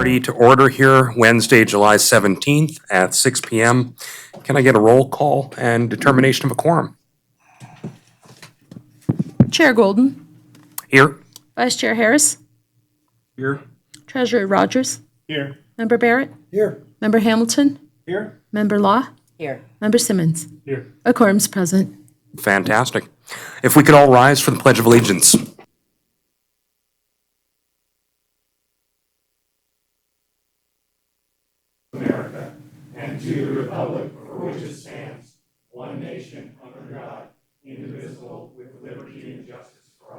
Authority to order here Wednesday, July 17th at 6 p.m. Can I get a roll call and determination of a quorum? Chair Golden. Here. Vice Chair Harris. Here. Treasurer Rogers. Here. Member Barrett. Here. Member Hamilton. Here. Member Law. Here. Member Simmons. Here. A quorum's present. Fantastic. If we could all rise for the Pledge of Allegiance. America, and to the republic for which it stands, one nation, under God, indivisible, with liberty and justice for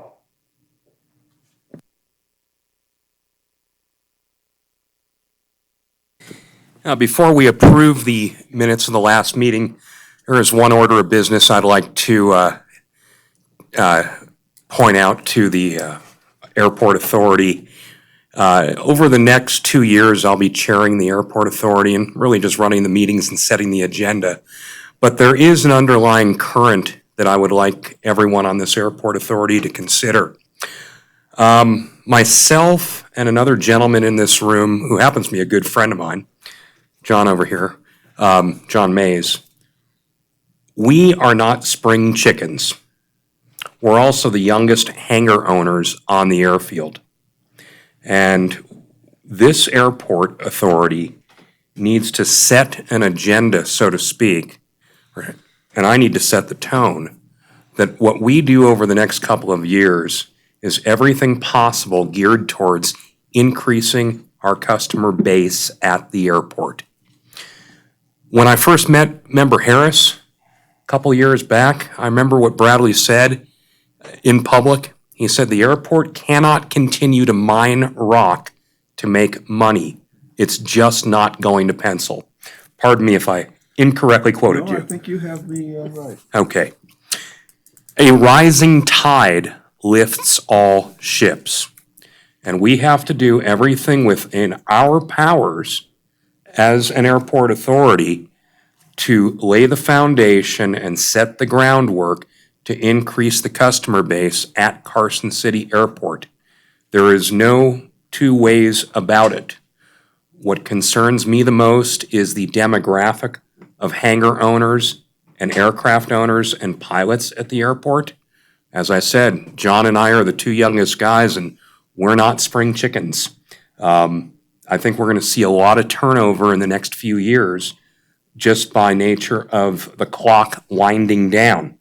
all. Before we approve the minutes of the last meeting, there is one order of business I'd like to point out to the Airport Authority. Over the next 2 years, I'll be chairing the Airport Authority and really just running the meetings and setting the agenda. But there is an underlying current that I would like everyone on this Airport Authority to consider. Myself and another gentleman in this room, who happens to be a good friend of mine, John over here, John Mays, we are not spring chickens. We're also the youngest hangar owners on the airfield. And this airport authority needs to set an agenda, so to speak, and I need to set the tone, that what we do over the next couple of years is everything possible geared towards increasing our customer base at the airport. When I first met Member Harris a couple years back, I remember what Bradley said in public. He said the airport cannot continue to mine rock to make money. It's just not going to pencil. Pardon me if I incorrectly quoted you. I think you have me right. Okay. A rising tide lifts all ships. And we have to do everything within our powers as an airport authority to lay the foundation and set the groundwork to increase the customer base at Carson City Airport. There is no two ways about it. What concerns me the most is the demographic of hangar owners and aircraft owners and pilots at the airport. As I said, John and I are the two youngest guys, and we're not spring chickens. I think we're going to see a lot of turnover in the next few years just by nature of the clock winding down.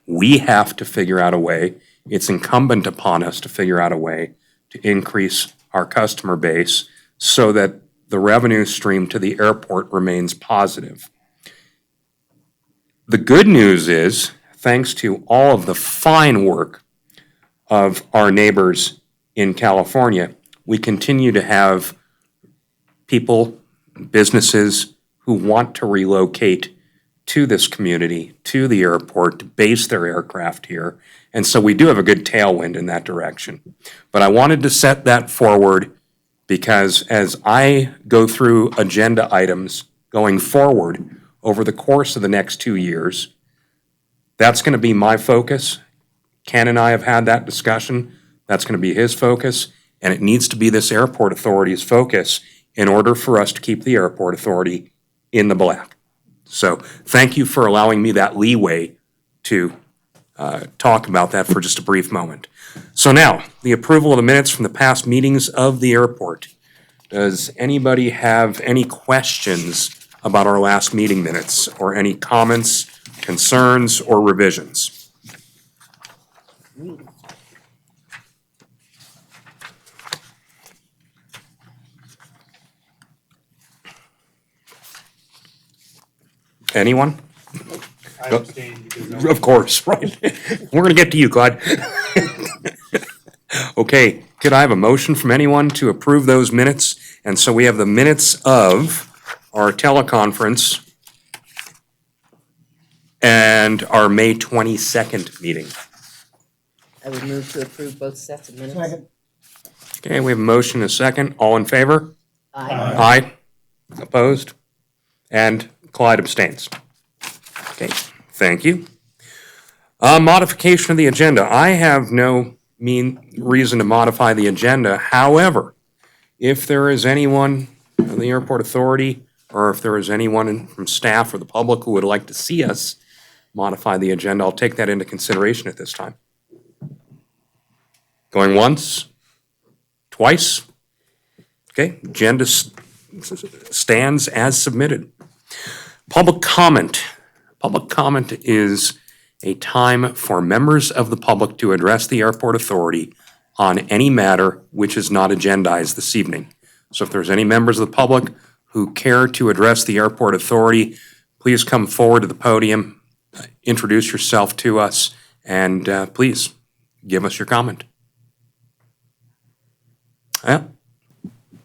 We have to figure out a way, it's incumbent upon us to figure out a way to increase our customer base so that the revenue stream to the airport remains positive. The good news is, thanks to all of the fine work of our neighbors in California, we continue to have people, businesses who want to relocate to this community, to the airport, to base their aircraft here. And so we do have a good tailwind in that direction. But I wanted to set that forward because as I go through agenda items going forward over the course of the next 2 years, that's going to be my focus. Ken and I have had that discussion. That's going to be his focus, and it needs to be this airport authority's focus in order for us to keep the airport authority in the black. So thank you for allowing me that leeway to talk about that for just a brief moment. So now, the approval of the minutes from the past meetings of the airport. Does anybody have any questions about our last meeting minutes, or any comments, concerns, or revisions? Anyone? I abstain because Of course, right. We're going to get to you, Clyde. Okay, could I have a motion from anyone to approve those minutes? And so we have the minutes of our teleconference and our May 22nd meeting. I would move to approve both sets of minutes. Second. Okay, we have a motion and a second. All in favor? Aye. Aye. Opposed? And Clyde abstains. Okay, thank you. Modification of the agenda. I have no reason to modify the agenda. However, If there is anyone from the airport authority, or if there is anyone from staff or the public who would like to see us modify the agenda, I'll take that into consideration at this time. Going once? Twice? Okay, agenda stands as submitted. Public comment. Public comment is a time for members of the public to address the airport authority on any matter which is not agendized this evening. So if there's any members of the public who care to address the airport authority, please come forward to the podium, introduce yourself to us, and please give us your comment. Yeah.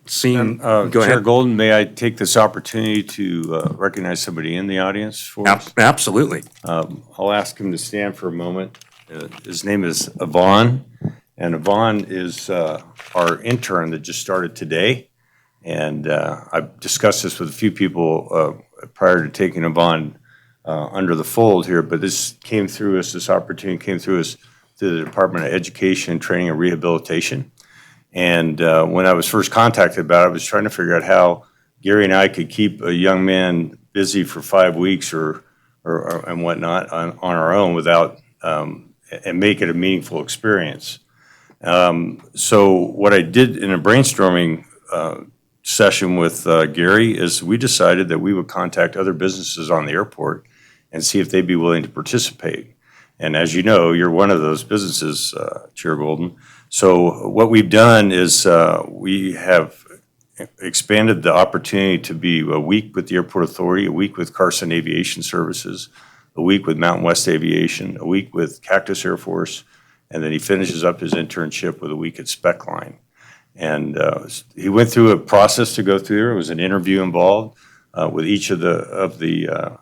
Seeing, go Chair ahead. Golden, may I take this opportunity to recognize somebody in the audience for us? Absolutely. I'll ask him to stand for a moment. His name is Yvonne, and Yvonne is our intern that just started today. And I've discussed this with a few people prior to taking Yvonne under the fold here, but this opportunity came through us through the Department of Education, Training, and Rehabilitation. And when I was first contacted about it, I was trying to figure out how Gary and I could keep a young man busy for 5 weeks or and whatnot on our own without and make it a meaningful experience. So what I did in a brainstorming session with Gary is we decided that we would contact other businesses on the airport and see if they'd be willing to participate. And as you know, you're one of those businesses, Chair Golden. So what we've done is we have expanded the opportunity to be a week with the Airport Authority, a week with Carson Aviation Services, a week with Mountain West Aviation, a week with Cactus Air Force, and then he finishes up his internship with a week at Spec Line. And he went through a process to go through. There was an interview involved with each of the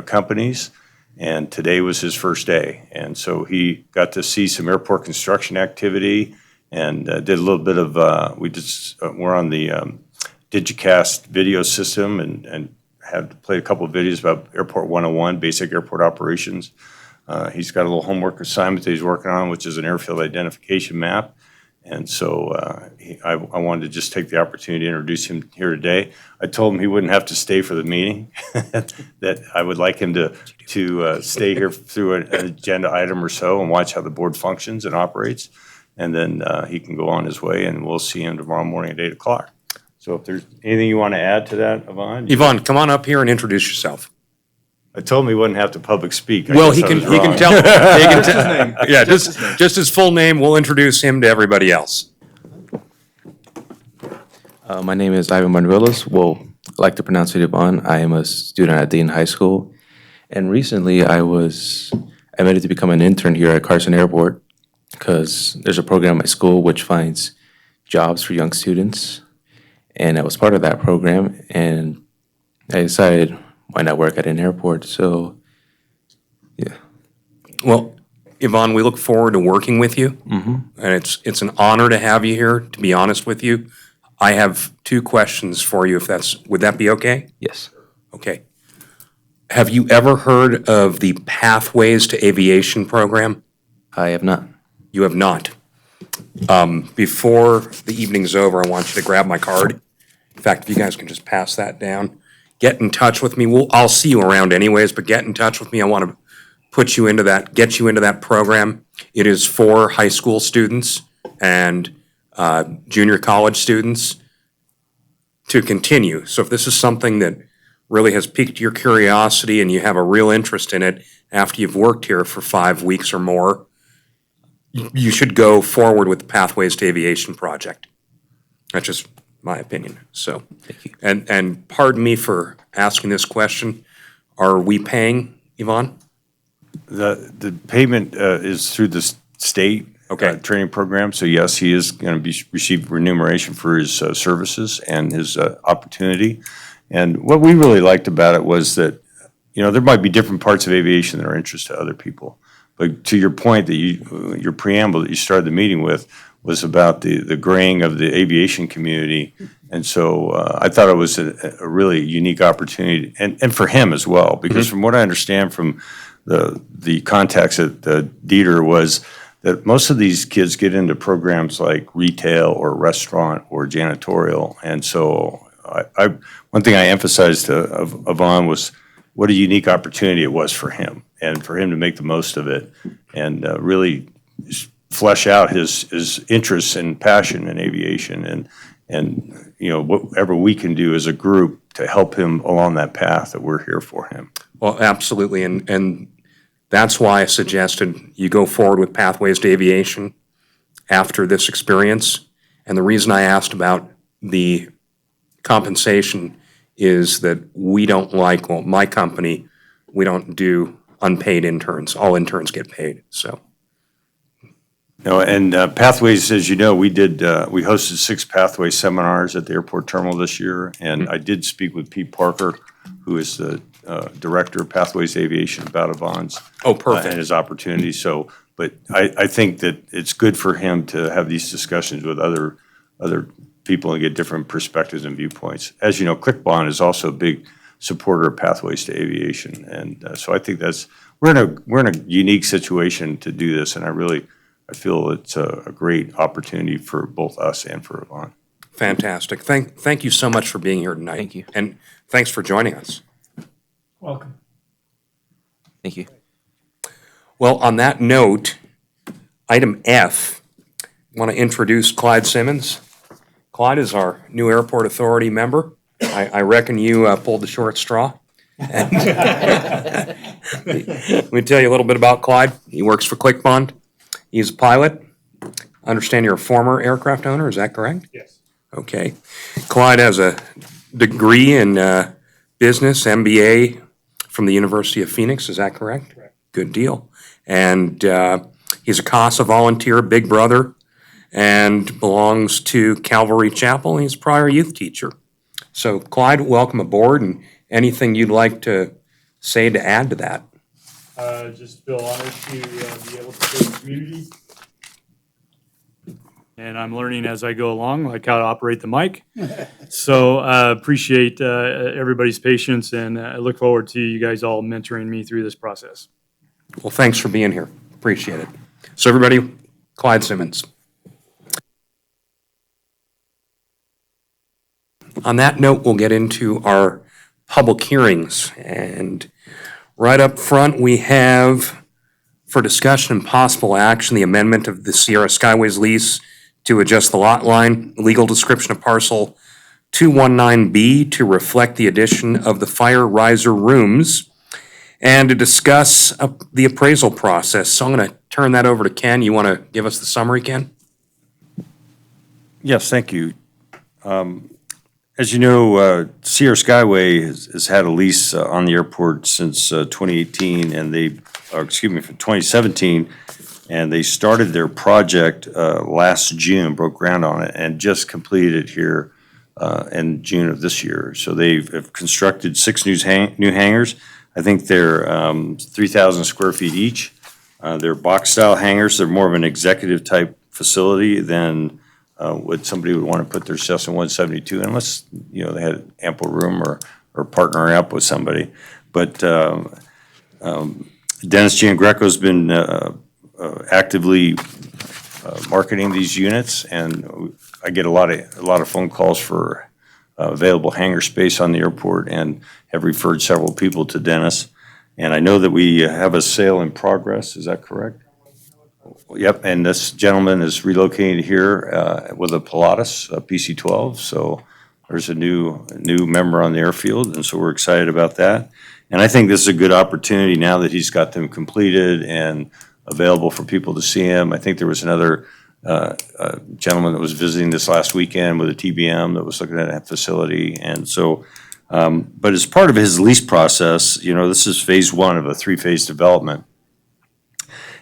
companies. And today was his first day. And so he got to see some airport construction activity and did a little bit of, we're on the Digicast video system and had to play a couple of videos about Airport 101, basic airport operations. He's got a little homework assignment that he's working on, which is an airfield identification map. And so I wanted to just take the opportunity to introduce him here today. I told him he wouldn't have to stay for the meeting, that I would like him to stay here through an agenda item or so and watch how the board functions and operates. And then he can go on his way, and we'll see him tomorrow morning at 8 o'clock. So if there's anything you want to add to that, Yvonne? Yvonne, come on up here and introduce yourself. I told him he wouldn't have to public speak. Well, he can tell. Yeah, just his full name. We'll introduce him to everybody else. My name is Ivan Manuelos. Well, I like to pronounce it Ivan. I am a student at Dayton High School. And recently I admitted to become an intern here at Carson Airport because there's a program at my school which finds jobs for young students. And I was part of that program, and I decided, why not work at an airport? So, yeah. Well, Yvonne, we look forward to working with you. And it's an honor to have you here, to be honest with you. I have 2 questions for you, would that be okay? Yes. Okay. Have you ever heard of the Pathways to Aviation program? I have not. You have not. Before the evening's over, I want you to grab my card. In fact, if you guys can just pass that down. Get in touch with me. I'll see you around anyways, but get in touch with me. I want to get you into that program. It is for high school students and junior college students to continue. So if this is something that really has piqued your curiosity and you have a real interest in it after you've worked here for 5 weeks or more, you should go forward with the Pathways to Aviation project. That's just my opinion. So, and pardon me for asking this question. Are we paying, Yvonne? The payment is through the state training program. So yes, he is going to receive remuneration for his services and his opportunity. And what we really liked about it was that, there might be different parts of aviation that are interest to other people. But to your point that your preamble that you started the meeting with was about the graying of the aviation community. And so I thought it was a really unique opportunity, and for him as well, because from what I understand from the contacts at Dieter was that most of these kids get into programs like retail or restaurant or janitorial. And so one thing I emphasized of Yvonne was what a unique opportunity it was for him, and for him to make the most of it and really flesh out his interests and passion in aviation, and whatever we can do as a group to help him along that path, that we're here for him. Well, absolutely, and that's why I suggested you go forward with Pathways to Aviation after this experience. And the reason I asked about the compensation is that we don't like, well, my company, we don't do unpaid interns. All interns get paid, so. And Pathways, as you know, we hosted 6 Pathway seminars at the airport terminal this year, and I did speak with Pete Parker, who is the Director of Pathways Aviation, about Yvonne's Perfect. and his opportunities. So, but I think that it's good for him to have these discussions with other people and get different perspectives and viewpoints. As you know, ClickBond is also a big supporter of Pathways to Aviation, and so I think we're in a unique situation to do this, and I feel it's a great opportunity for both us and for Yvonne. Fantastic. Thank you so much for being here tonight. Thank you. And thanks for joining us. Welcome. Thank you. Well, on that note, item F, I want to introduce Clyde Simmons. Clyde is our new Airport Authority member. I reckon you pulled the short straw. Let me tell you a little bit about Clyde. He works for ClickBond. He's a pilot. I understand you're a former aircraft owner, is that correct? Yes. Okay. Clyde has a degree in business, MBA, from the University of Phoenix, is that correct? Correct. Good deal. And he's a CASA volunteer, big brother, and belongs to Calvary Chapel. He's a prior youth teacher. So Clyde, welcome aboard, and anything you'd like to say to add to that? Just feel honored to be able to serve the community. And I'm learning as I go along, like how to operate the mic. So appreciate everybody's patience, and I look forward to you guys all mentoring me through this process. Well, thanks for being here. Appreciate it. So everybody, Clyde Simmons. On that note, we'll get into our public hearings. And right up front, we have, for discussion and possible action, the amendment of the Sierra Skyways lease to adjust the lot line, legal description of parcel 219B to reflect the addition of the fire riser rooms, and to discuss the appraisal process. So I'm going to turn that over to Ken. You want to give us the summary, Ken? Yes, thank you. As you know, Sierra Skyway has had a lease on the airport since 2018, and from 2017, and they started their project last June, broke ground on it, and just completed it here in June of this year. So they've constructed 6 new hangars. I think they're 3,000 square feet each. They're box-style hangars. They're more of an executive-type facility than what somebody would want to put their Cessna 172, unless, they had ample room or partnering up with somebody. But Dennis Giangreco's been actively marketing these units, and I get a lot of phone calls for available hangar space on the airport, and have referred several people to Dennis. And I know that we have a sale in progress. Is that correct? Yep, and this gentleman is relocated here with a Pilatus, a PC-12, so there's a new member on the airfield, and so we're excited about that. And I think this is a good opportunity now that he's got them completed and available for people to see him. I think there was another gentleman that was visiting this last weekend with a TBM that was looking at that facility, and so, but as part of his lease process, this is phase 1 of a 3-phase development.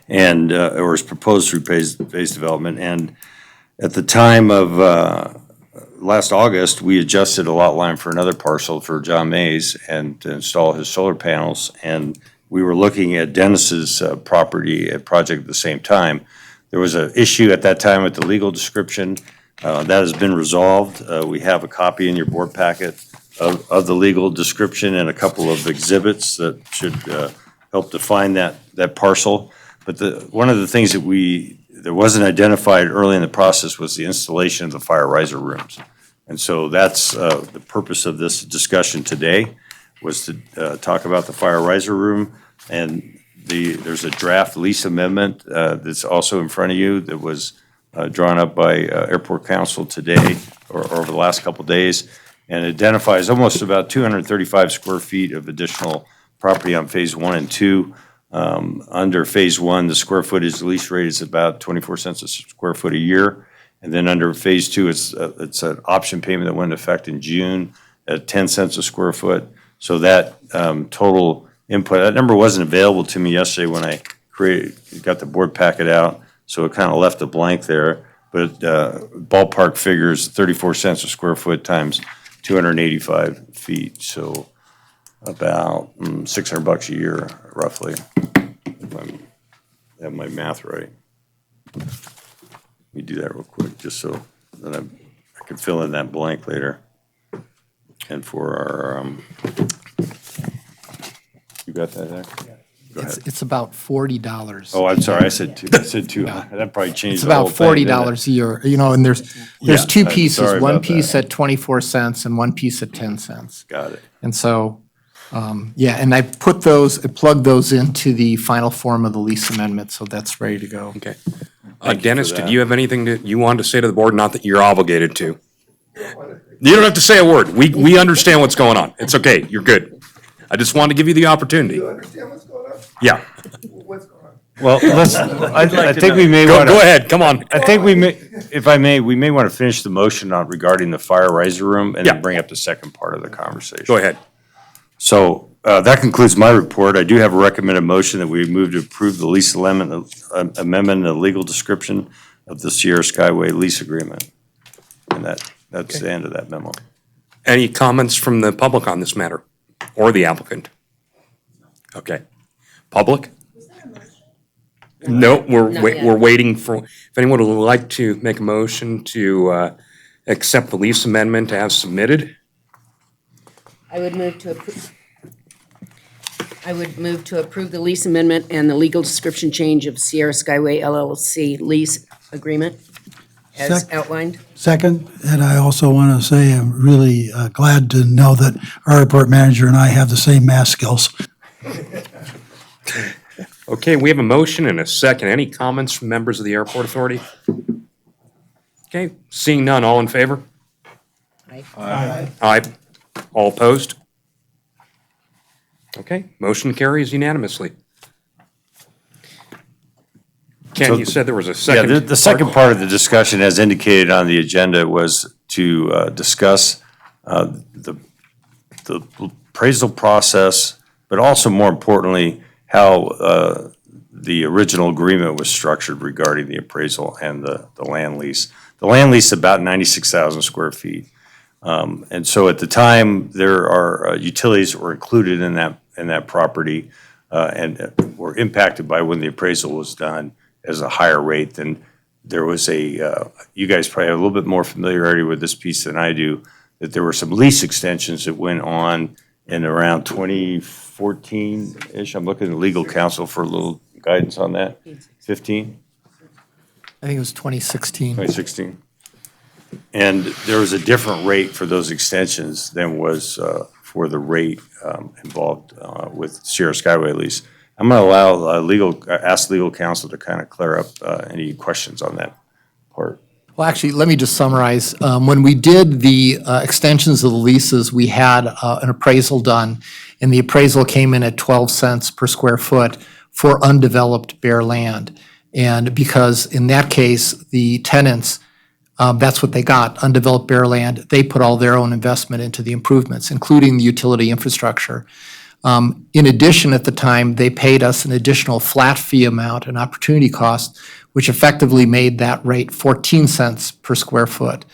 And or is proposed through phase development. And at the time of last August, we adjusted a lot line for another parcel for John Mays and to install his solar panels. And we were looking at Dennis's property project at the same time. There was an issue at that time with the legal description. That has been resolved. We have a copy in your board packet of the legal description and a couple of exhibits that should help define that parcel. But one of the things that wasn't identified early in the process was the installation of the fire riser rooms. And so that's the purpose of this discussion today, was to talk about the fire riser room. And there's a draft lease amendment that's also in front of you that was drawn up by Airport Council today or over the last couple of days, and identifies almost about 235 square feet of additional property on Phase 1 and 2. Under Phase 1, the square footage lease rate is about 24 cents a square foot a year. And then under Phase 2, it's an option payment that went into effect in June at 10 cents a square foot. So that total input, that number wasn't available to me yesterday when I got the board packet out, so it kind of left a blank there. But ballpark figures 34 cents a square foot times 285 feet, so about $600 a year, roughly, if I have my math right. Let me do that real quick, just so that I can fill in that blank later. And for our, you got that there? Go ahead. It's about $40. Oh, I'm sorry, I said two, that probably changed It's the whole about thing, didn't it? $40 a year, and there's Yeah, two I'm pieces, sorry one about piece that. at 24 cents and one piece at 10 cents. Got it. And so, and I plugged those into the final form of the lease amendment, so that's ready to go. Okay. Thank you Dennis, for did that. you have anything that you wanted to say to the board? Not that you're obligated to. You don't have to say a word. We understand what's going on. It's okay. You're good. I just wanted to give you the opportunity. You understand what's going on? Yeah. What's going on? Well, I think we may Go want to. ahead. Come on. I think we may, if I may, we may want to finish the motion on regarding the fire riser room and Yeah. then bring up the second part of the conversation. Go ahead. So that concludes my report. I do have a recommended motion that we move to approve the lease amendment and the legal description of the Sierra Skyway lease agreement. And that's the end of that memo. Any comments from the public on this matter or the applicant? Okay. Public? No, Not yet. we're waiting for, if anyone would like to make a motion to accept the lease amendment as submitted. I would move to approve the lease amendment and the legal description change of Sierra Skyway LLC lease agreement as Sec- outlined. Second, and I also want to say I'm really glad to know that our airport manager and I have the same math skills. Okay, we have a motion and a second. Any comments from members of the airport authority? Okay, seeing none, all in favor? Aye. Aye. All opposed? Okay, motion carries unanimously. Ken, So- you said there was a Yeah, second. the second part of the discussion, as indicated on the agenda, was to discuss the appraisal process, but also more importantly, how the original agreement was structured regarding the appraisal and the land lease. The land lease is about 96,000 square feet. And so at the time, there are utilities that were included in that property and were impacted by when the appraisal was done as a higher rate than there was you guys probably have a little bit more familiarity with this piece than I do, that there were some lease extensions that went on in around 2014-ish. I'm looking at legal counsel for a little guidance on that. 15? I think it was 2016. 2016. And there was a different rate for those extensions than was for the rate involved with Sierra Skyway lease. I'm going to allow ask legal counsel to kind of clear up any questions on that part. Well, actually, let me just summarize. When we did the extensions of the leases, we had an appraisal done, and the appraisal came in at 12 cents per square foot for undeveloped bare land. And because in that case, the tenants, that's what they got, undeveloped bare land, they put all their own investment into the improvements, including the utility infrastructure. In addition, at the time, they paid us an additional flat fee amount, an opportunity cost, which effectively made that rate 14 cents per square foot.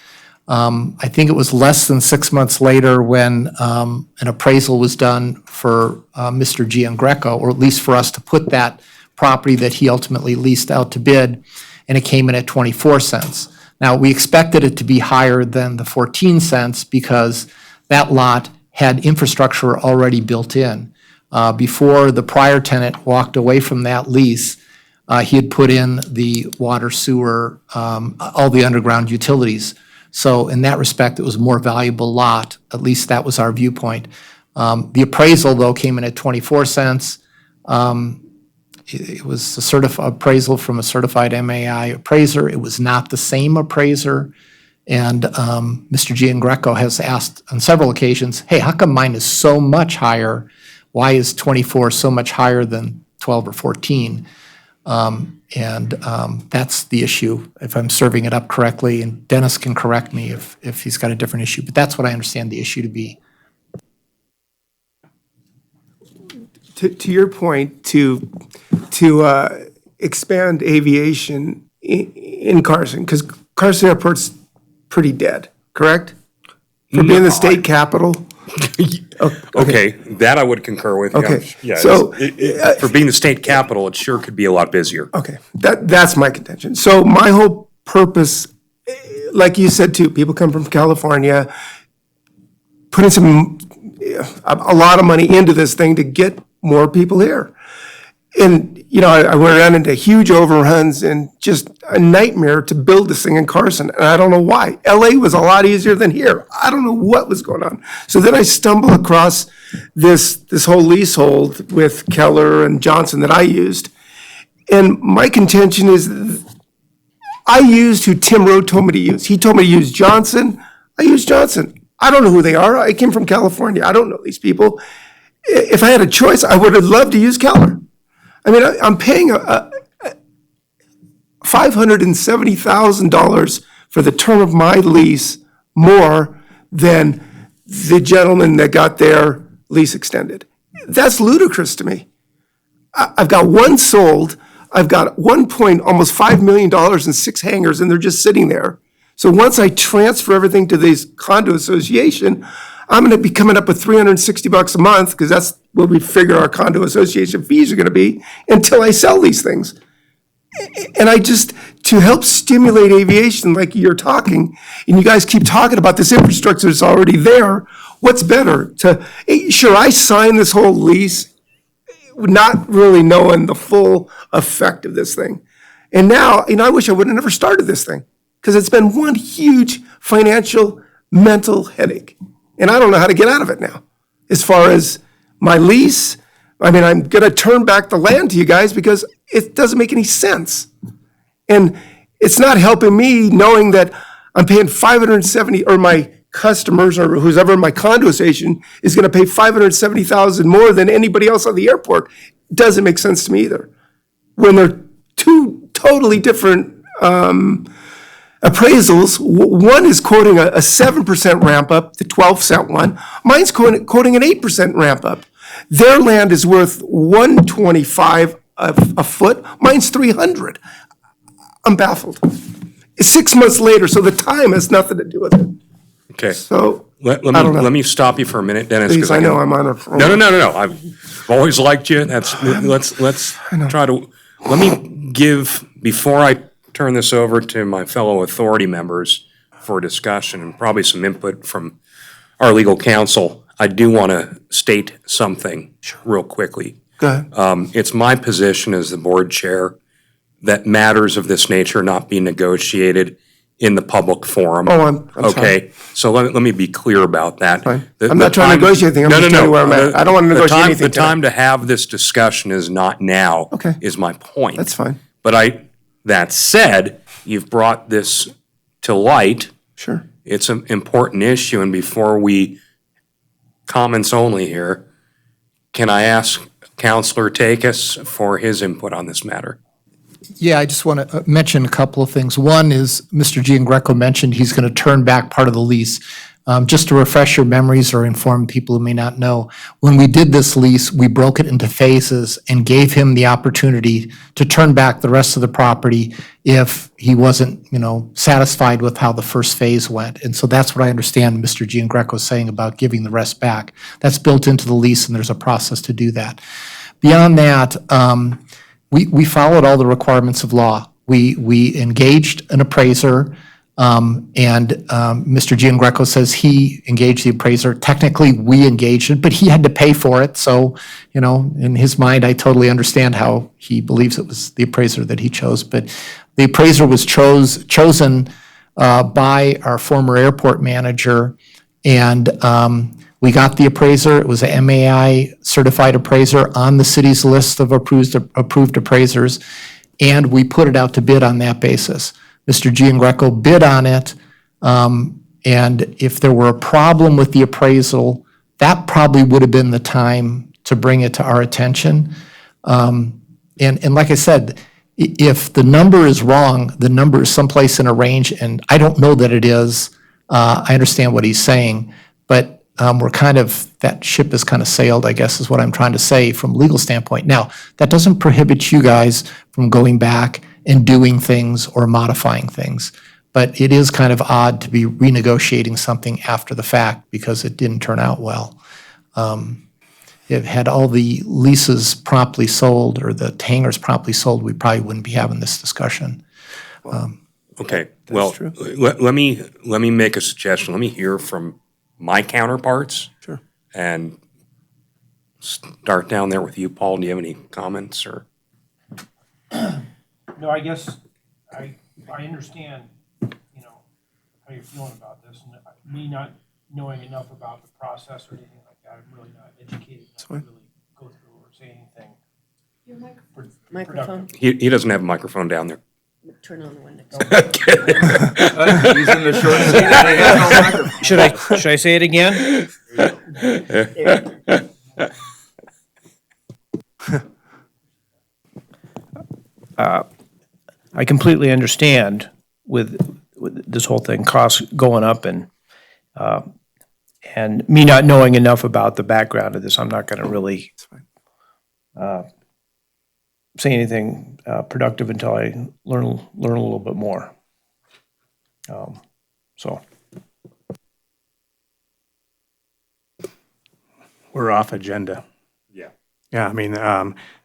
I think it was less than 6 months later when an appraisal was done for Mr. Giangreco, or at least for us to put that property that he ultimately leased out to bid, and it came in at 24 cents. Now, we expected it to be higher than the 14 cents because that lot had infrastructure already built in. Before the prior tenant walked away from that lease, he had put in the water, sewer, all the underground utilities. So in that respect, it was a more valuable lot. At least that was our viewpoint. The appraisal, though, came in at 24 cents. It was a appraisal from a certified MAI appraiser. It was not the same appraiser. And Mr. Giangreco has asked on several occasions, hey, how come mine is so much higher? Why is 24 so much higher than 12 or 14? That's the issue, if I'm serving it up correctly. And Dennis can correct me if he's got a different issue. But that's what I understand the issue to be. To your point, to expand aviation in Carson, because Carson Airport's pretty dead, correct? For being the state capital? Okay, that I would concur with. Okay, Yeah, so, for being the state capital, it sure could be a lot busier. Okay, that's my contention. So my whole purpose, like you said too, people come from California, putting a lot of money into this thing to get more people here. And, I went around into huge overruns and just a nightmare to build this thing in Carson. And I don't know why. LA was a lot easier than here. I don't know what was going on. So then I stumble across this whole leasehold with Keller and Johnson that I used. And my contention is I used who Tim Rowe told me to use. He told me to use Johnson. I used Johnson. I don't know who they are. I came from California. I don't know these people. If I had a choice, I would have loved to use Keller. I mean, I'm paying $570,000 for the term of my lease more than the gentleman that got their lease extended. That's ludicrous to me. I've got one sold. I've got almost $5 million in 6 hangars, and they're just sitting there. So once I transfer everything to this condo association, I'm going to be coming up with $360 a month, because that's what we figure our condo association fees are going to be, until I sell these things. And to help stimulate aviation like you're talking, and you guys keep talking about this infrastructure that's already there, what's better? Sure, I signed this whole lease not really knowing the full effect of this thing. And now, I wish I would have never started this thing, because it's been one huge financial, mental headache. And I don't know how to get out of it now. As far as my lease, I'm going to turn back the land to you guys because it doesn't make any sense. And it's not helping me knowing that I'm paying $570, or my customers or who's ever in my condo association is going to pay $570,000 more than anybody else on the airport. Doesn't make sense to me either. When they're two totally different appraisals, one is quoting a 7% ramp up, the 12-cent one. Mine's quoting an 8% ramp up. Their land is worth $125 a foot. Mine's $300. I'm baffled. 6 months later, so the time has nothing to do with it. Okay. So Let I don't know. me stop you for a minute, Dennis. Please, 'cause I know I'm on a. No. I've always liked you. Let's try to, let me give, before I turn this over to my fellow authority members for discussion and probably some input from our legal counsel, I do want to state something real quickly. Go ahead. It's my position as the board chair that matters of this nature not be negotiated in the public forum. Oh, I'm sorry. Okay, so let me be clear about that. Fine. The- I'm the not trying to time- negotiate anything. I'm No, just no, telling you no. where I'm at. I don't want to The negotiate time- anything The time tonight. to have this discussion is not now. Okay. Is my point. That's fine. But that said, you've brought this to light. Sure. It's an important issue, and before we, comments only here, can I ask Counselor Takis for his input on this matter? Yeah, I just want to mention a couple of things. One is, Mr. Giangreco mentioned he's going to turn back part of the lease. Just to refresh your memories or inform people who may not know, when we did this lease, we broke it into phases and gave him the opportunity to turn back the rest of the property if he wasn't, satisfied with how the first phase went. And so that's what I understand Mr. Giangreco saying about giving the rest back. That's built into the lease, and there's a process to do that. Beyond that, we followed all the requirements of law. We engaged an appraiser. Mr. Giangreco says he engaged the appraiser. Technically, we engaged it, but he had to pay for it. So, in his mind, I totally understand how he believes it was the appraiser that he chose. But the appraiser was chosen by our former airport manager, and we got the appraiser. It was a MAI certified appraiser on the city's list of approved appraisers, and we put it out to bid on that basis. Mr. Giangreco bid on it, and if there were a problem with the appraisal, that probably would have been the time to bring it to our attention. And like I said, if the number is wrong, the number is someplace in a range, and I don't know that it is. I understand what he's saying, but that ship has kind of sailed, I guess is what I'm trying to say from a legal standpoint. Now, that doesn't prohibit you guys from going back and doing things or modifying things. But it is kind of odd to be renegotiating something after the fact because it didn't turn out well. If had all the leases promptly sold or the hangars promptly sold, we probably wouldn't be having this discussion. Okay, well, let me make a suggestion. Let me hear from my counterparts. Sure. And start down there with you, Paul. Do you have any comments or? No, I guess I understand, how you're feeling about this. And me not knowing enough about the process or anything like that, I'm really not educated enough to really go through or say anything. Your microphone? He doesn't have a microphone down there. Turn on the window. He's in the short seat and he has no microphone. Should I say it again? I completely understand with this whole thing, costs going up and me not knowing enough about the background of this, I'm not going to really say anything productive until I learn a little bit more. So. We're off agenda. Yeah. Yeah, I mean,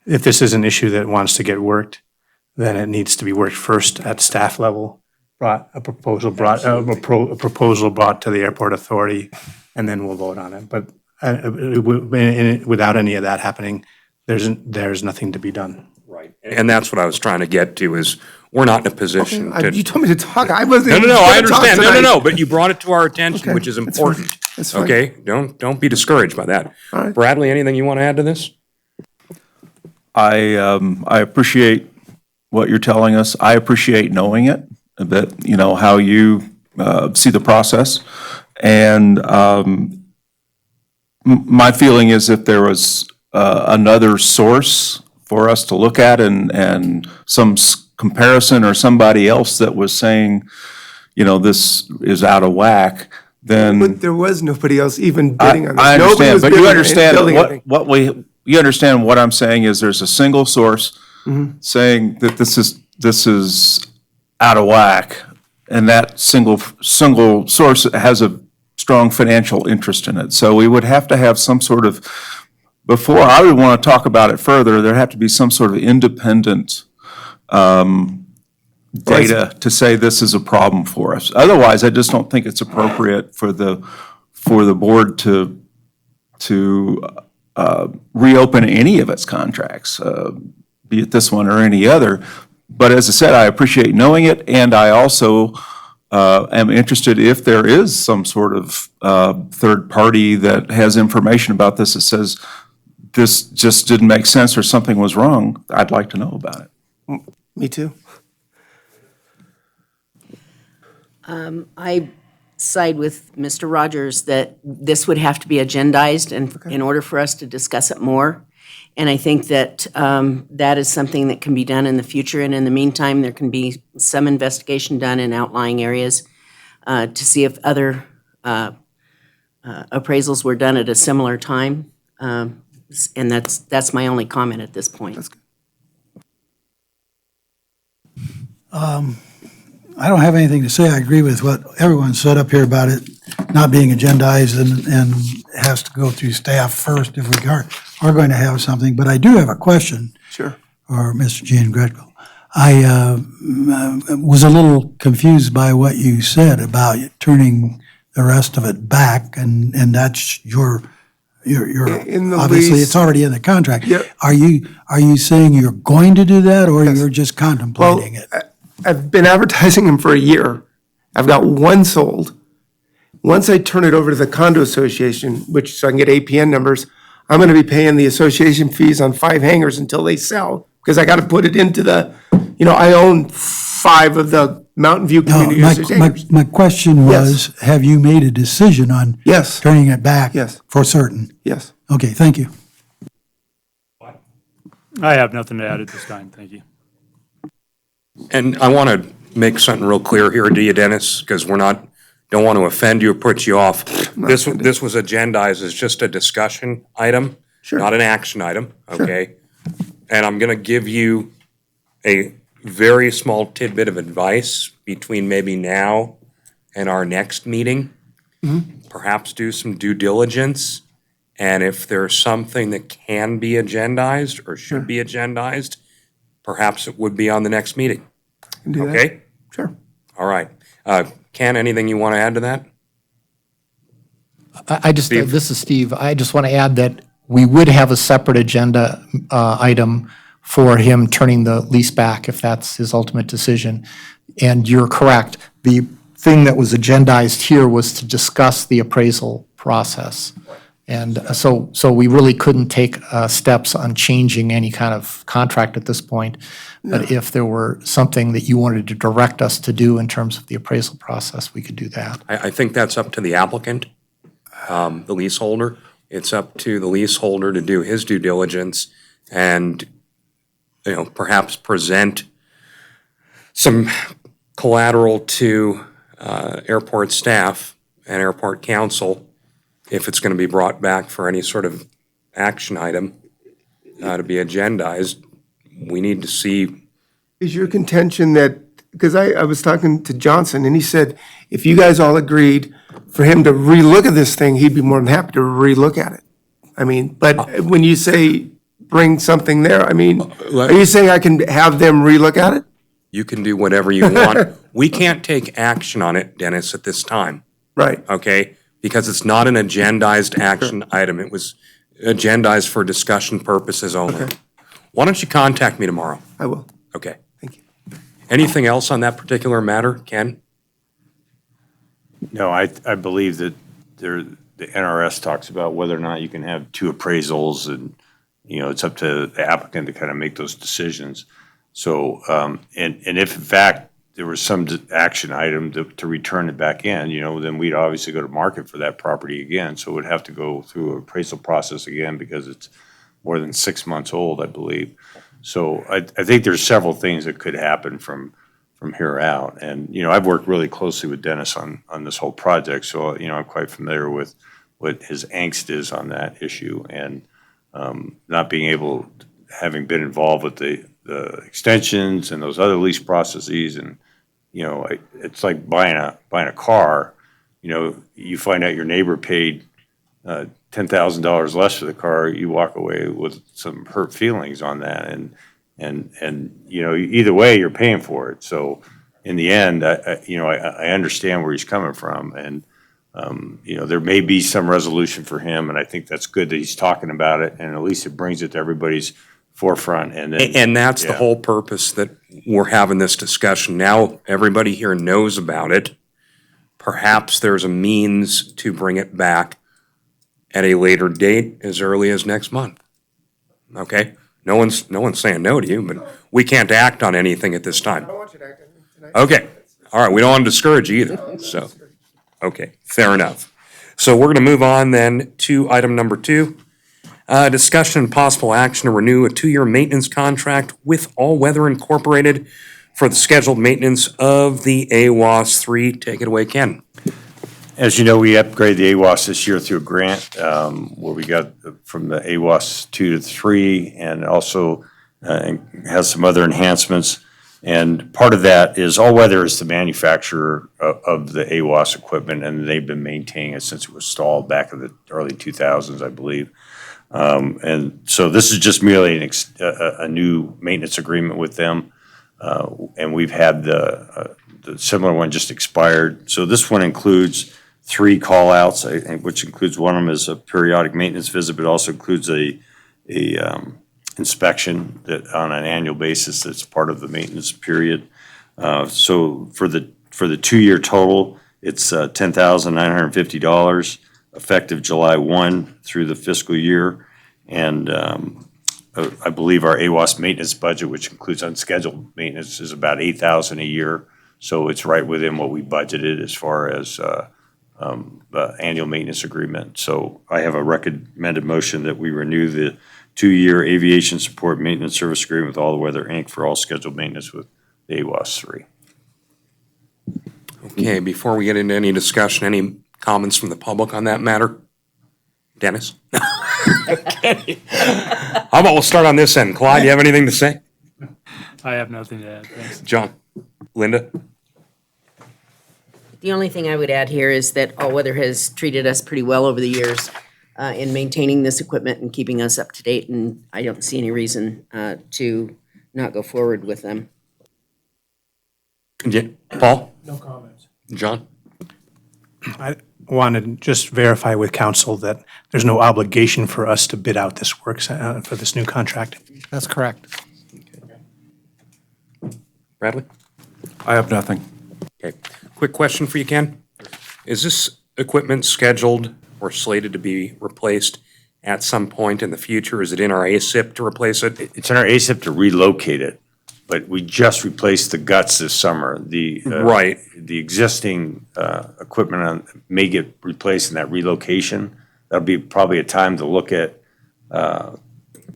if this is an issue that wants to get worked, then it needs to be worked first at staff level, a proposal brought to the airport authority, and then we'll vote on it. But without any of that happening, there's nothing to be done. Right. And that's what I was trying to get to is we're not in a position to. You told me to talk. I wasn't. No, I understand. No. No, but you brought it to our attention, which is important. That's fine. Okay? Don't be discouraged by that. All right. Bradley, anything you want to add to this? I appreciate what you're telling us. I appreciate knowing it, that, how you see the process. And my feeling is if there was another source for us to look at and some comparison or somebody else that was saying, this is out of whack, then. But there was nobody else even bidding on this. I Nobody understand, was but bidding you on understand building anything. you understand what I'm saying is there's a single source saying that this is out of whack, and that single source has a strong financial interest in it. So we would have to have some sort of, before I would want to talk about it further, there'd have to be some sort of independent data to say this is a problem for us. Otherwise, I just don't think it's appropriate for the board to reopen any of its contracts, be it this one or any other. But as I said, I appreciate knowing it, and I also am interested if there is some sort of third party that has information about this that says this just didn't make sense or something was wrong. I'd like to know about it. Me too. I side with Mr. Rogers that this would have to be agendized in order for us to discuss it more. And I think that that is something that can be done in the future. And in the meantime, there can be some investigation done in outlying areas to see if other appraisals were done at a similar time. And that's my only comment at this point. That's good. I don't have anything to say. I agree with what everyone said up here about it not being agendized and has to go through staff first if we are going to have something. But I do have a question. Sure. For Mr. Giangreco. was a little confused by what you said about turning the rest of it back, and that's your, In the obviously, lease- it's already in the contract. Yep. Are you saying you're going to do that, or you're just Well, contemplating it? I've been advertising them for a year. I've got one sold. Once I turn it over to the condo association, which, so I can get APN numbers, I'm gonna be paying the association fees on 5 hangars until they sell, because I gotta put it into the, I own 5 of the Mountain View No, Community Association hangars. my question was, have you made a decision on Yes, turning it back? Yes. For certain? yes. Okay, thank you. I have nothing to add at this time, thank you. And I want to make something real clear here to you, Dennis, because don't want to offend you or put you off. This was agendized as just a discussion item, Sure. not an action item, okay? And I'm going to give you a very small tidbit of advice between maybe now and our next meeting. Perhaps do some due diligence, and if there's something that can be agendized or should be agendized, perhaps it would be on the next meeting, Can do that. okay? Sure. All right. Ken, anything you want to add to that? I just, Steve? this is Steve. I just want to add that we would have a separate agenda item for him turning the lease back if that's his ultimate decision. And you're correct. The thing that was agendized here was to discuss the appraisal process. And so we really couldn't take steps on changing any kind of contract at this point. But if there were something that you wanted to direct us to do in terms of the appraisal process, we could do that. I think that's up to the applicant, the leaseholder. It's up to the leaseholder to do his due diligence and, perhaps present some collateral to airport staff and airport council if it's going to be brought back for any sort of action item to be agendized. We need to see. Is your contention that, because I was talking to Johnson, and he said, if you guys all agreed for him to relook at this thing, he'd be more than happy to relook at it. I mean, but when you say bring something there, I mean, are you saying I can have them relook at it? You can do whatever you want. We can't take action on it, Dennis, at this time, Right. okay? Because it's not an agendized action item. It was agendized for discussion purposes only. Okay. Why don't you contact me tomorrow? I will. Okay. Thank you. Anything else on that particular matter, Ken? No, I believe that the NRS talks about whether or not you can have 2 appraisals, and, it's up to the applicant to kind of make those decisions. So, and if in fact there was some action item to return it back in, then we'd obviously go to market for that property again. So it would have to go through an appraisal process again because it's more than 6 months old, I believe. So I think there's several things that could happen from here out. And, I've worked really closely with Dennis on this whole project, so, I'm quite familiar with what his angst is on that issue. And not being able, having been involved with the extensions and those other lease processes, and, it's like buying a car. You find out your neighbor paid $10,000 less for the car, you walk away with some hurt feelings on that. And either way, you're paying for it. So in the end, I understand where he's coming from. And, there may be some resolution for him. And I think that's good that he's talking about it. And at least it brings it to everybody's forefront. And then, And that's the yeah. whole purpose that we're having this discussion. Now, everybody here knows about it. Perhaps there's a means to bring it back at a later date, as early as next month. Okay? No one's saying no to you, but we can't act on anything at this time. want you to act on it tonight. Okay, all right, we don't want to discourage you either, so, okay, fair enough. So we're gonna move on then to item number 2. Discussion and possible action to renew a 2-year maintenance contract with All Weather Incorporated for the scheduled maintenance of the AWAS 3. Take it away, Ken. As you know, we upgraded the AWAS this year through a grant, where we got from the AWAS 2 to 3, and also has some other enhancements. And part of that is All Weather is the manufacturer of the AWAS equipment, and they've been maintaining it since it was installed back in the early 2000s, I believe. And so this is just merely a new maintenance agreement with them. And we've had the similar one just expired. So this one includes 3 call-outs, which includes one of them is a periodic maintenance visit, but also includes a inspection that on an annual basis that's part of the maintenance period. So for the 2-year total, it's $10,950 effective July 1 through the fiscal year. And I believe our AWAS maintenance budget, which includes unscheduled maintenance, is about $8,000 a year. So it's right within what we budgeted as far as annual maintenance agreement. So I have a recommended motion that we renew the 2-year aviation support maintenance service agreement with All the Weather Inc. for all scheduled maintenance with the AWAS 3. Okay, before we get into any discussion, any comments from the public on that matter? Dennis? Okay. How about we'll start on this end. Clyde, you have anything to say? I have nothing to add, thanks. John? Linda? The only thing I would add here is that All Weather has treated us pretty well over the years in maintaining this equipment and keeping us up to date, and I don't see any reason to not go forward with them. Yeah, Paul? No comments. John? I want to just verify with council that there's no obligation for us to bid out this work for this new contract. That's correct. Bradley? I have nothing. Okay. Quick question for you, Ken. Is this equipment scheduled or slated to be replaced at some point in the future? Is it in our ASIP to replace it? It's in our ASIP to relocate it, but we just replaced the guts this summer. Right. The existing equipment may get replaced in that relocation. That'll be probably a time to look at.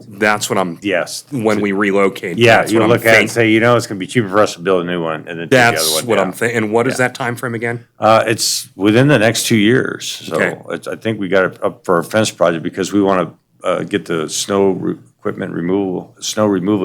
That's what I'm, Yes. when we relocate. Yeah, that's you what I'm look at it and think- say, it's going to be cheaper for us to build a new one and then take the other That's one what down. I'm thinking. And what is that time frame again? It's within the next 2 years. So Okay. I think we got it up for a fence project because we want to get the snow removal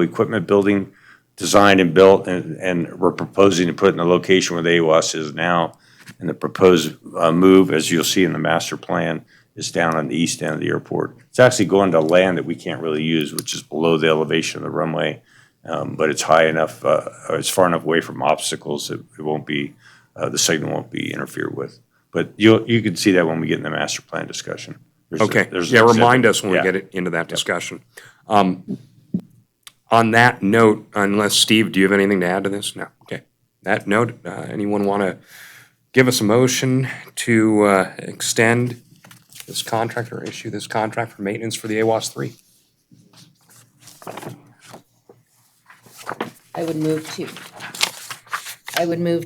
equipment building designed and built, and we're proposing to put it in the location where the AWAS is now. And the proposed move, as you'll see in the master plan, is down on the east end of the airport. It's actually going to land that we can't really use, which is below the elevation of the runway. But it's high enough, it's far enough away from obstacles that it won't be, the signal won't be interfered with. But you can see that when we get in the master plan discussion. Okay. There's Yeah, an remind exhibit. us when we Yeah. get into that discussion. On that note, unless, Steve, do you have anything to add to this? No. Okay. That note, anyone want to give us a motion to extend this contract or issue this contract for maintenance for the AWAS 3? I would move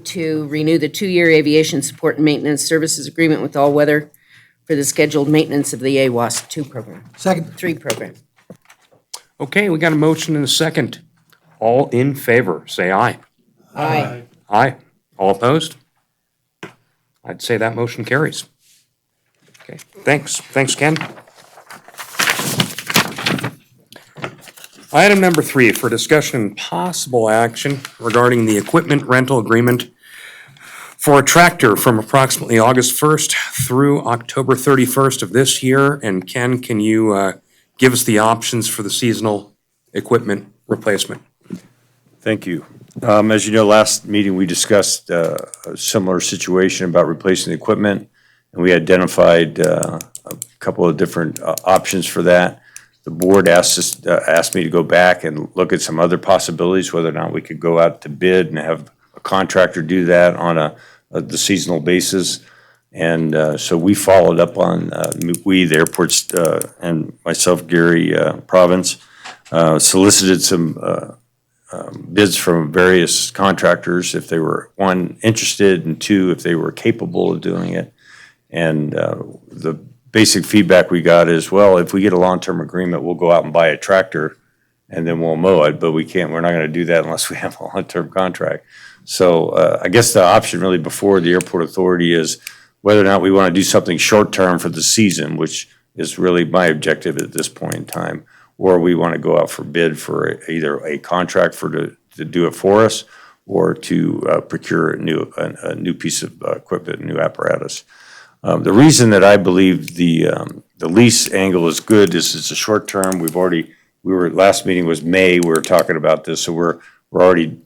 to renew the 2-year aviation support and maintenance services agreement with All Weather for the scheduled maintenance of the AWAS 2 program, Second. 3 program. Okay, we got a motion and a second. All in favor, say aye. Aye. Aye. All opposed? I'd say that motion carries. Okay, thanks. Thanks, Ken. Item number 3, for discussion and possible action regarding the equipment rental agreement for a tractor from approximately August 1st through October 31st of this year. And Ken, can you give us the options for the seasonal equipment replacement? Thank you. As you know, last meeting, we discussed a similar situation about replacing the equipment, and we identified a couple of different options for that. The board asked me to go back and look at some other possibilities, whether or not we could go out to bid and have a contractor do that on the seasonal basis. And so we followed up on, the airports, and myself, Gary Province, solicited some bids from various contractors if they were, 1, interested, and 2, if they were capable of doing it. And the basic feedback we got is, well, if we get a long-term agreement, we'll go out and buy a tractor and then we'll mow it, but we're not gonna do that unless we have a long-term contract. So I guess the option really before the airport authority is whether or not we wanna do something short-term for the season, which is really my objective at this point in time, or we wanna go out for bid for either a contract to do it for us, or to procure a new piece of equipment, new apparatus. The reason that I believe the lease angle is good is it's a short term. Last meeting was May, we were talking about this, so we're already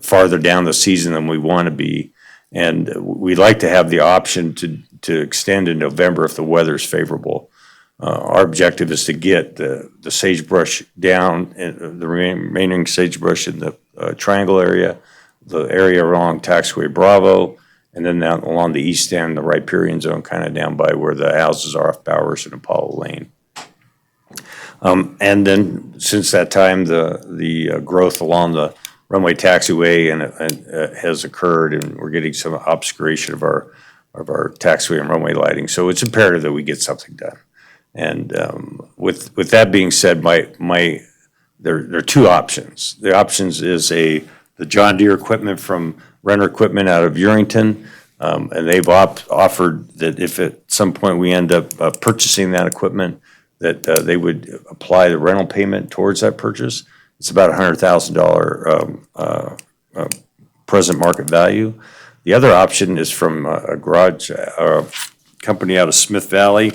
farther down the season than we want to be. And we'd like to have the option to extend in November if the weather's favorable. Our objective is to get the sagebrush down, and the remaining sagebrush in the triangle area, the area along Taxiway Bravo, and then down along the east end, the riparian zone, kind of down by where the houses are off Bowers and Apollo Lane. And then since that time, the growth along the runway taxiway has occurred, and we're getting some obscuration of our taxiway and runway lighting. So it's imperative that we get something done. And with that being said, there are two options. The options is the John Deere equipment from Renner Equipment out of Urington, and they've offered that if at some point we end up purchasing that equipment, that they would apply the rental payment towards that purchase. It's about $100,000 present market value. The other option is from a garage company out of Smith Valley,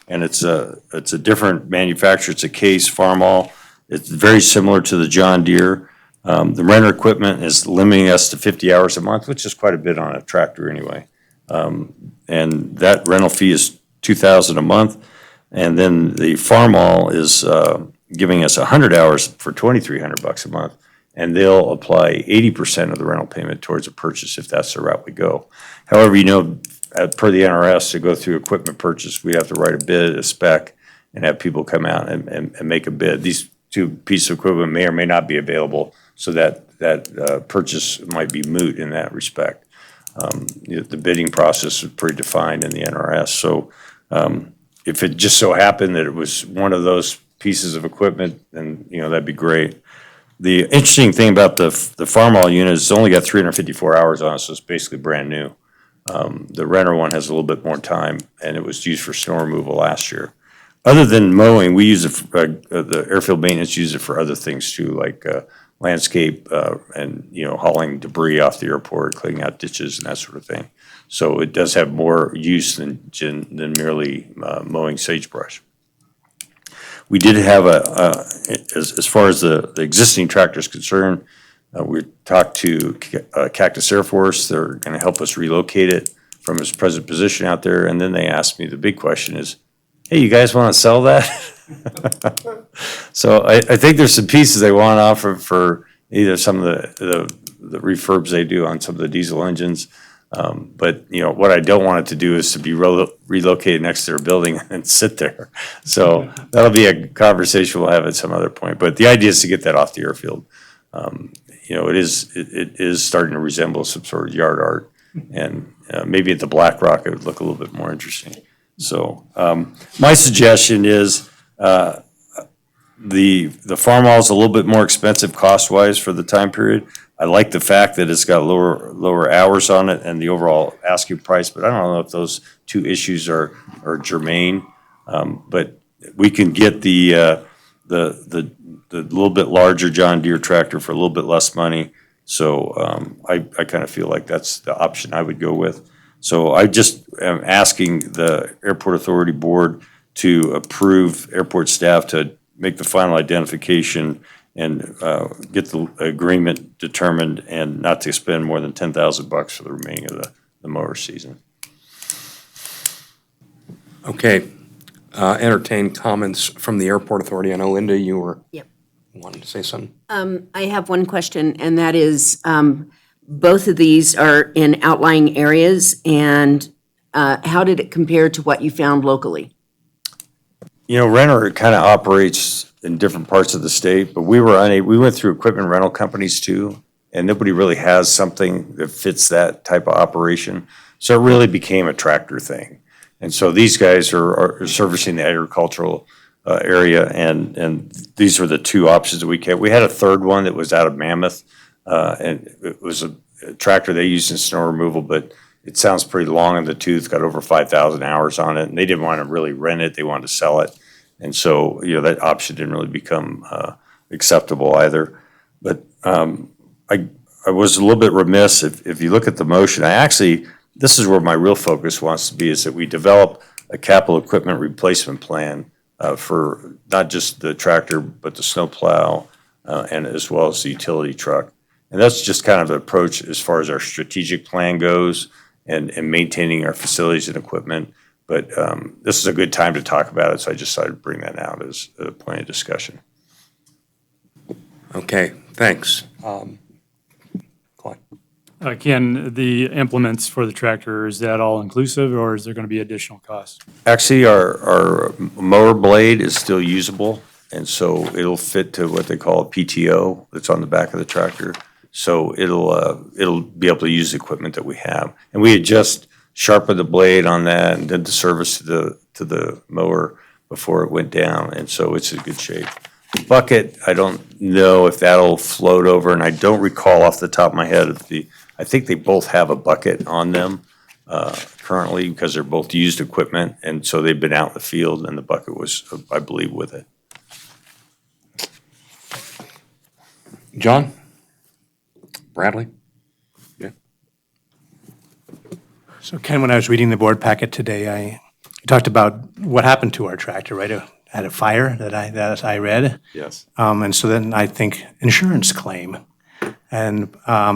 and it's a different manufacturer. It's a Case Farmall. It's very similar to the John Deere. The Renner equipment is limiting us to 50 hours a month, which is quite a bit on a tractor anyway. And that rental fee is $2,000 a month. And then the Farmall is giving us 100 hours for $2,300 a month, and they'll apply 80% of the rental payment towards a purchase if that's the route we go. However, per the NRS, to go through equipment purchase, we have to write a bid, a spec, and have people come out and make a bid. These two pieces of equipment may or may not be available, so that purchase might be moot in that respect. The bidding process is pretty defined in the NRS. So if it just so happened that it was one of those pieces of equipment, then that'd be great. The interesting thing about the Farmall unit is it's only got 354 hours on it, so it's basically brand new. The Renner one has a little bit more time, and it was used for snow removal last year. Other than mowing, we use it for, the airfield maintenance use it for other things too, like landscape and hauling debris off the airport, cleaning out ditches and that sort of thing. So it does have more use than merely mowing sagebrush. We did have as far as the existing tractor is concerned, we talked to Cactus Air Force. They're going to help us relocate it from its present position out there. And then they asked me, the big question is, hey, you guys want to sell that? So I think there's some pieces they want to offer for either some of the refurbs they do on some of the diesel engines. But what I don't want it to do is to be relocated next to their building and sit there. So that'll be a conversation we'll have at some other point. But the idea is to get that off the airfield. It is starting to resemble some sort of yard art, and maybe at the Black Rock it would look a little bit more interesting. So my suggestion is the Farmall is a little bit more expensive cost-wise for the time period. I like the fact that it's got lower hours on it and the overall asking price, but I don't know if those two issues are germane. But we can get the little bit larger John Deere tractor for a little bit less money. So I kind of feel like that's the option I would go with. So I just am asking the Airport Authority Board to approve airport staff to make the final identification and get the agreement determined and not to spend more than $10,000 for the remaining of the mower season. Okay. Entertain comments from the Airport Authority. I know, Linda, you were wanting to say something. I have one question, and that is, both of these are in outlying areas, and how did it compare to what you found locally? Renner kind of operates in different parts of the state, but we went through equipment rental companies too, and nobody really has something that fits that type of operation. So it really became a tractor thing. And so these guys are servicing the agricultural area, and these were the two options that we kept. We had a third one that was out of Mammoth, and it was a tractor they used in snow removal, but it sounds pretty long in the tooth, got over 5,000 hours on it, and they didn't want to really rent it, they wanted to sell it. And so, that option didn't really become acceptable either. But I was a little bit remiss, if you look at the motion, this is where my real focus wants to be, is that we develop a capital equipment replacement plan for not just the tractor, but the snowplow, and as well as the utility truck. And that's just kind of an approach as far as our strategic plan goes and maintaining our facilities and equipment. But this is a good time to talk about it, so I just thought I'd bring that out as a point of discussion. Okay, thanks. Clyde? Ken, the implements for the tractor, is that all inclusive or is there going to be additional costs? Actually, our mower blade is still usable, and so it'll fit to what they call a PTO that's on the back of the tractor. So it'll be able to use the equipment that we have. And we had just sharpened the blade on that and did the service to the mower before it went down, and so it's in good shape. Bucket, I don't know if that'll float over, and I don't recall off the top of my head if I think they both have a bucket on them currently because they're both used equipment, and so they've been out in the field, and the bucket was, I believe, with it. John? Bradley? Yeah. So Ken, when I was reading the board packet today, you talked about what happened to our tractor, right? Had a fire that I read. Yes. And so then I think insurance claim. And for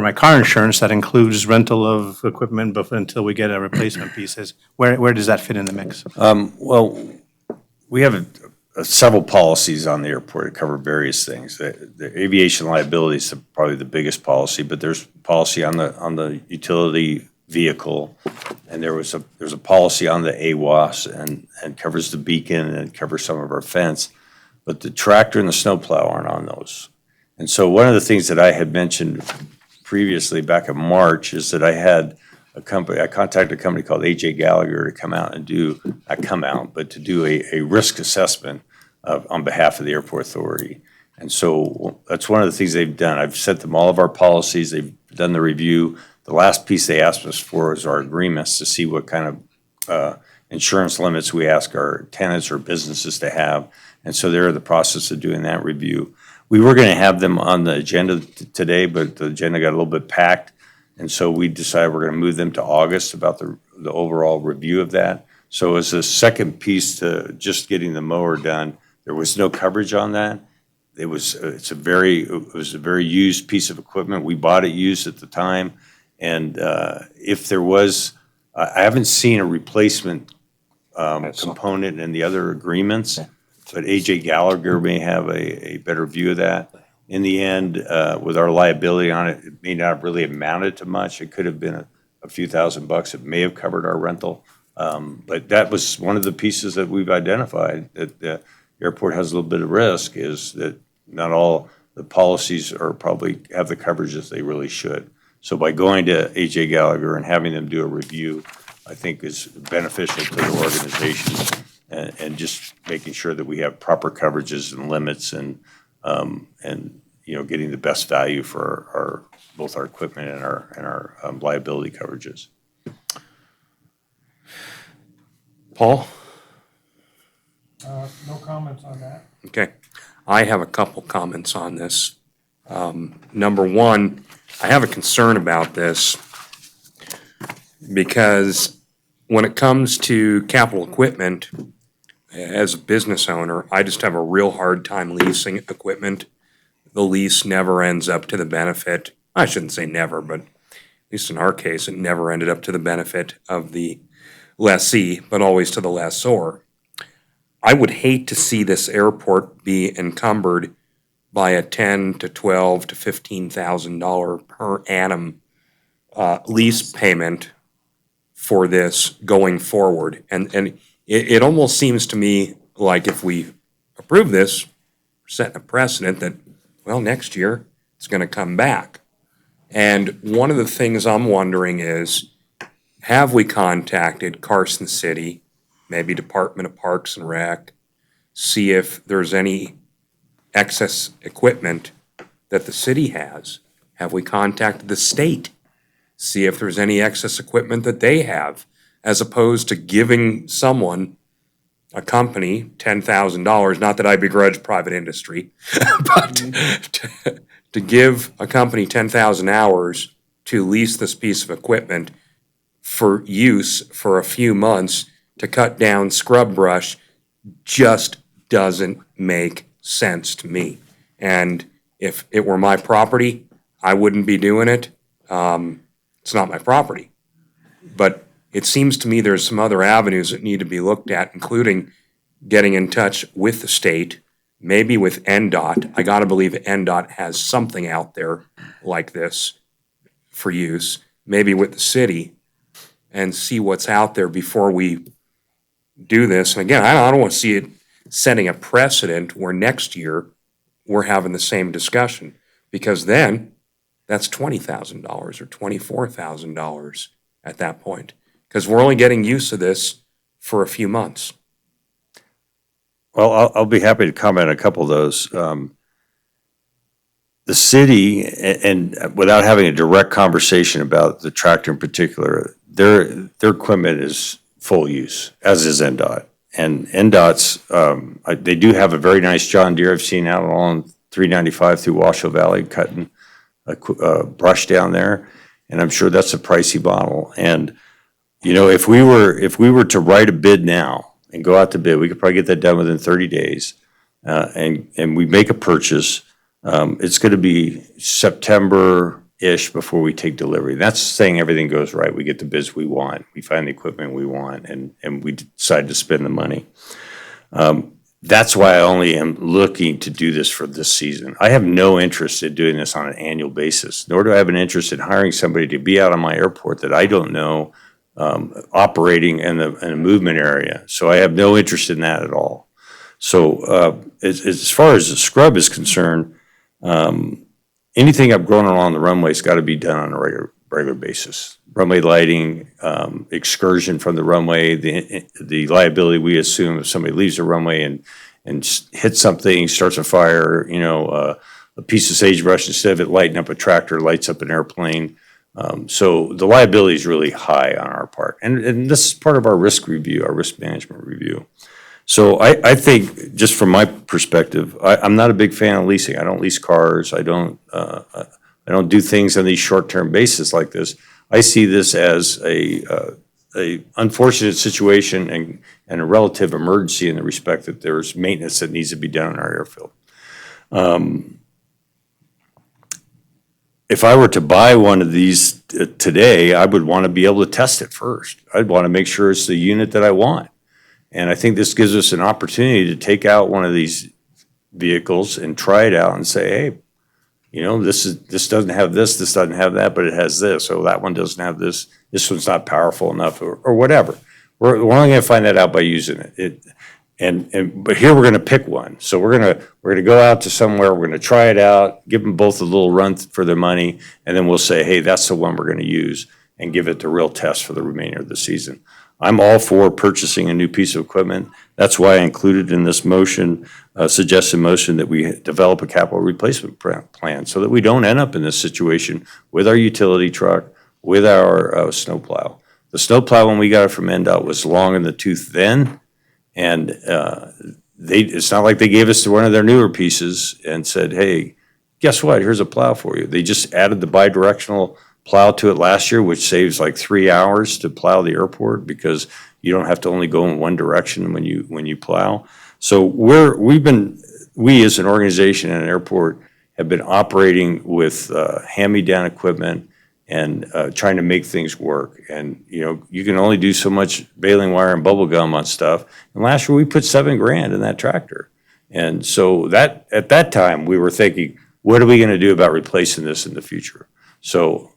my car insurance, that includes rental of equipment until we get a replacement pieces. Where does that fit in the mix? Well, we have several policies on the airport that cover various things. The aviation liability is probably the biggest policy, but there's policy on the utility vehicle, and there's a policy on the AWAS and covers the beacon and covers some of our fence, but the tractor and the snowplow aren't on those. And so one of the things that I had mentioned previously back in March is that I contacted a company called AJ Gallagher to come out and to do a risk assessment on behalf of the airport authority. And so that's one of the things they've done. I've sent them all of our policies. They've done the review. The last piece they asked us for is our agreements to see what kind of insurance limits we ask our tenants or businesses to have. And so they're in the process of doing that review. We were going to have them on the agenda today, but the agenda got a little bit packed. And so we decided we're going to move them to August about the overall review of that. So as a second piece to just getting the mower done, there was no coverage on that. It was a very used piece of equipment. We bought it used at the time. And if there was, I haven't seen a replacement component in the other agreements, but AJ Gallagher may have a better view of that. In the end, with our liability on it, it may not really have amounted to much. It could have been a few $1,000s. It may have covered our rental. But that was one of the pieces that we've identified, that the airport has a little bit of risk, is that not all the policies are probably have the coverage that they really should. So by going to AJ Gallagher and having them do a review, I think is beneficial to the organization and just making sure that we have proper coverages and limits and getting the best value for both our equipment and our liability coverages. Paul? No comments on that. Okay. I have a couple comments on this. Number one, I have a concern about this because when it comes to capital equipment, as a business owner, I just have a real hard time leasing equipment. The lease never ends up to the benefit. I shouldn't say never, but at least in our case, it never ended up to the benefit of the lessee, but always to the lessor. I would hate to see this airport be encumbered by a $10,000 to $12,000 to $15,000 per annum lease payment for this going forward. And it almost seems to me like if we approve this, we're setting a precedent that, well, next year it's going to come back. And one of the things I'm wondering is, have we contacted Carson City, maybe Department of Parks and Rec, see if there's any excess equipment that the city has? Have we contacted the state, see if there's any excess equipment that they have, as opposed to giving someone, a company, $10,000, not that I begrudge private industry, but to give a company 10,000 hours to lease this piece of equipment for use for a few months to cut down scrub brush just doesn't make sense to me. And If it were my property, I wouldn't be doing it. It's not my property. But it seems to me there's some other avenues that need to be looked at, including getting in touch with the state, maybe with NDOT. I gotta believe NDOT has something out there like this for use, maybe with the city, and see what's out there before we do this. And again, I don't want to see it setting a precedent where next year we're having the same discussion, because then that's $20,000 or $24,000 at that point, because we're only getting used to this for a few months. Well, I'll be happy to comment on a couple of those. The city, and without having a direct conversation about the tractor in particular, their equipment is full use, as is NDOT. And NDOT's, they do have a very nice John Deere I've seen out on 395 through Washoe Valley cutting brush down there, and I'm sure that's a pricey model. And if we were to write a bid now and go out to bid, we could probably get that done within 30 days, and we make a purchase. It's going to be September-ish before we take delivery. That's saying everything goes right. We get the bids we want, we find the equipment we want, and we decide to spend the money. That's why I only am looking to do this for this season. I have no interest in doing this on an annual basis, nor do I have an interest in hiring somebody to be out on my airport that I don't know operating in a movement area. So I have no interest in that at all. So as far as the scrub is concerned, anything I've grown along the runway's got to be done on a regular basis. Runway lighting, excursion from the runway, the liability we assume if somebody leaves the runway and hits something, starts a fire, a piece of sagebrush, instead of it lighting up a tractor, lights up an airplane. So the liability is really high on our part. And this is part of our risk review, our risk management review. So I think, just from my perspective, I'm not a big fan of leasing. I don't lease cars. I don't do things on these short-term basis like this. I see this as a unfortunate situation and a relative emergency in the respect that there's maintenance that needs to be done in our airfield. If I were to buy one of these today, I would want to be able to test it first. I'd want to make sure it's the unit that I want. And I think this gives us an opportunity to take out one of these vehicles and try it out and say, hey, this doesn't have this doesn't have that, but it has this. So that one doesn't have this. This one's not powerful enough, or whatever. We're only going to find that out by using it. But here we're going to pick one. So we're going to go out to somewhere. We're going to try it out, give them both a little run for their money, and then we'll say, hey, that's the one we're going to use, and give it the real test for the remainder of the season. I'm all for purchasing a new piece of equipment. That's why I included in this motion, suggested motion, that we develop a capital replacement plan so that we don't end up in this situation with our utility truck, with our snowplow. The snowplow, when we got it from NDOT, was long in the tooth then, and it's not like they gave us one of their newer pieces and said, hey, guess what? Here's a plow for you. They just added the bidirectional plow to it last year, which saves like 3 hours to plow the airport, because you don't have to only go in one direction when you plow. So we as an organization and an airport have been operating with hand-me-down equipment and trying to make things work. And you can only do so much baling wire and bubble gum on stuff. And last year we put $7,000 in that tractor. And so that at that time we were thinking, what are we going to do about replacing this in the future? So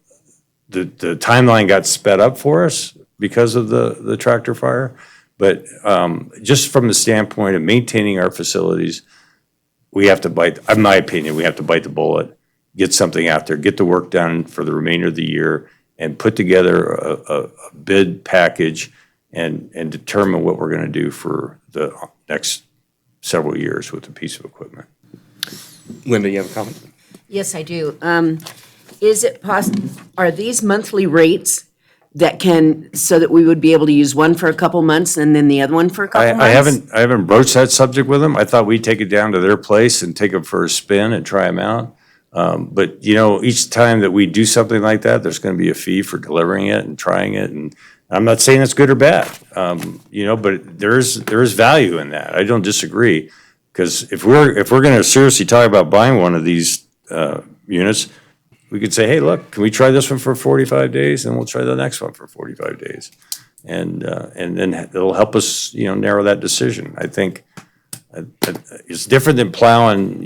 the timeline got sped up for us because of the tractor fire. But just from the standpoint of maintaining our facilities, we have to bite, in my opinion, we have to bite the bullet, get something out there, get the work done for the remainder of the year, and put together a bid package and determine what we're going to do for the next several years with the piece of equipment. Linda, you have a comment? Yes, I do. Is it possible, are these monthly rates so that we would be able to use one for a couple months and then the other one for a couple months? I haven't broached that subject with them. I thought we'd take it down to their place and take them for a spin and try them out. But each time that we do something like that, there's going to be a fee for delivering it and trying it. And I'm not saying it's good or bad, but there is value in that. I don't disagree, because if we're going to seriously talk about buying one of these units, we could say, hey, look, can we try this one for 45 days? And we'll try the next one for 45 days. And then it'll help us, narrow that decision. I think it's different than plowing,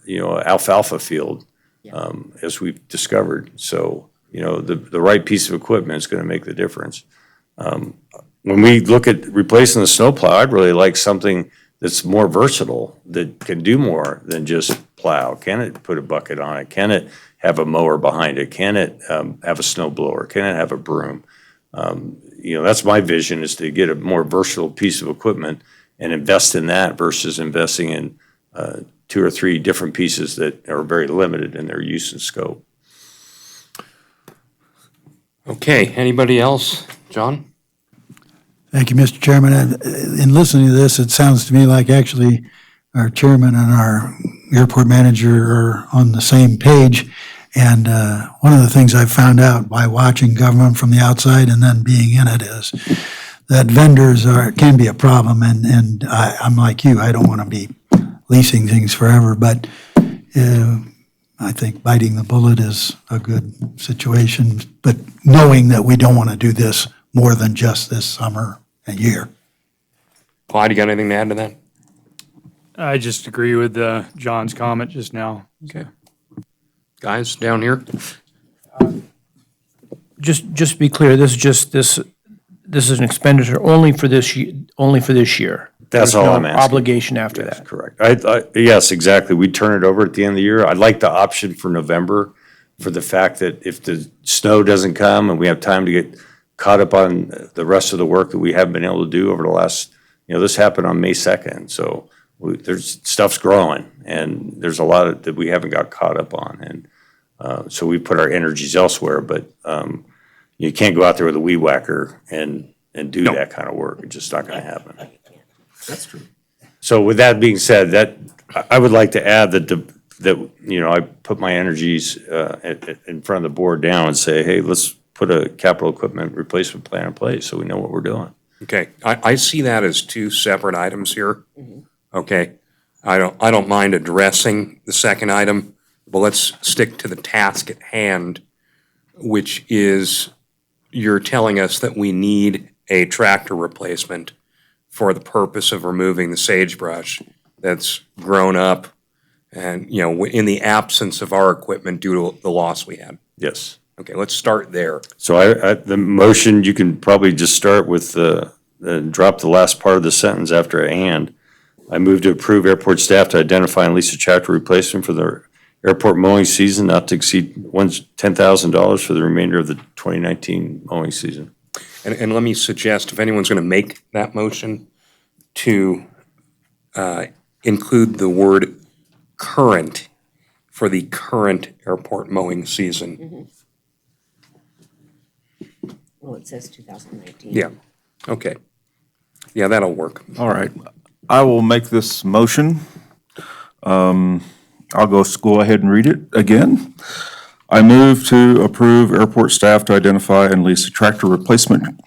alfalfa field, as we've discovered. So, the right piece of equipment is going to make the difference. When we look at replacing the snowplow, I'd really like something that's more versatile, that can do more than just plow. Can it put a bucket on it? Can it have a mower behind it? Can it have a snow blower? Can it have a broom? That's my vision, is to get a more versatile piece of equipment and invest in that versus investing in 2 or 3 different pieces that are very limited in their use and scope. Okay, anybody else? John? Thank you, Mr. Chairman. In listening to this, it sounds to me like actually our chairman and our airport manager are on the same page. And one of the things I've found out by watching government from the outside and then being in it is that vendors can be a problem. And I'm like you, I don't want to be leasing things forever, but I think biting the bullet is a good situation. But knowing that we don't want to do this more than just this summer and year. Clyde, you got anything to add to that? I just agree with John's comment just now. Okay. Guys, down here? Just to be clear, this is an expenditure only for this year. That's There's all no I'm asking. obligation after That's that. correct. Yes, exactly. We turn it over at the end of the year. I'd like the option for November, for the fact that if the snow doesn't come and we have time to get caught up on the rest of the work that we haven't been able to do over the last, this happened on May 2nd. So there's stuff's growing, and there's a lot that we haven't got caught up on. And so we put our energies elsewhere, but you can't go out there with a weed whacker and do that kind of work. It's just not going to happen. That's true. So with that being said, that I would like to add that I put my energies in front of the board now and say, hey, let's put a capital equipment replacement plan in place so we know what we're doing. Okay, I see that as 2 separate items here. Okay, I don't mind addressing the second item, but let's stick to the task at hand, which is you're telling us that we need a tractor replacement for the purpose of removing the sagebrush that's grown up and, in the absence of our equipment due to the loss we had. Yes. Okay, let's start there. So the motion, you can probably just start with drop the last part of the sentence after "and." I move to approve airport staff to identify and lease a tractor replacement for the airport mowing season not to exceed $10,000 for the remainder of the 2019 mowing season. And let me suggest, if anyone's going to make that motion, to include the word "current" for the current airport mowing season. Well, it says 2019. Yeah, okay. Yeah, that'll work. All right. I will make this motion. I'll go ahead and read it again. I move to approve airport staff to identify and lease a tractor replacement,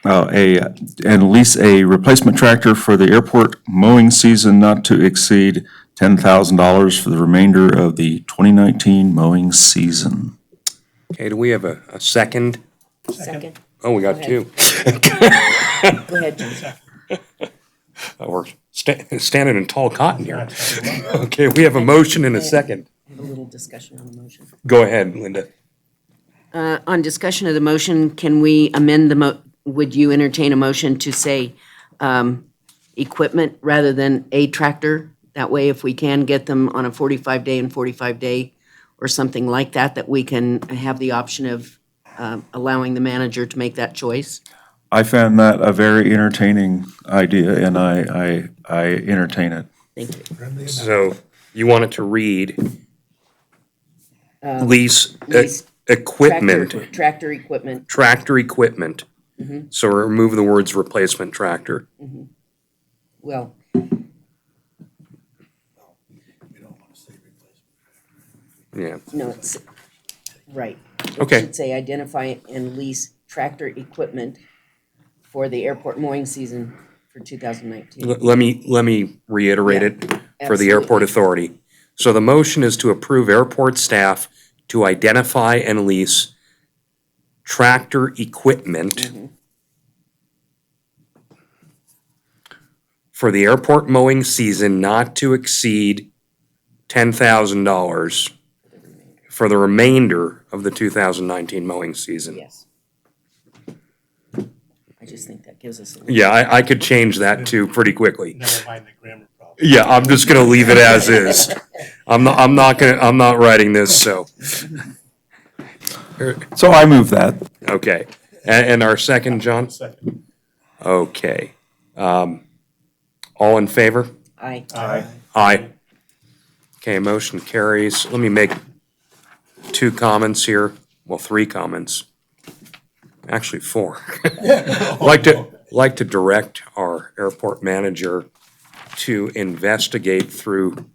and lease a replacement tractor for the airport mowing season not to exceed $10,000 for the remainder of the 2019 mowing season. Okay, do we have a second? Second. Oh, we got Go 2. Go ahead, Jason. We're standing in tall cotton here. Okay, we have a motion and a second. Have a little discussion on the motion. Go ahead, Linda. On discussion of the motion, can we amend would you entertain a motion to say equipment rather than a tractor? That way, if we can get them on a 45-day and 45-day or something like that, that we can have the option of allowing the manager to make that choice? I found that a very entertaining idea, and I entertain it. Thank you. So you want it to read lease equipment, Tractor equipment. tractor equipment. So remove the words replacement tractor. Well, Yeah, no, it's, right. It Okay. should say identify and lease tractor equipment for the airport mowing season for 2019. let me reiterate it for the Absolutely. airport authority. So the motion is to approve airport staff to identify and lease tractor equipment for the airport mowing season not to exceed $10,000 for the remainder of the 2019 mowing season. Yes. I just think that gives us a. Yeah, I could change that too pretty quickly. Never mind the grammar problem. Yeah, I'm just gonna leave it as is. I'm not writing this, so, So I move that. okay. And our second, John? Second. Okay. All in favor? Aye. Aye. Okay, motion carries. Let me make two comments here. Well, three comments. Actually, four. Like to direct our airport manager to investigate through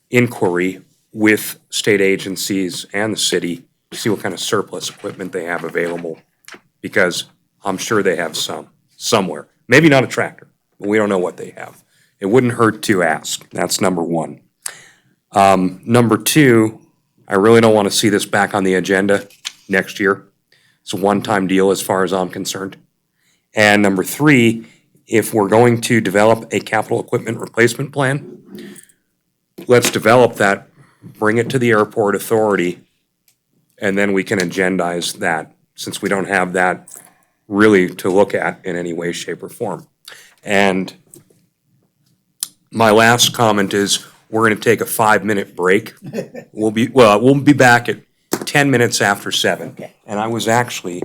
inquiry with state agencies and the city, to see what kind of surplus equipment they have available. Because I'm sure they have some, somewhere. Maybe not a tractor, but we don't know what they have. It wouldn't hurt to ask. That's number one. Number two, I really don't want to see this back on the agenda next year. It's a one-time deal as far as I'm concerned. And number three, if we're going to develop a capital equipment replacement plan, let's develop that, bring it to the airport authority, and then we can agendize that, since we don't have that really to look at in any way, shape, or form. And my last comment is, we're gonna take a 5-minute break. We'll be back at 10 minutes after 7. Okay. And I was actually.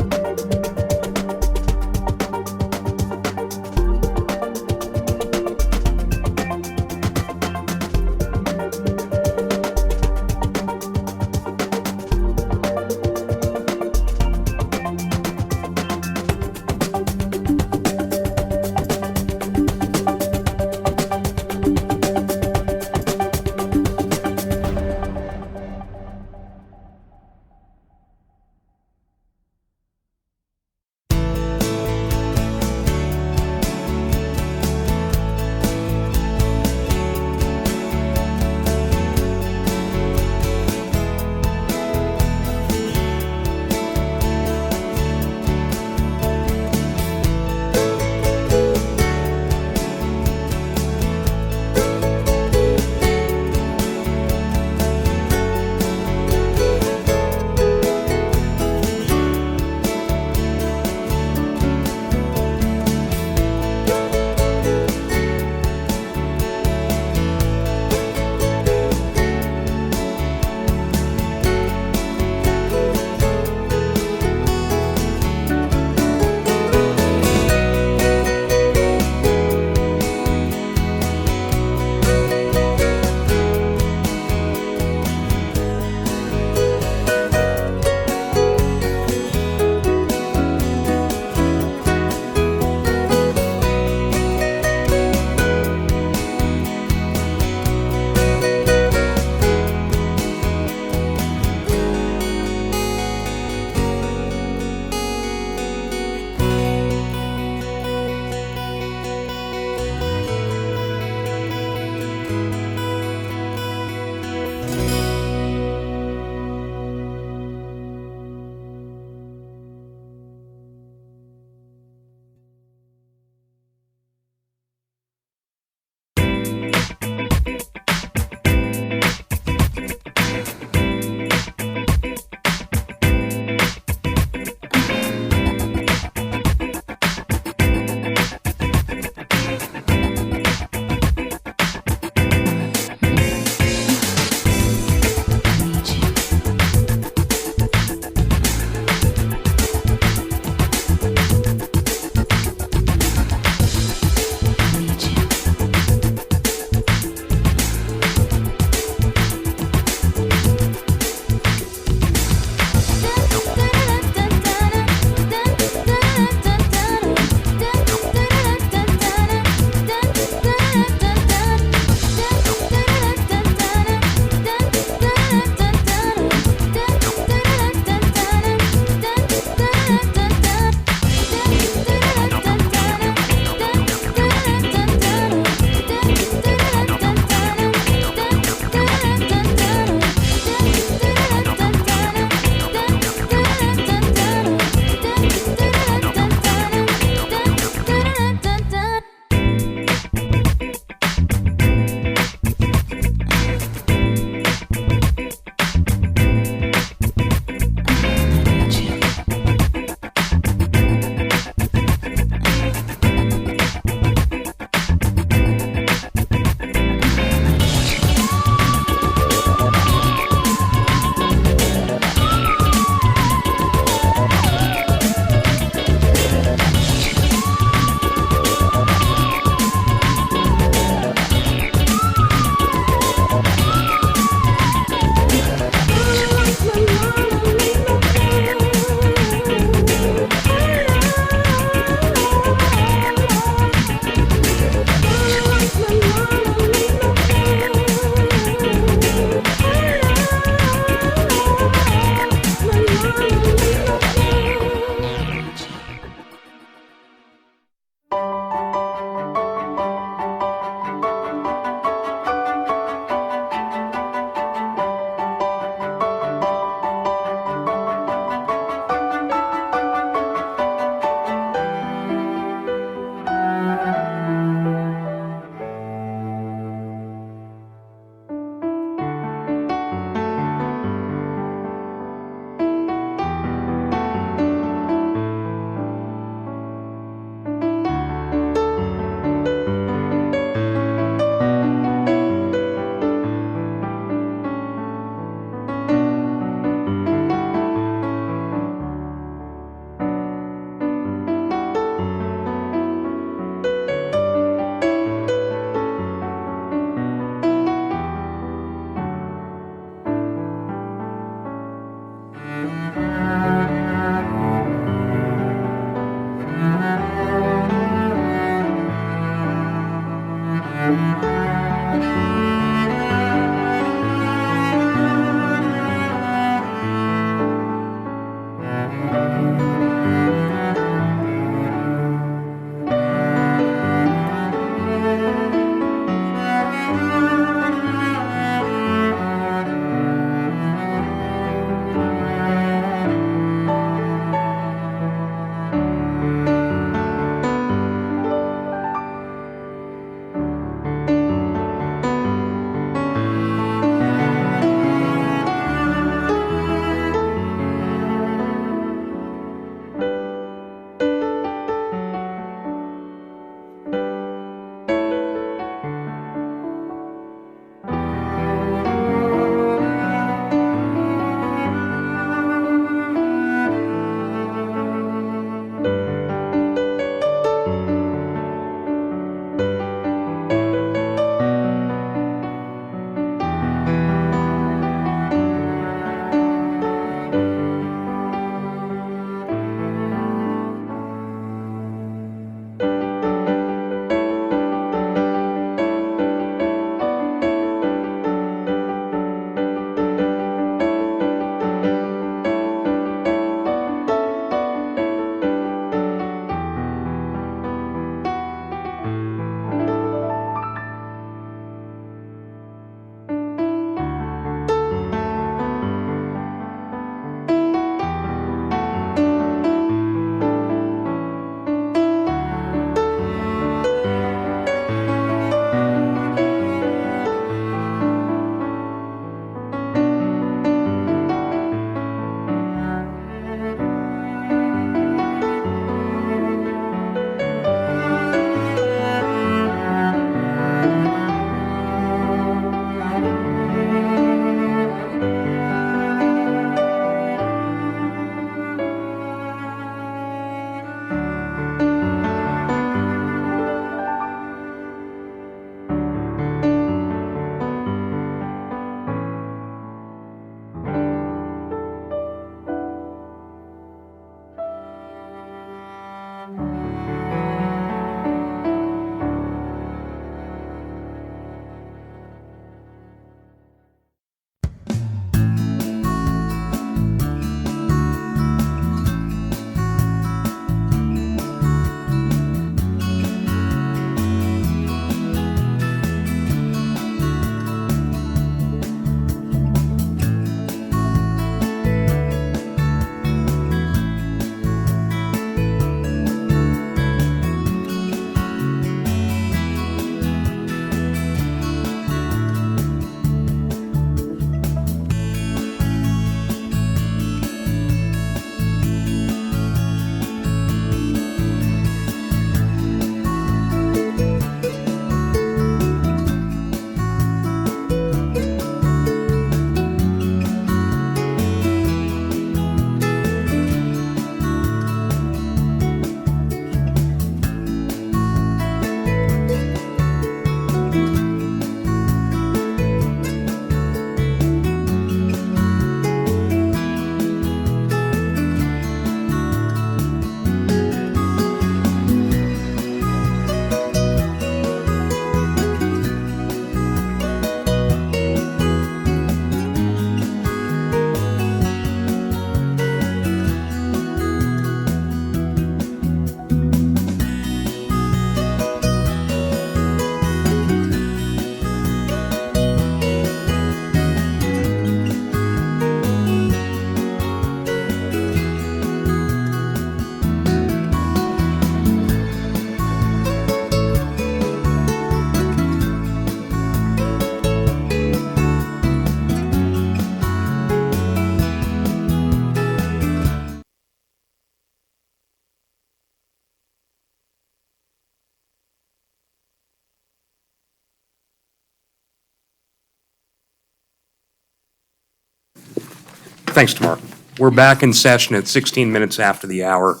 Thanks, Tamar. We're back in session at 16 minutes after the hour,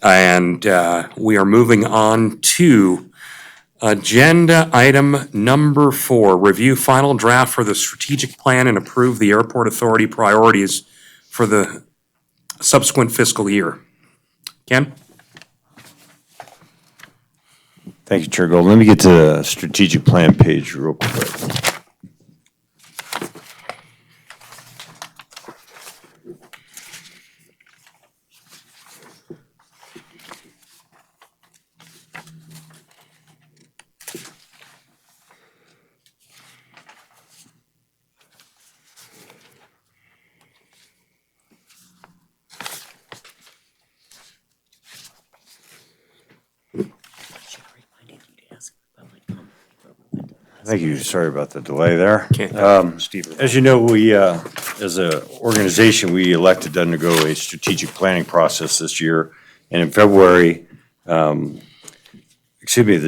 and we are moving on to agenda item number 4, review final draft for the strategic plan and approve the airport authority priorities for the subsequent fiscal year. Ken? Thank you, Chair Gold. Let me get to the strategic plan page real quick. Thank you. Sorry about the delay there. As you know, we, as an organization, we elected to undergo a strategic planning process this year. And in February, the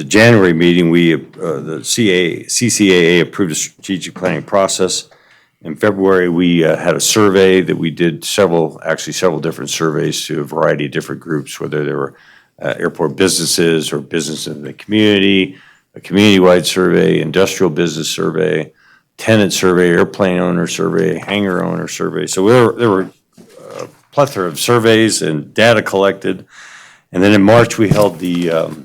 January meeting, the CCAA approved a strategic planning process. In February, we had a survey that we did several different surveys to a variety of different groups, whether they were airport businesses or business in the community, a community-wide survey, industrial business survey, tenant survey, airplane owner survey, hangar owner survey. So there were a plethora of surveys and data collected. And then in March, we held the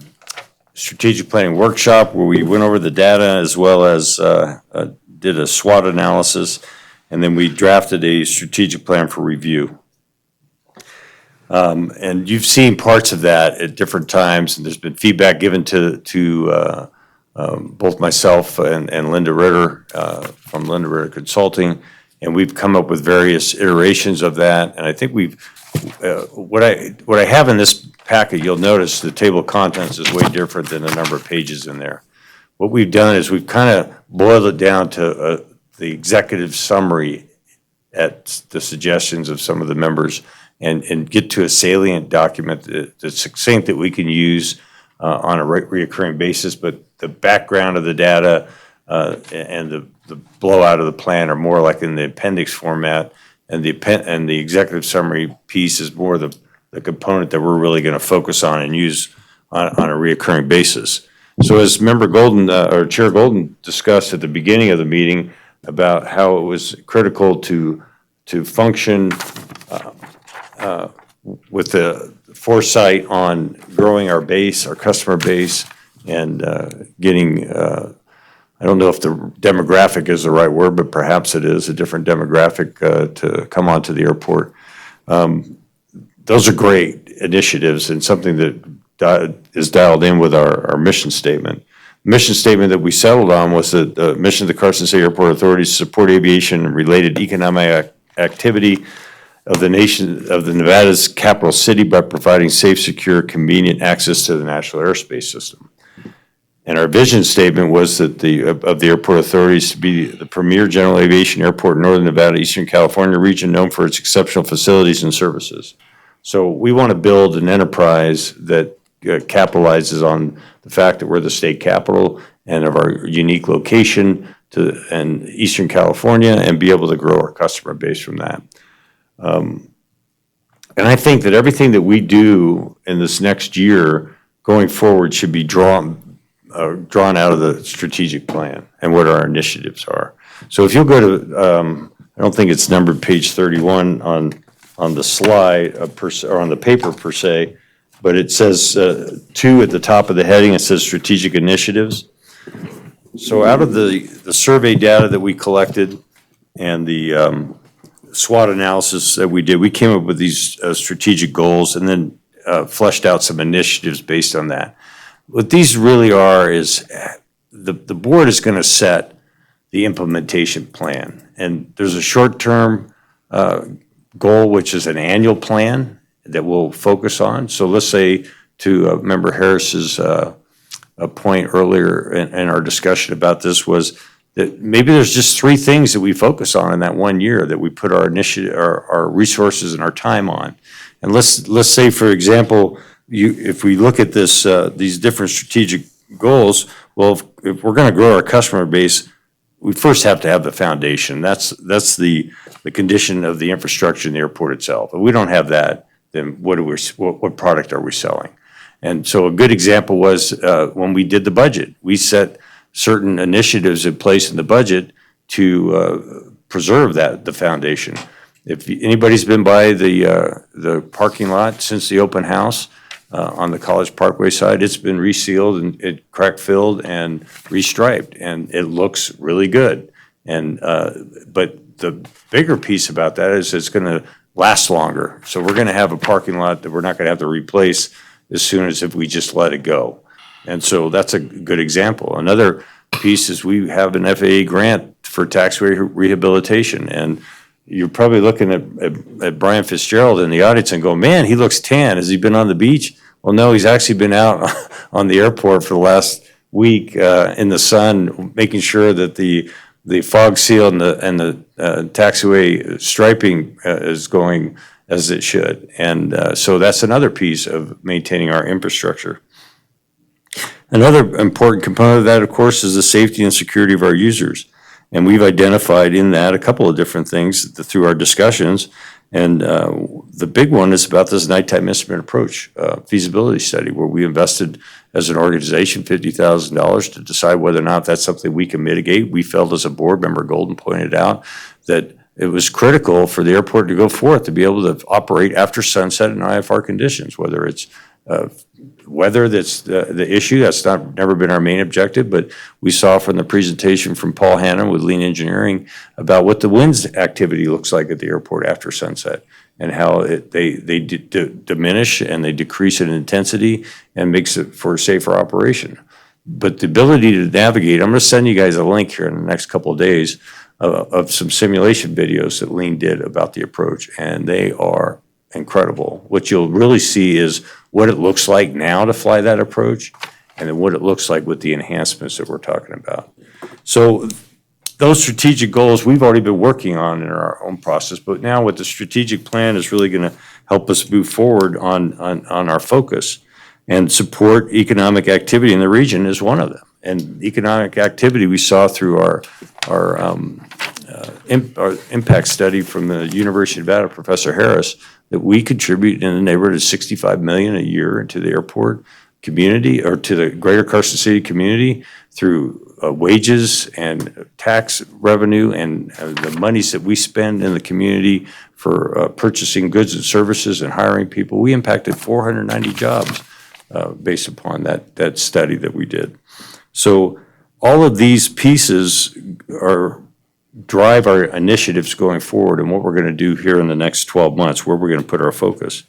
strategic planning workshop where we went over the data as well as did a SWOT analysis. And then we drafted a strategic plan for review. And you've seen parts of that at different times, and there's been feedback given to both myself and Linda Ritter from Linda Ritter Consulting, and we've come up with various iterations of that. And I think what I have in this packet, you'll notice the table of contents is way different than the number of pages in there. What we've done is we've kind of boiled it down to the executive summary at the suggestions of some of the members, and get to a salient document that's succinct that we can use on a reoccurring basis. But the background of the data and the blowout of the plan are more like in the appendix format, and the executive summary piece is more the component that we're really going to focus on and use on a reoccurring basis. So as Member Golden, or Chair Golden discussed at the beginning of the meeting about how it was critical to function with the foresight on growing our base, our customer base, and getting, I don't know if the demographic is the right word, but perhaps it is a different demographic to come onto the airport. Those are great initiatives and something that is dialed in with our mission statement. Mission statement that we settled on was that the mission of the Carson City Airport Authority is to support aviation and related economic activity of the Nevada's capital city by providing safe, secure, convenient access to the national airspace system. And our vision statement was that of the airport authorities to be the premier general aviation airport in Northern Nevada, Eastern California region, known for its exceptional facilities and services. So we want to build an enterprise that capitalizes on the fact that we're the state capital and of our unique location in Eastern California, and be able to grow our customer base from that. And I think that everything that we do in this next year going forward should be drawn out of the strategic plan and what our initiatives are. So if you'll go to, I don't think it's numbered page 31 on the slide or on the paper per se, but it says 2 at the top of the heading. It says strategic initiatives. So out of the survey data that we collected and the SWOT analysis that we did, we came up with these strategic goals and then fleshed out some initiatives based on that. What these really are is the board is going to set the implementation plan. And there's a short-term goal, which is an annual plan that we'll focus on. So let's say, to Member Harris's point earlier in our discussion about this, was that maybe there's just 3 things that we focus on in that 1 year that we put our initiative, our resources and our time on. And let's say, for example, if we look at this, these different strategic goals, well, if we're going to grow our customer base, we first have to have the foundation. That's the condition of the infrastructure in the airport itself. If we don't have that, then what product are we selling? And so a good example was when we did the budget. We set certain initiatives in place in the budget to preserve the foundation. If anybody's been by the parking lot since the open house, on the College Parkway side. It's been resealed and crack filled and restriped, and it looks really good. And, but the bigger piece about that is it's gonna last longer. So we're gonna have a parking lot that we're not gonna have to replace as soon as if we just let it go. And so that's a good example. Another piece is we have an FAA grant for taxiway rehabilitation, and you're probably looking at Brian Fitzgerald in the audience and go, man, he looks tan. Has he been on the beach? Well, no, he's actually been out on the airport for the last week in the sun, making sure that the fog seal and the taxiway striping is going as it should. And so that's another piece of maintaining our infrastructure. Another important component of that, of course, is the safety and security of our users. And we've identified in that a couple of different things through our discussions. And the big one is about this nighttime incident approach feasibility study, where we invested as an organization $50,000 to decide whether or not that's something we can mitigate. We felt as a board member, Golden pointed out, that it was critical for the airport to go forth to be able to operate after sunset in IFR conditions, whether it's weather that's the issue. That's never been our main objective, but we saw from the presentation from Paul Hannon with Lean Engineering about what the winds activity looks like at the airport after sunset, and how they diminish and they decrease in intensity and makes it for a safer operation. But the ability to navigate, I'm going to send you guys a link here in the next couple of days of some simulation videos that Lean did about the approach, and they are incredible. What you'll really see is what it looks like now to fly that approach, and then what it looks like with the enhancements that we're talking about. So those strategic goals we've already been working on in our own process, but now with the strategic plan is really going to help us move forward on our focus. And support economic activity in the region is one of them. And economic activity we saw through our impact study from the University of Nevada, Professor Harris, that we contribute in the neighborhood of $65 million a year into the airport community, or to the greater Carson City community, through wages and tax revenue and the monies that we spend in the community for purchasing goods and services and hiring people. We impacted 490 jobs based upon that study that we did. So all of these pieces drive our initiatives going forward and what we're going to do here in the next 12 months, where we're going to put our focus.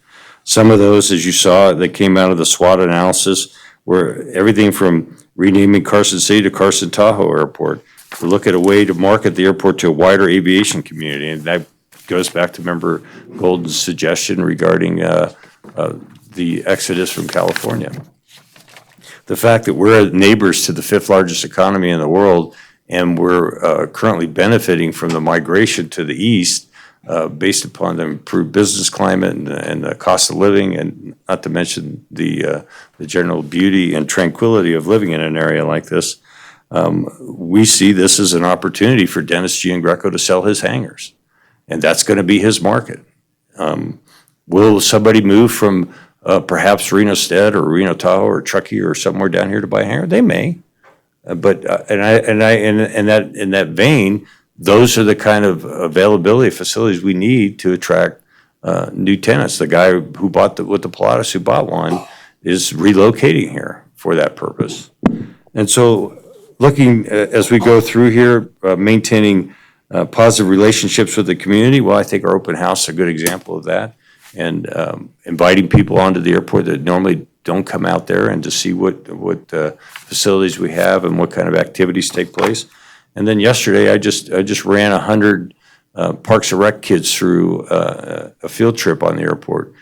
Some of those, as you saw, they came out of the SWOT analysis, where everything from renaming Carson City to Carson Tahoe Airport, to look at a way to market the airport to a wider aviation community. And that goes back to Member Golden's suggestion regarding the exodus from California. The fact that we're neighbors to the 5th largest economy in the world, and we're currently benefiting from the migration to the east based upon the improved business climate and the cost of living, and not to mention the general beauty and tranquility of living in an area like this. We see this as an opportunity for Dennis Giangreco to sell his hangars, and that's going to be his market. Will somebody move from perhaps Reno Stead or Reno Tahoe or Truckee or somewhere down here to buy a hangar? They may. But in that vein, those are the kind of availability facilities we need to attract new tenants. The guy who bought with the Pilatus, who bought one, is relocating here for that purpose. And so, looking as we go through here, maintaining positive relationships with the community. Well, I think our open house is a good example of that, and inviting people onto the airport that normally don't come out there, and to see what facilities we have and what kind of activities take place. And then yesterday, I just ran 100 Parks and Rec kids through a field trip on the airport.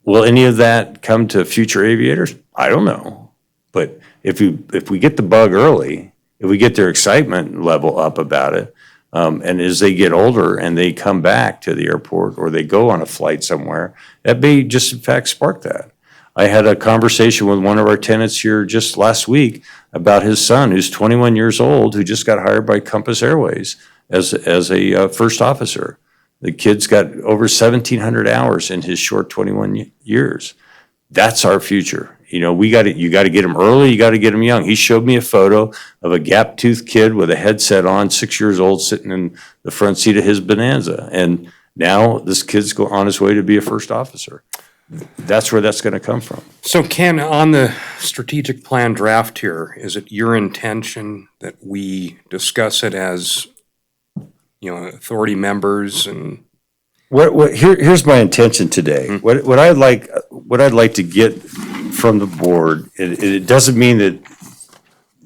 Will any of that come to future aviators? I don't know. But if we get the bug early, if we get their excitement level up about it, and as they get older and they come back to the airport or they go on a flight somewhere, that may just in fact spark that. I had a conversation with one of our tenants here just last week about his son, who's 21 years old, who just got hired by Compass Airways as a first officer. The kid's got over 1,700 hours in his short 21 years. That's our future. You know, you got to get him early, you got to get him young. He showed me a photo of a gap-toothed kid with a headset on, 6 years old, sitting in the front seat of his Bonanza. And now this kid's on his way to be a first officer. that's where that's going to come from. So Ken, on the strategic plan draft here, is it your intention that we discuss it as, authority members and? Here's my intention today. What I'd like to get from the board, it doesn't mean that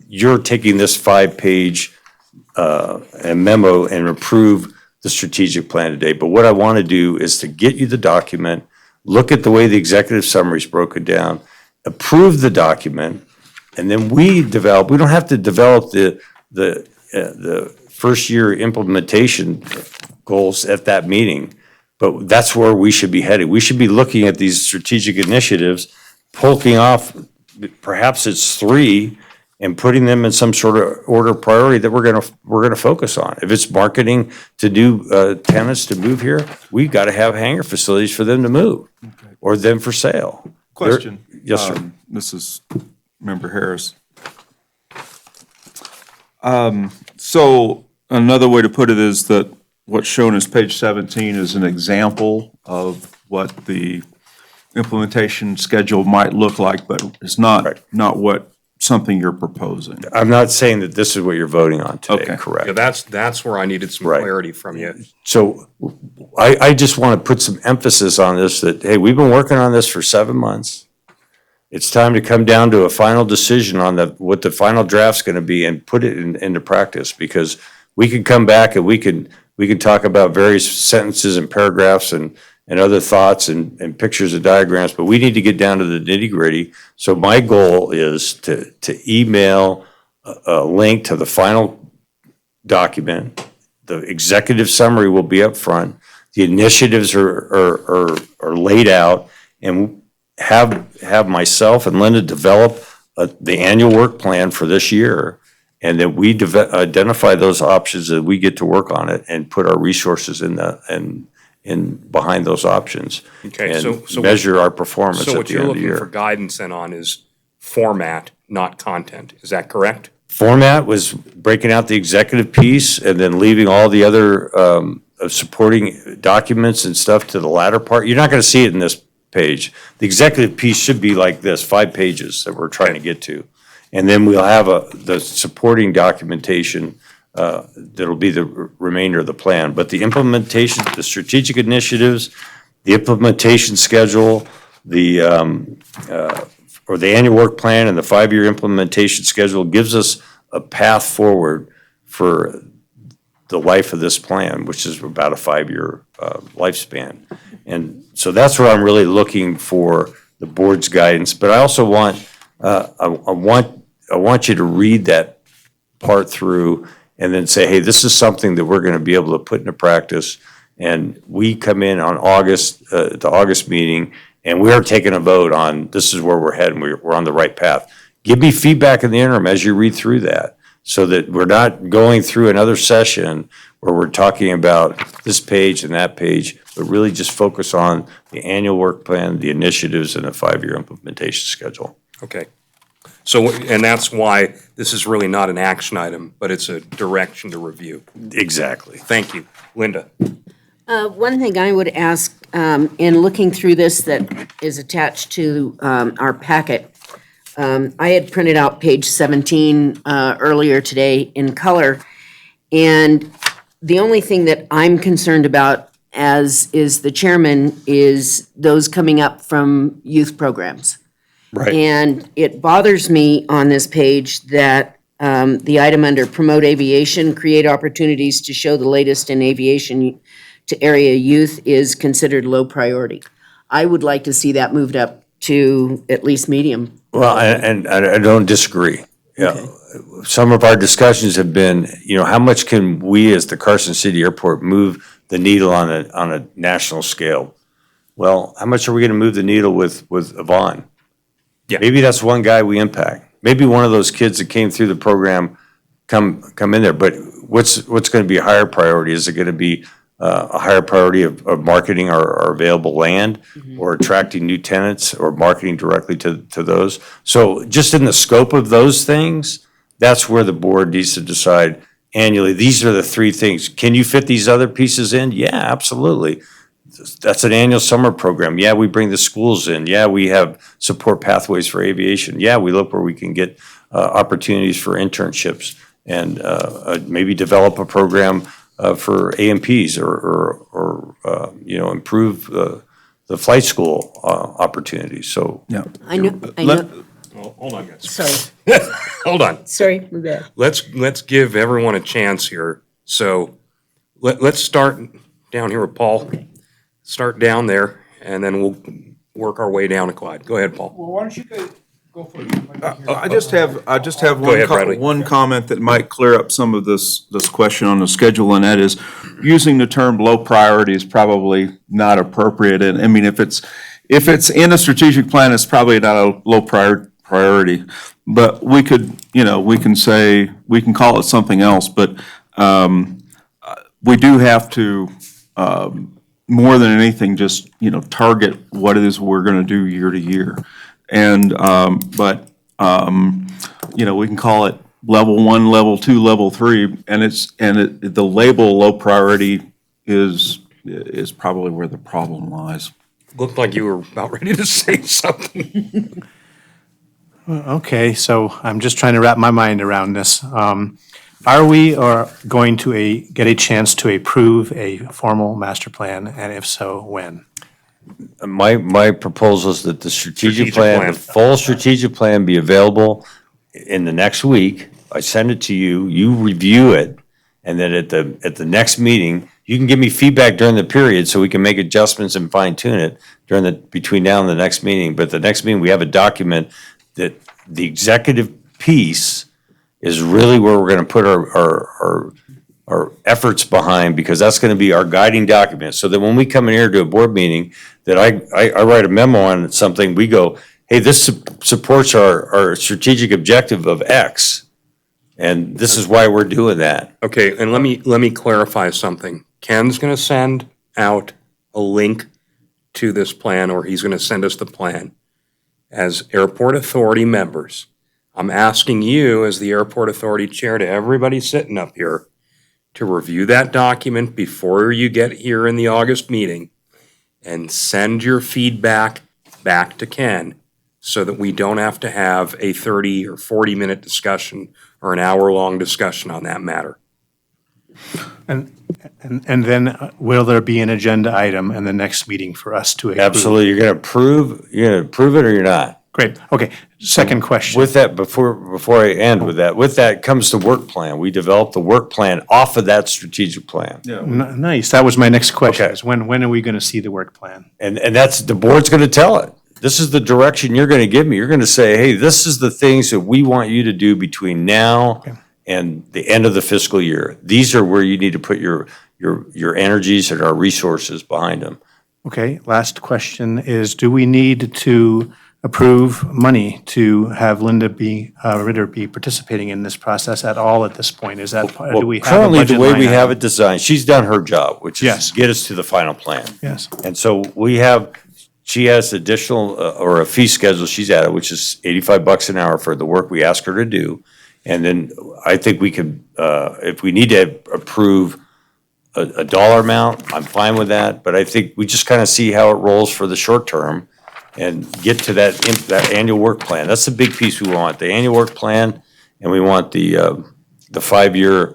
you're taking this 5-page memo and approve the strategic plan today. But what I want to do is to get you the document, look at the way the executive summary is broken down, approve the document, and then we don't have to develop the first year implementation goals at that meeting. But that's where we should be headed. We should be looking at these strategic initiatives, pulling off, perhaps it's 3, and putting them in some sort of order of priority that we're gonna focus on. If it's marketing to new tenants to move here, we've got to have hangar facilities for them to move, or them for sale. Question. Yes, sir. This is Member Harris. So another way to put it is that what's shown as page 17 is an example of what the implementation schedule might look like, but it's not something you're proposing. I'm not saying that this is what you're voting on today, Okay. correct? Yeah, that's where I needed some clarity from you. So I just want to put some emphasis on this, that, hey, we've been working on this for 7 months. It's time to come down to a final decision on what the final draft's going to be and put it into practice, because we can come back and we can talk about various sentences and paragraphs and other thoughts and pictures and diagrams, but we need to get down to the nitty-gritty. So my goal is to email a link to the final document. The executive summary will be up front. The initiatives are laid out, and have myself and Linda develop the annual work plan for this year, and that we identify those options, that we get to work on it and put our resources in behind those options. Okay, and so measure our performance So at what the you're end of the looking for year. guidance then on is format, not content. Is that correct? Format was breaking out the executive piece and then leaving all the other supporting documents and stuff to the latter part. You're not going to see it in this page. The executive piece should be like this, 5 pages that we're trying to get to. And then we'll have the supporting documentation that'll be the remainder of the plan. But the implementation, the strategic initiatives, the implementation schedule, or the annual work plan and the 5-year implementation schedule gives us a path forward for the life of this plan, which is about a 5-year lifespan. And so that's where I'm really looking for the board's guidance. But I also want, I want you to read that part through and then say, hey, this is something that we're going to be able to put into practice. And we come in on the August meeting, and we are taking a vote on this is where we're heading. We're on the right path. Give me feedback in the interim as you read through that, so that we're not going through another session where we're talking about this page and that page, but really just focus on the annual work plan, the initiatives, and the 5-year implementation schedule. Okay. So, and that's why this is really not an action item, but it's a direction to review. Exactly. Thank you. Linda? One thing I would ask, in looking through this that is attached to our packet, I had printed out page 17 earlier today in color, and the only thing that I'm concerned about, as is the chairman, is those coming up from youth programs. Right. And it bothers me on this page that the item under promote aviation, create opportunities to show the latest in aviation to area youth is considered low priority. I would like to see that moved up to at least medium. Well, and I don't disagree. Yeah. Some of our discussions have been, how much can we as the Carson City Airport move the needle on a national scale? Well, how much are we going to move the needle with Yvonne? Yeah. Maybe that's one guy we impact. Maybe one of those kids that came through the program come in there. But what's going to be a higher priority? Is it going to be a higher priority of marketing our available land, or attracting new tenants, or marketing directly to those? So just in the scope of those things, that's where the board needs to decide annually, these are the 3 things. Can you fit these other pieces in? Yeah, absolutely. that's an annual summer program. Yeah, we bring the schools in. Yeah, we have support pathways for aviation. Yeah, we look where we can get opportunities for internships and maybe develop a program for AMPs or improve the flight school opportunities. So Yeah. I know, Oh, hold on, guys. sorry, Hold on. sorry, my bad. Let's give everyone a chance here. So let's start down here with Paul. Start down there, and then we'll work our way down to Clyde. Go ahead, Paul. Well, why don't you go for it? I just have Go ahead, Bradley. one comment that might clear up some of this question on the schedule, and that is using the term low priority is probably not appropriate. And I mean, if it's in a strategic plan, it's probably not a low priority. But we could, we can say, we can call it something else, but we do have to, more than anything, just, target what it is we're gonna do year to year. And, we can call it level 1, level 2, level 3, and the label low priority is probably where the problem lies. Looked like you were about ready to say something. Okay, so I'm just trying to wrap my mind around this. Are we going to get a chance to approve a formal master plan, and if so, when? My proposal is that the strategic plan, plan. the full strategic plan be available in the next week. I send it to you, you review it, and then at the next meeting, you can give me feedback during the period so we can make adjustments and fine tune it between now and the next meeting. But the next meeting, we have a document that the executive piece is really where we're gonna put our efforts behind, because that's gonna be our guiding document. So that when we come in here to a board meeting, that I write a memo on something, we go, hey, this supports our strategic objective of X. And this is why we're doing that. Okay, and let me clarify something. Ken's gonna send out a link to this plan, or he's gonna send us the plan. As Airport Authority members, I'm asking you, as the Airport Authority Chair, to everybody sitting up here, to review that document before you get here in the August meeting and send your feedback back to Ken so that we don't have to have a 30 or 40-minute discussion or an hour-long discussion on that matter. And then will there be an agenda item in the next meeting for us to approve? Absolutely, you're gonna approve it or you're not. Great, okay. Second question. With that, before I end with that comes the work plan. We developed the work plan off of that strategic plan. Nice, that was my next question, Okay. is when are we gonna see the work plan? And that's, the board's gonna tell it. This is the direction you're gonna give me. You're gonna say, hey, this is the things that we want you to do between now and the end of the fiscal year. These are where you need to put your energies and our resources behind them. Okay, last question is, do we need to approve money to have Linda Ritter be participating in this process at all at this point? Is that, do we have a Currently, the budget way line we have item? it designed, she's done her job, which Yes. is get us to the final plan. Yes, And so she has additional, or a fee schedule she's at, which is $85 an hour for the work we ask her to do. And then I think we could, if we need to approve a dollar amount, I'm fine with that. But I think we just kind of see how it rolls for the short term and get to that annual work plan. That's the big piece we want, the annual work plan, and we want the 5-year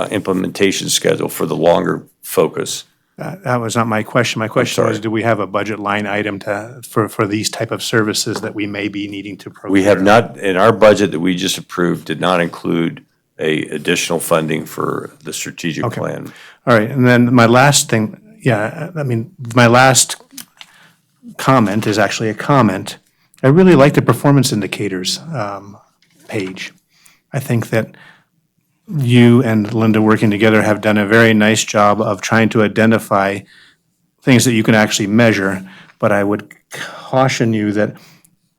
implementation schedule for the longer focus. that was not my question. My question was, sorry. do we have a budget line item for these type of services that we may be needing to procure? We have not, in our budget that we just approved, did not include additional funding for the strategic Okay. plan. All right, and then my last thing, my last comment is actually a comment. I really like the performance indicators page. I think that you and Linda working together have done a very nice job of trying to identify things that you can actually measure, but I would caution you that,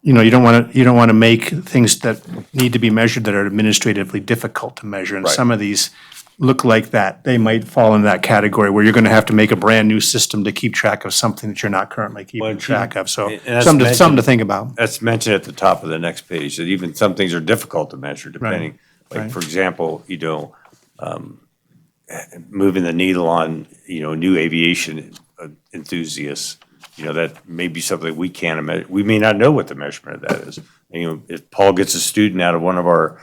you don't want to make things that need to be measured that are administratively difficult to measure. And some of these look like that. They might fall into that category where you're going to have to make a brand-new system to keep track of something that you're not currently keeping track of. So that's something to think about. That's mentioned at the top of the next page, that even some things are difficult to measure depending. Like, right. for example, moving the needle on, new aviation enthusiasts, that may be something we can't imagine. We may not know what the measurement of that is. If Paul gets a student out of one of our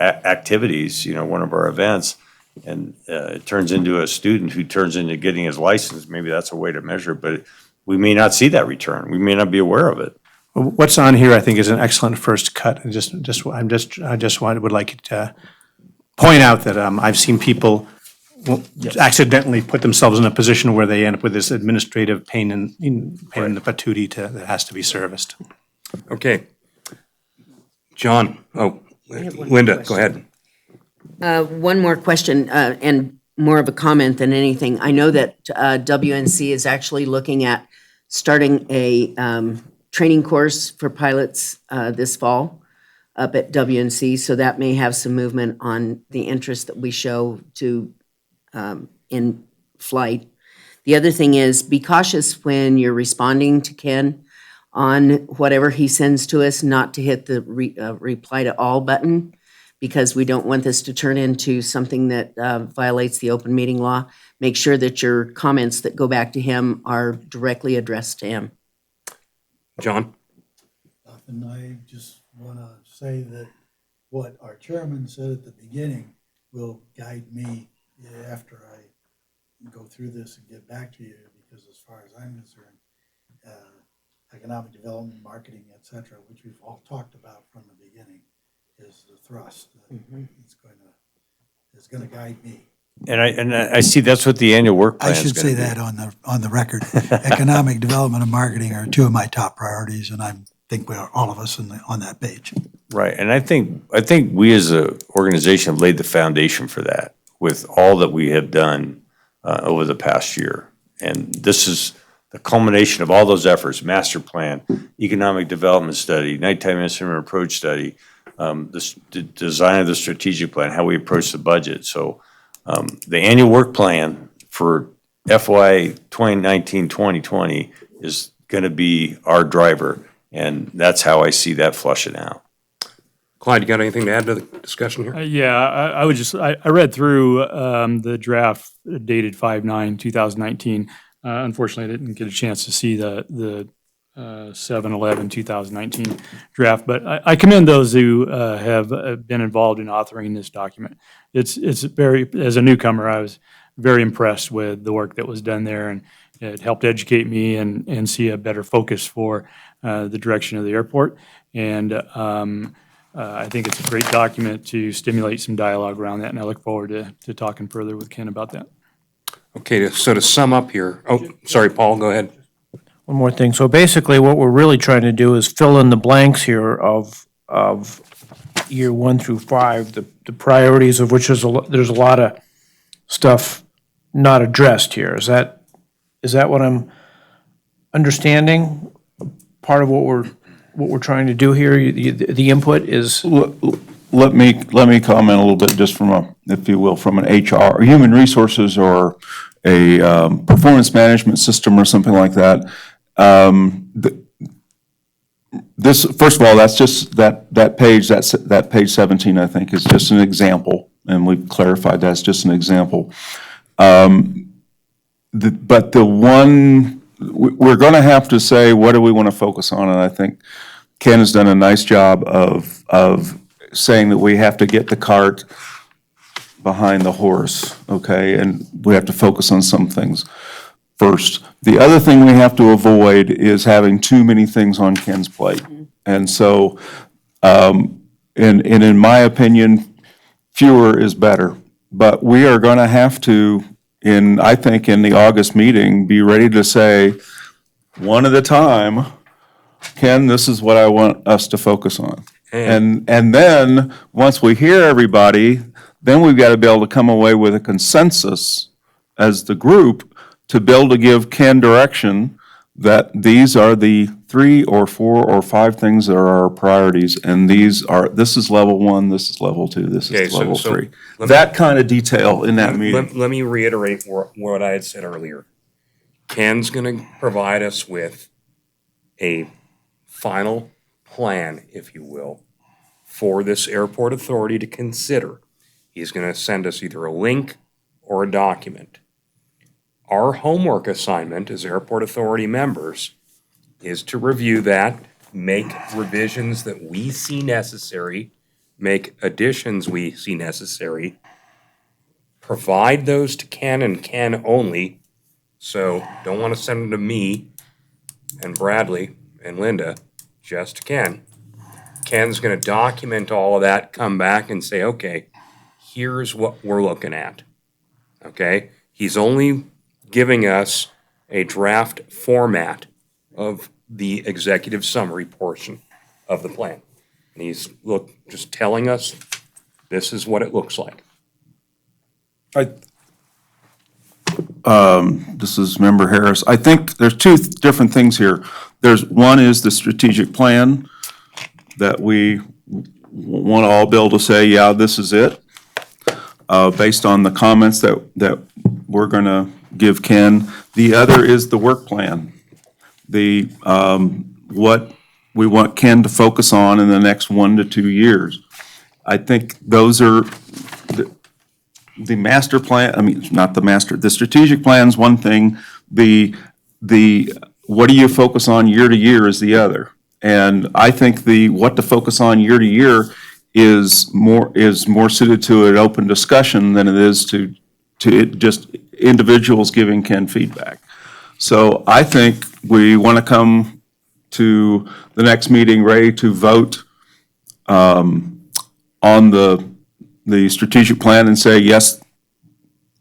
activities, one of our events, and it turns into a student who turns into getting his license, maybe that's a way to measure it, but we may not see that return. We may not be aware of it. What's on here, I think, is an excellent first cut. I would like to point out that I've seen people accidentally put themselves in a position where they end up with this administrative pain in the patootie that has to be serviced. Okay. John, Linda, go ahead. One more question, and more of a comment than anything. I know that WNC is actually looking at starting a training course for pilots this fall up at WNC, so that may have some movement on the interest that we show to in flight. The other thing is, be cautious when you're responding to Ken on whatever he sends to us, not to hit the reply to all button, because we don't want this to turn into something that violates the open meeting law. Make sure that your comments that go back to him are directly addressed to him. John? And I just want to say that what our chairman said at the beginning will guide me after I go through this and get back to you, because as far as I'm concerned, economic development, marketing, et cetera, which we've all talked about from the beginning, is the thrust that it's going to guide me. And I see that's what the annual work plan I is should going say to be. that on the record. Economic development and marketing are two of my top priorities, and I think we are all of us on that page. Right, and I think we as an organization have laid the foundation for that with all that we have done over the past year. And this is the culmination of all those efforts: master plan, economic development study, nighttime instrument approach study, the design of the strategic plan, how we approach the budget. So the annual work plan for FY 2019-2020 is going to be our driver, and that's how I see that flushing out. Clyde, you got anything to add to the discussion here? Yeah, I would just, I read through the draft dated 5/9/2019. Unfortunately, I didn't get a chance to see the 7/11/2019 draft, but I commend those who have been involved in authoring this document. It's very, as a newcomer, I was very impressed with the work that was done there, and it helped educate me and see a better focus for the direction of the airport. And I think it's a great document to stimulate some dialogue around that, and I look forward to talking further with Ken about that. Okay, so to sum up here, sorry, Paul, go ahead. One more thing. So basically, what we're really trying to do is fill in the blanks here of year 1 through 5, the priorities of which there's a lot of stuff not addressed here. Is that what I'm understanding? Part of what we're trying to do here, the input is. Let me comment a little bit, just if you will, from an HR, or human resources, or a performance management system, or something like that. This, first of all, that's just that page. That page 17, I think, is just an example, and we've clarified that's just an example. But the one we're going to have to say, what do we want to focus on? And I think Ken has done a nice job of saying that we have to get the cart behind the horse, okay? And we have to focus on some things first. The other thing we have to avoid is having too many things on Ken's plate. And so, in my opinion, fewer is better. But we are going to have to, I think in the August meeting, be ready to say, one at a time, Ken, this is what I want us to focus on. And then, once we hear everybody, then we've got to be able to come away with a consensus as the group to be able to give Ken direction that these are the 3 or 4 or 5 things that are our priorities, and this is level 1, this is level 2, this is level 3. That kind of detail in that meeting. Let me reiterate what I had said earlier. Ken's going to provide us with a final plan, if you will, for this airport authority to consider. He's going to send us either a link or a document. our homework assignment as Airport Authority members is to review that, make revisions that we see necessary, make additions we see necessary, provide those to Ken and Ken only. So don't want to send them to me and Bradley and Linda, just to Ken. Ken's going to document all of that, come back and say, okay, here's what we're looking at. Okay? He's only giving us a draft format of the executive summary portion of the plan. And he's just telling us this is what it looks like. This is Member Harris. I think there's two different things here. One is the strategic plan that we want to all be able to say, yeah, this is it, based on the comments that we're going to give Ken. The other is the work plan, what we want Ken to focus on in the next 1 to 2 years. I think those are the master plan, the strategic plan's one thing, the what do you focus on year to year is the other. And I think what to focus on year to year is more suited to an open discussion than it is to just individuals giving Ken feedback. So I think we want to come to the next meeting ready to vote on the strategic plan and say, yes,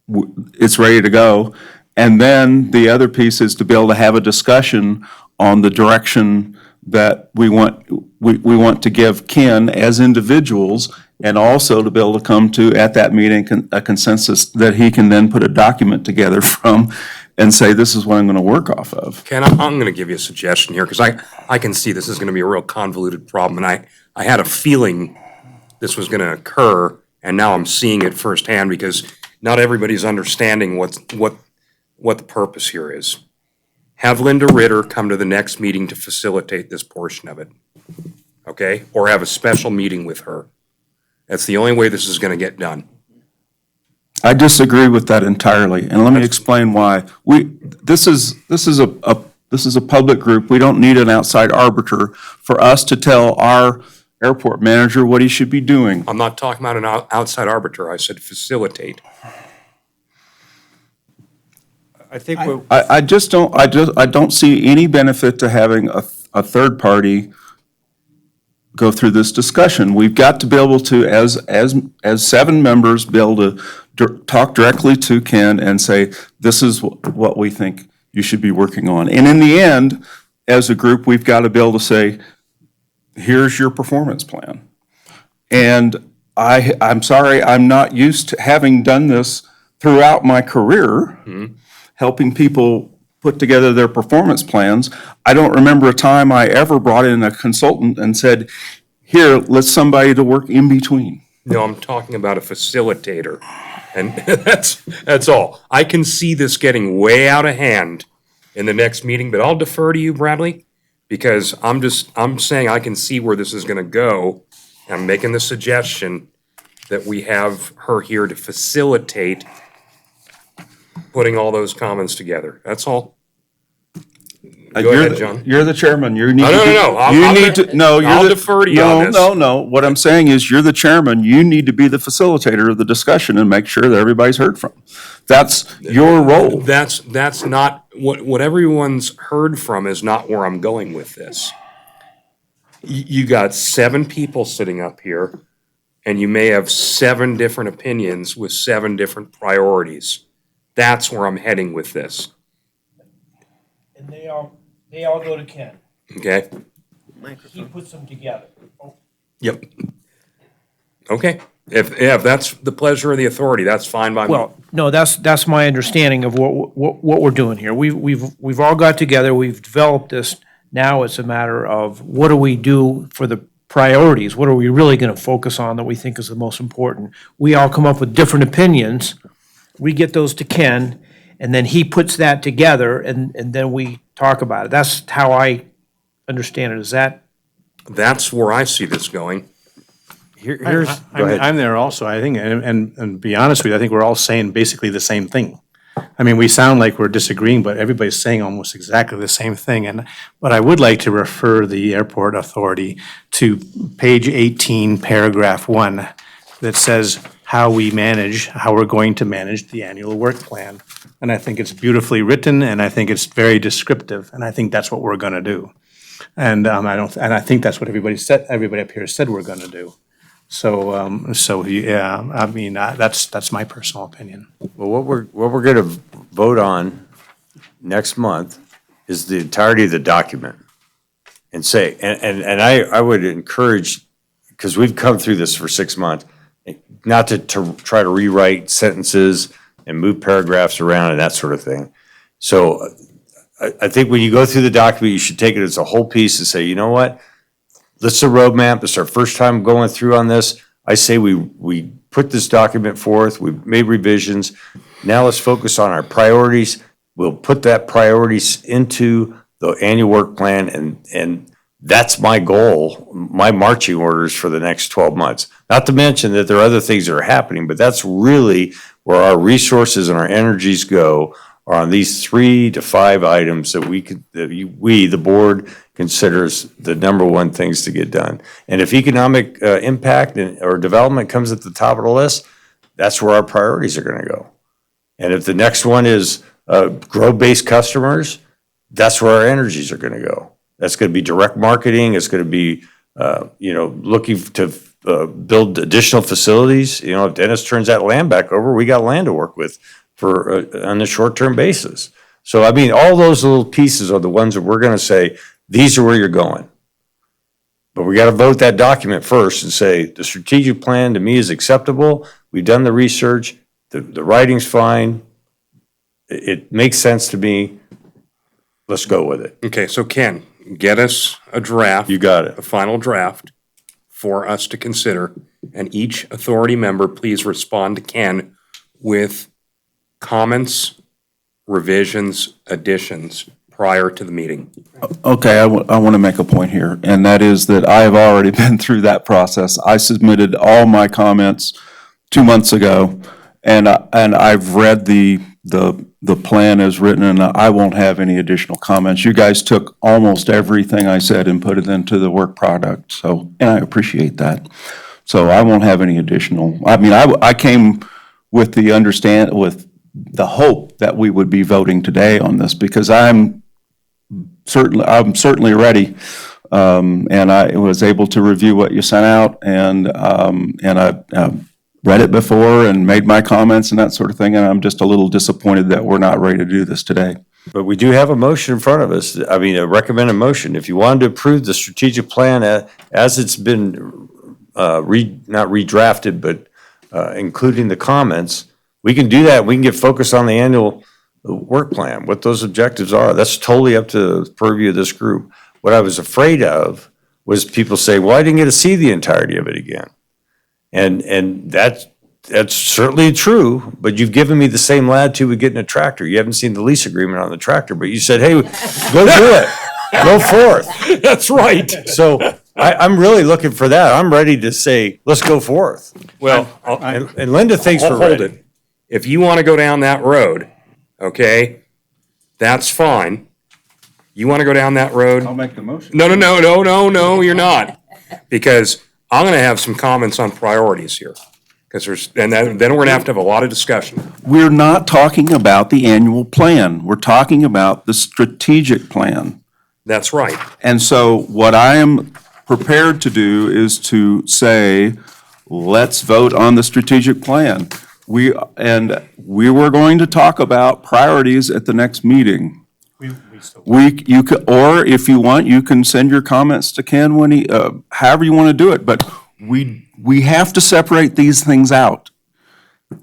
it's ready to go. And then the other piece is to be able to have a discussion on the direction that we want to give Ken as individuals, and also to be able to come to, at that meeting, a consensus that he can then put a document together from and say, this is what I'm going to work off of. Ken, I'm going to give you a suggestion here, because I can see this is going to be a real convoluted problem, and I had a feeling this was going to occur, and now I'm seeing it firsthand, because not everybody's understanding what the purpose here is. Have Linda Ritter come to the next meeting to facilitate this portion of it, okay? Or have a special meeting with her. That's the only way this is going to get done. I disagree with that entirely, and let me explain why. This is a public group. We don't need an outside arbiter for us to tell our airport manager what he should be doing. I'm not talking about an outside arbiter. I said facilitate. I think I don't see any benefit to having a third party go through this discussion. We've got to be able to, as 7 members, be able to talk directly to Ken and say, this is what we think you should be working on. And in the end, as a group, we've got to be able to say, here's your performance plan. And I'm sorry, I'm not used to having done this throughout my career, helping people put together their performance plans. I don't remember a time I ever brought in a consultant and said, here, let's somebody to work in between. No, I'm talking about a facilitator. And that's all. I can see this getting way out of hand in the next meeting, but I'll defer to you, Bradley, because I'm saying I can see where this is going to go. I'm making the suggestion that we have her here to facilitate putting all those comments together. That's all. Go ahead, John. You're the chairman. You need No, to. no, no. I'll defer to you on this. No. What I'm saying is, you're the chairman. You need to be the facilitator of the discussion and make sure that everybody's heard from. That's your role. That's not what everyone's heard from is not where I'm going with this. You got 7 people sitting up here, and you may have 7 different opinions with 7 different priorities. That's where I'm heading with this. And they all go to Ken. Okay? He puts them together. Yep. Okay. If that's the pleasure of the authority, that's fine by me. Well, no, that's my understanding of what we're doing here. We've all got together, we've developed this. Now it's a matter of what do we do for the priorities? What are we really going to focus on that we think is the most important? We all come up with different opinions. We get those to Ken, and then he puts that together, and then we talk about it. That's how I understand it. Is that? That's where I see this going. Go ahead. I'm there also, I think, and to be honest with you, I think we're all saying basically the same thing. I mean, we sound like we're disagreeing, but everybody's saying almost exactly the same thing. But I would like to refer the airport authority to page 18, paragraph 1, that says how we're going to manage the annual work plan. And I think it's beautifully written, and I think it's very descriptive, and I think that's what we're gonna do. And I think that's what everybody up here said we're gonna do. So yeah, I mean, that's my personal opinion. Well, what we're gonna vote on next month is the entirety of the document. And say, and I would encourage, because we've come through this for 6 months, not to try to rewrite sentences and move paragraphs around and that sort of thing. So I think when you go through the document, you should take it as a whole piece and say, you know what? This is a roadmap. It's our first time going through on this. I say we put this document forth. We've made revisions. Now let's focus on our priorities. We'll put that priorities into the annual work plan, and that's my goal, my marching orders for the next 12 months. Not to mention that there are other things that are happening, but that's really where our resources and our energies go, are on these 3 to 5 items that we, the board, considers the number one things to get done. And if economic impact or development comes at the top of the list, that's where our priorities are gonna go. And if the next one is grow-based customers, that's where our energies are gonna go. That's gonna be direct marketing, it's gonna be, looking to build additional facilities. You know, if Dennis turns that land back over, we got land to work with on a short-term basis. So, I mean, all those little pieces are the ones that we're gonna say, these are where you're going. But we gotta vote that document first and say, the strategic plan to me is acceptable, we've done the research, the writing's fine, it makes sense to me, let's go with it. Okay, so Ken, get us a draft. You got it. A final draft for us to consider, and each authority member, please respond to Ken with comments, revisions, additions prior to the meeting. Okay, I want to make a point here, and that is that I have already been through that process. I submitted all my comments 2 months ago, and I've read the plan as written, and I won't have any additional comments. You guys took almost everything I said and put it into the work product, so, and I appreciate that. So I won't have any additional, I mean, I came with the hope that we would be voting today on this, because I'm certainly ready. And I was able to review what you sent out, and I read it before and made my comments and that sort of thing, and I'm just a little disappointed that we're not ready to do this today. But we do have a motion in front of us, I mean, a recommended motion. If you wanted to approve the strategic plan as it's been, not redrafted, but including the comments, we can do that. We can get focused on the annual work plan, what those objectives are. That's totally up to the purview of this group. What I was afraid of was people say, well, I didn't get to see the entirety of it again. And that's certainly true, but you've given me the same latitude with getting a tractor. You haven't seen the lease agreement on the tractor, but you said, hey, go do it. Go forth. That's right. So I'm really looking for that. I'm ready to say, let's go forth. Well, And Linda thinks we're hold ready. it. If you want to go down that road, okay, that's fine. You want to go down that road? I'll make the motion. No, you're not. Because I'm going to have some comments on priorities here. Because then we're going to have a lot of discussion. We're not talking about the annual plan. We're talking about the strategic plan. That's right. And so what I am prepared to do is to say, let's vote on the strategic plan. We were going to talk about priorities at the next meeting. You could, or if you want, you can send your comments to Ken when he, however you want to do it, but we have to separate these things out.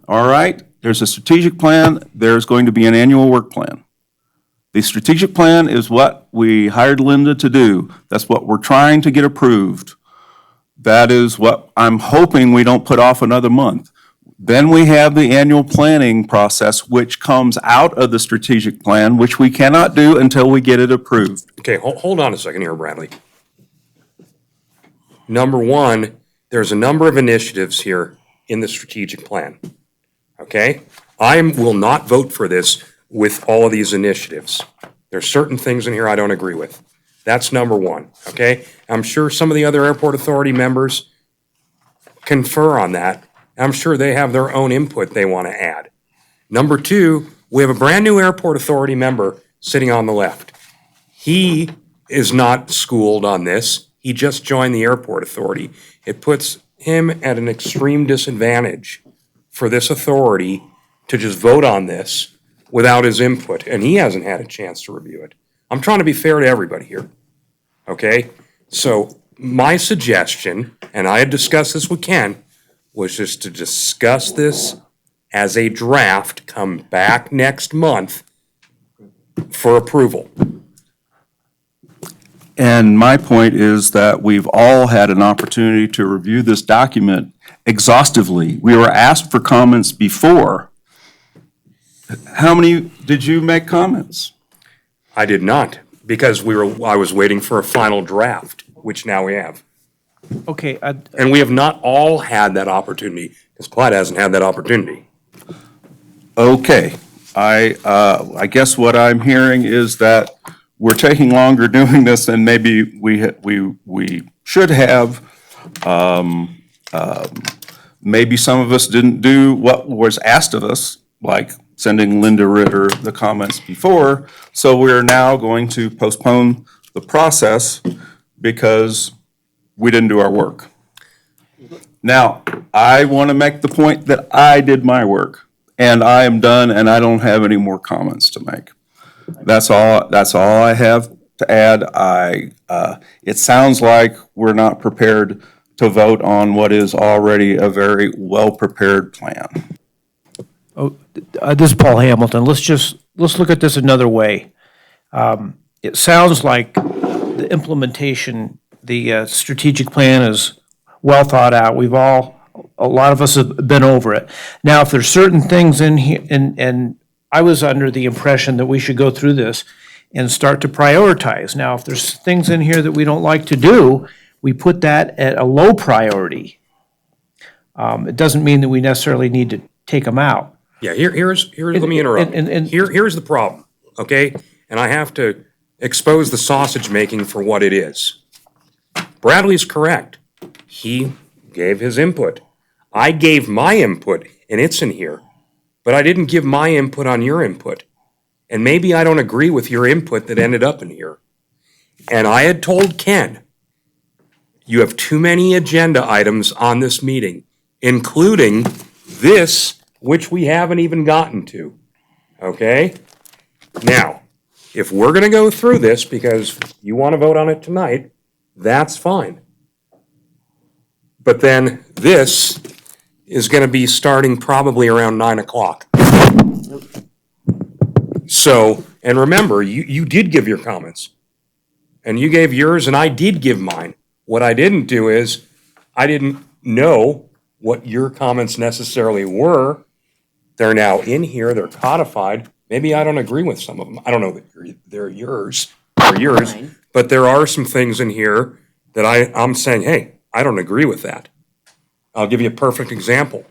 All right? There's a strategic plan, there's going to be an annual work plan. The strategic plan is what we hired Linda to do. That's what we're trying to get approved. That is what I'm hoping we don't put off another month. Then we have the annual planning process, which comes out of the strategic plan, which we cannot do until we get it approved. Okay, hold on a second here, Bradley. Number one, there's a number of initiatives here in the strategic plan. Okay? I will not vote for this with all of these initiatives. There's certain things in here I don't agree with. That's number one, okay? I'm sure some of the other airport authority members confer on that. I'm sure they have their own input they want to add. Number two, we have a brand-new airport authority member sitting on the left. He is not schooled on this. He just joined the airport authority. It puts him at an extreme disadvantage for this authority to just vote on this without his input, and he hasn't had a chance to review it. I'm trying to be fair to everybody here, okay? So my suggestion, and I had discussed this with Ken, was just to discuss this as a draft, come back next month for approval. And my point is that we've all had an opportunity to review this document exhaustively. We were asked for comments before. How many did you make comments? I did not, because I was waiting for a final draft, which now we have. Okay, And we have not all had that opportunity, because Clyde hasn't had that opportunity. Okay, I guess what I'm hearing is that we're taking longer doing this than maybe we should have. Maybe some of us didn't do what was asked of us, like sending Linda Ritter the comments before. So we're now going to postpone the process because we didn't do our work. Now, I want to make the point that I did my work and I am done and I don't have any more comments to make. That's all I have to add. It sounds like we're not prepared to vote on what is already a very well-prepared plan. this is Paul Hamilton. Let's look at this another way. It sounds like the implementation, the strategic plan is well thought out. A lot of us have been over it. Now, if there's certain things in here, and I was under the impression that we should go through this and start to prioritize. Now, if there's things in here that we don't like to do, we put that at a low priority. It doesn't mean that we necessarily need to take them out. Yeah, here's let me interrupt. Here's the problem, okay? And I have to expose the sausage making for what it is. Bradley's correct. He gave his input. I gave my input, and it's in here. But I didn't give my input on your input. And maybe I don't agree with your input that ended up in here. And I had told Ken, you have too many agenda items on this meeting, including this, which we haven't even gotten to. Okay? Now, if we're going to go through this because you want to vote on it tonight, that's fine. But then this is going to be starting probably around 9 o'clock. So, and remember, you did give your comments. And you gave yours, and I did give mine. What I didn't do is, I didn't know what your comments necessarily were. They're now in here, they're codified. Maybe I don't agree with some of them. I don't know that they're yours, Fine. but there are some things in here that I'm saying, hey, I don't agree with that. I'll give you a perfect example.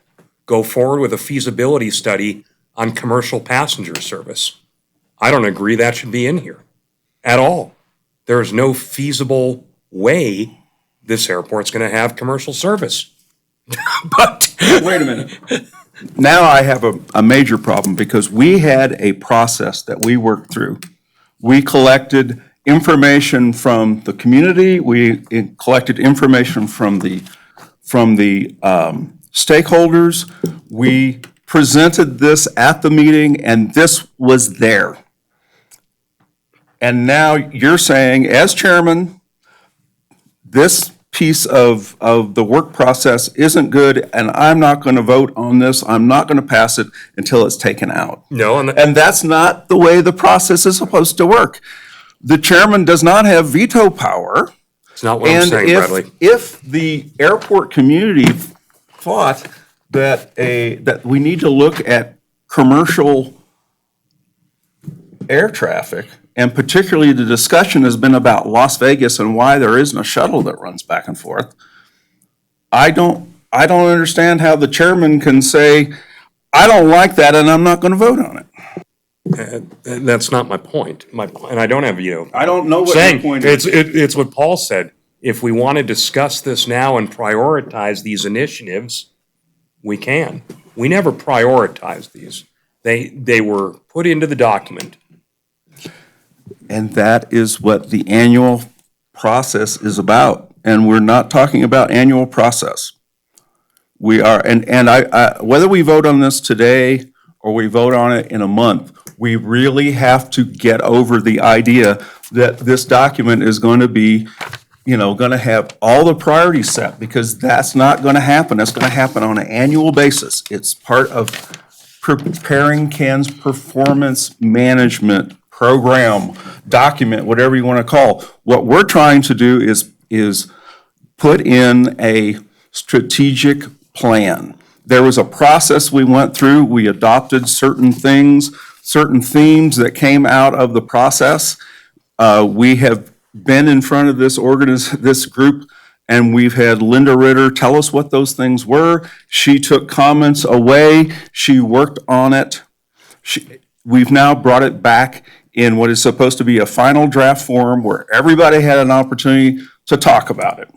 Go forward with a feasibility study on commercial passenger service. I don't agree that should be in here at all. There is no feasible way this airport's going to have commercial service. But Wait a minute. Now I have a major problem because we had a process that we worked through. We collected information from the community. We collected information from the stakeholders. We presented this at the meeting, and this was there. And now you're saying, as chairman, this piece of the work process isn't good, and I'm not going to vote on this. I'm not going to pass it until it's taken out. no, And that's not the way the process is supposed to work. The chairman does not have veto power. it's not what I'm saying, Bradley. And if the airport community thought that we need to look at commercial air traffic, and particularly the discussion has been about Las Vegas and why there isn't a shuttle that runs back and forth, I don't understand how the chairman can say, I don't like that, and I'm not going to vote on it. That's not my point. And I don't have you. I don't know what your Saying, point is. it's what Paul said. If we want to discuss this now and prioritize these initiatives, we can. We never prioritized these. They were put into the document. And that is what the annual process is about. And we're not talking about annual process. We are, and whether we vote on this today or we vote on it in a month, we really have to get over the idea that this document is going to be, going to have all the priorities set, because that's not going to happen. That's going to happen on an annual basis. It's part of preparing Ken's performance management program, document, whatever you want to call. What we're trying to do is put in a strategic plan. There was a process we went through. We adopted certain things, certain themes that came out of the process. We have been in front of this group, and we've had Linda Ritter tell us what those things were. She took comments away. She worked on it. We've now brought it back in what is supposed to be a final draft form where everybody had an opportunity to talk about it.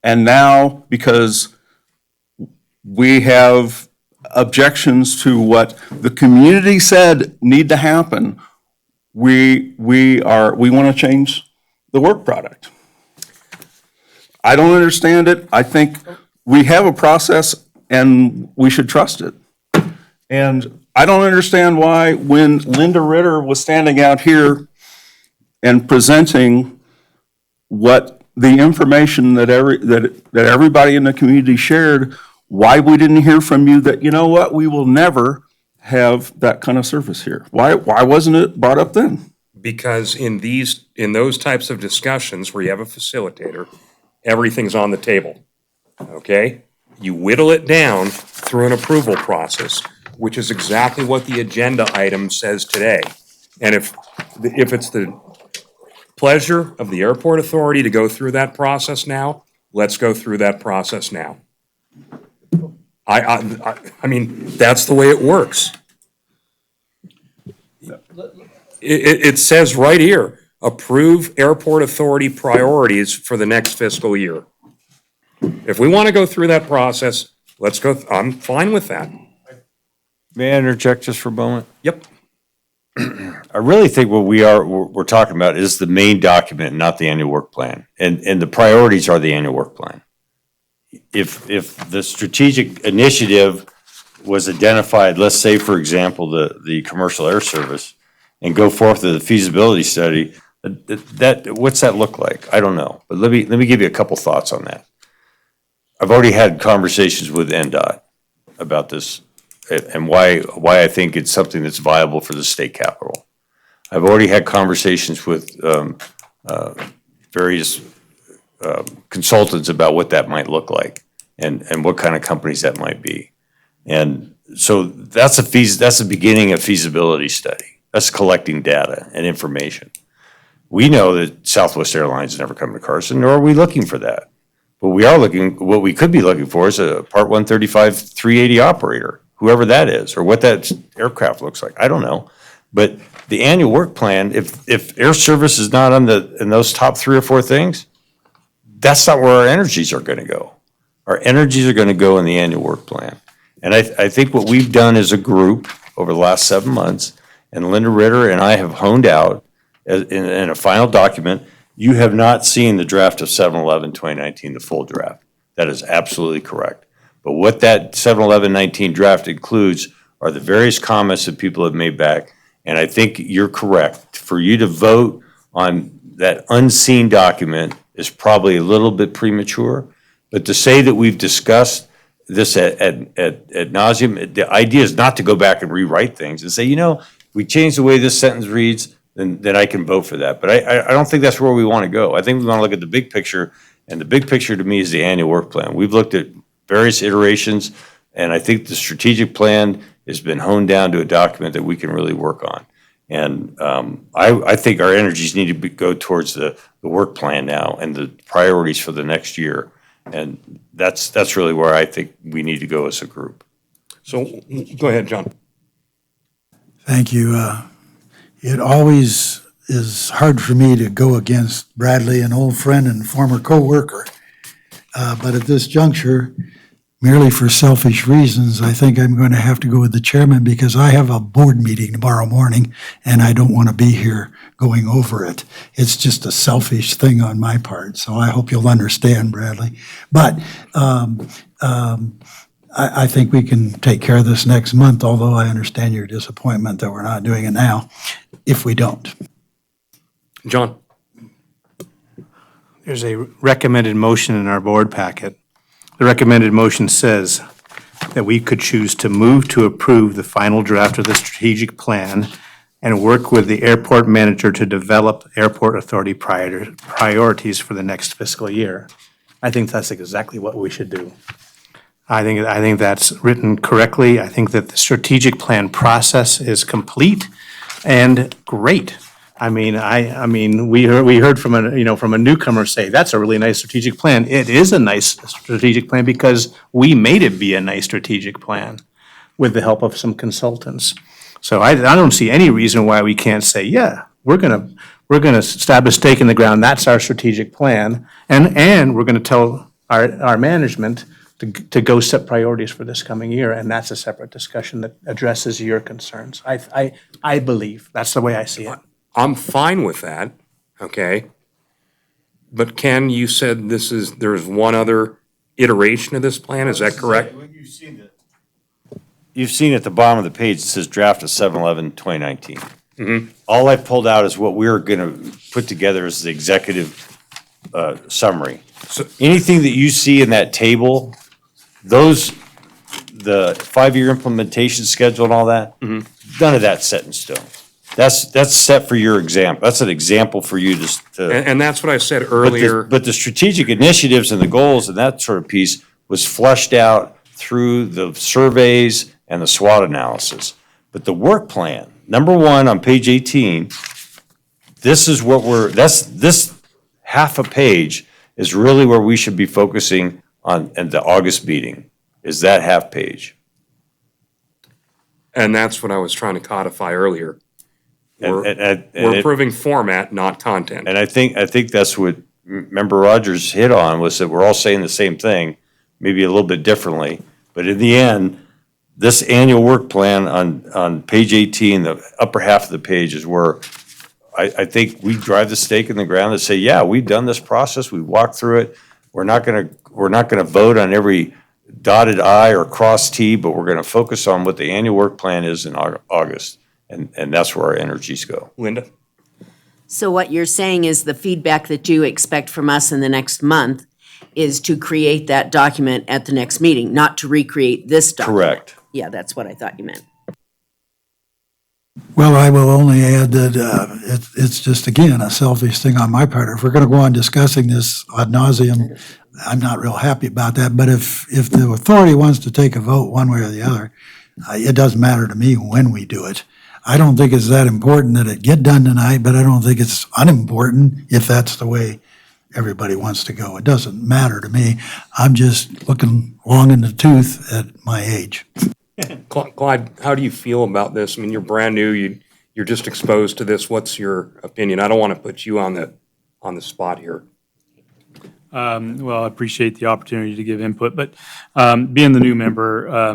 And now, because we have objections to what the community said need to happen, we want to change the work product. I don't understand it. I think we have a process and we should trust it. And I don't understand why, when Linda Ritter was standing out here and presenting what the information that everybody in the community shared, why we didn't hear from you that, we will never have that kind of service here. Why wasn't it brought up then? Because in those types of discussions where you have a facilitator, everything's on the table, okay? You whittle it down through an approval process, which is exactly what the agenda item says today. And if it's the pleasure of the airport authority to go through that process now, let's go through that process now. I mean, that's the way it works. It says right here, approve airport authority priorities for the next fiscal year. If we want to go through that process, let's go, I'm fine with that. May I interject just for a moment? Yep. I really think what we're talking about is the main document, not the annual work plan. And the priorities are the annual work plan. If the strategic initiative was identified, let's say, for example, the commercial air service, and go forth to the feasibility study, what's that look like? I don't know. But let me give you a couple thoughts on that. I've already had conversations with NDOT about this and why I think it's something that's viable for the state capital. I've already had conversations with various consultants about what that might look like and what kind of companies that might be. And so that's the beginning of feasibility study. That's collecting data and information. We know that Southwest Airlines never come to Carson, nor are we looking for that. But what we could be looking for is a Part 135 380 operator, whoever that is, or what that aircraft looks like. I don't know. But the annual work plan, if air service is not in those top 3 or 4 things, that's not where our energies are going to go. Our energies are going to go in the annual work plan. And I think what we've done as a group over the last 7 months, and Linda Ritter and I have honed out in a final document. You have not seen the draft of 7/11/2019, the full draft. That is absolutely correct. But what that 7/11/19 draft includes are the various comments that people have made back. And I think you're correct. For you to vote on that unseen document is probably a little bit premature. But to say that we've discussed this at nauseum, the idea is not to go back and rewrite things and say, we change the way this sentence reads, then I can vote for that. But I don't think that's where we want to go. I think we want to look at the big picture, and the big picture to me is the annual work plan. We've looked at various iterations, and I think the strategic plan has been honed down to a document that we can really work on. And I think our energies need to go towards the work plan now and the priorities for the next year. And that's really where I think we need to go as a group. So, go ahead, John. Thank you. It always is hard for me to go against Bradley, an old friend and former coworker. But at this juncture, merely for selfish reasons, I think I'm going to have to go with the chairman because I have a board meeting tomorrow morning and I don't want to be here going over it. It's just a selfish thing on my part, so I hope you'll understand, Bradley. But I think we can take care of this next month, although I understand your disappointment that we're not doing it now, if we don't. John? There's a recommended motion in our board packet. The recommended motion says that we could choose to move to approve the final draft of the strategic plan and work with the airport manager to develop airport authority priorities for the next fiscal year. I think that's exactly what we should do. I think that's written correctly. I think that the strategic plan process is complete and great. I mean, we heard from a newcomer say, that's a really nice strategic plan. It is a nice strategic plan because we made it be a nice strategic plan with the help of some consultants. So I don't see any reason why we can't say, yeah, we're gonna stab a stake in the ground. That's our strategic plan. And we're gonna tell our management to go set priorities for this coming year. And that's a separate discussion that addresses your concerns. I believe, that's the way I see it. I'm fine with that, okay? But Ken, you said there's one other iteration of this plan, is that correct? You've seen at the bottom of the page, it says draft of 7/11/2019. All I pulled out is what we're gonna put together as the executive summary. So anything that you see in that table, the 5-year implementation schedule and all that, none of that's set in stone. That's set for your example. That's an example for you to. And that's what I said earlier. But the strategic initiatives and the goals and that sort of piece was fleshed out through the surveys and the SWOT analysis. But the work plan, number one on page 18, this half a page is really where we should be focusing on at the August meeting, is that half page. And that's what I was trying to codify earlier. We're And approving format, not content. I think that's what Member Rogers hit on, was that we're all saying the same thing, maybe a little bit differently. But in the end, this annual work plan on page 18, the upper half of the page is where I think we drive the stake in the ground and say, yeah, we've done this process, we walked through it. We're not gonna vote on every dotted I or crossed T, but we're gonna focus on what the annual work plan is in August. And that's where our energies go. Linda? So what you're saying is the feedback that you expect from us in the next month is to create that document at the next meeting, not to recreate this document. Correct. Yeah, that's what I thought you meant. Well, I will only add that it's just, again, a selfish thing on my part. If we're going to go on discussing this ad nauseum, I'm not real happy about that. But if the authority wants to take a vote one way or the other, it doesn't matter to me when we do it. I don't think it's that important that it get done tonight, but I don't think it's unimportant if that's the way everybody wants to go. It doesn't matter to me. I'm just looking long in the tooth at my age. Clyde, how do you feel about this? I mean, you're brand new, you're just exposed to this. What's your opinion? I don't want to put you on the spot here. Well, I appreciate the opportunity to give input, but being the new member, I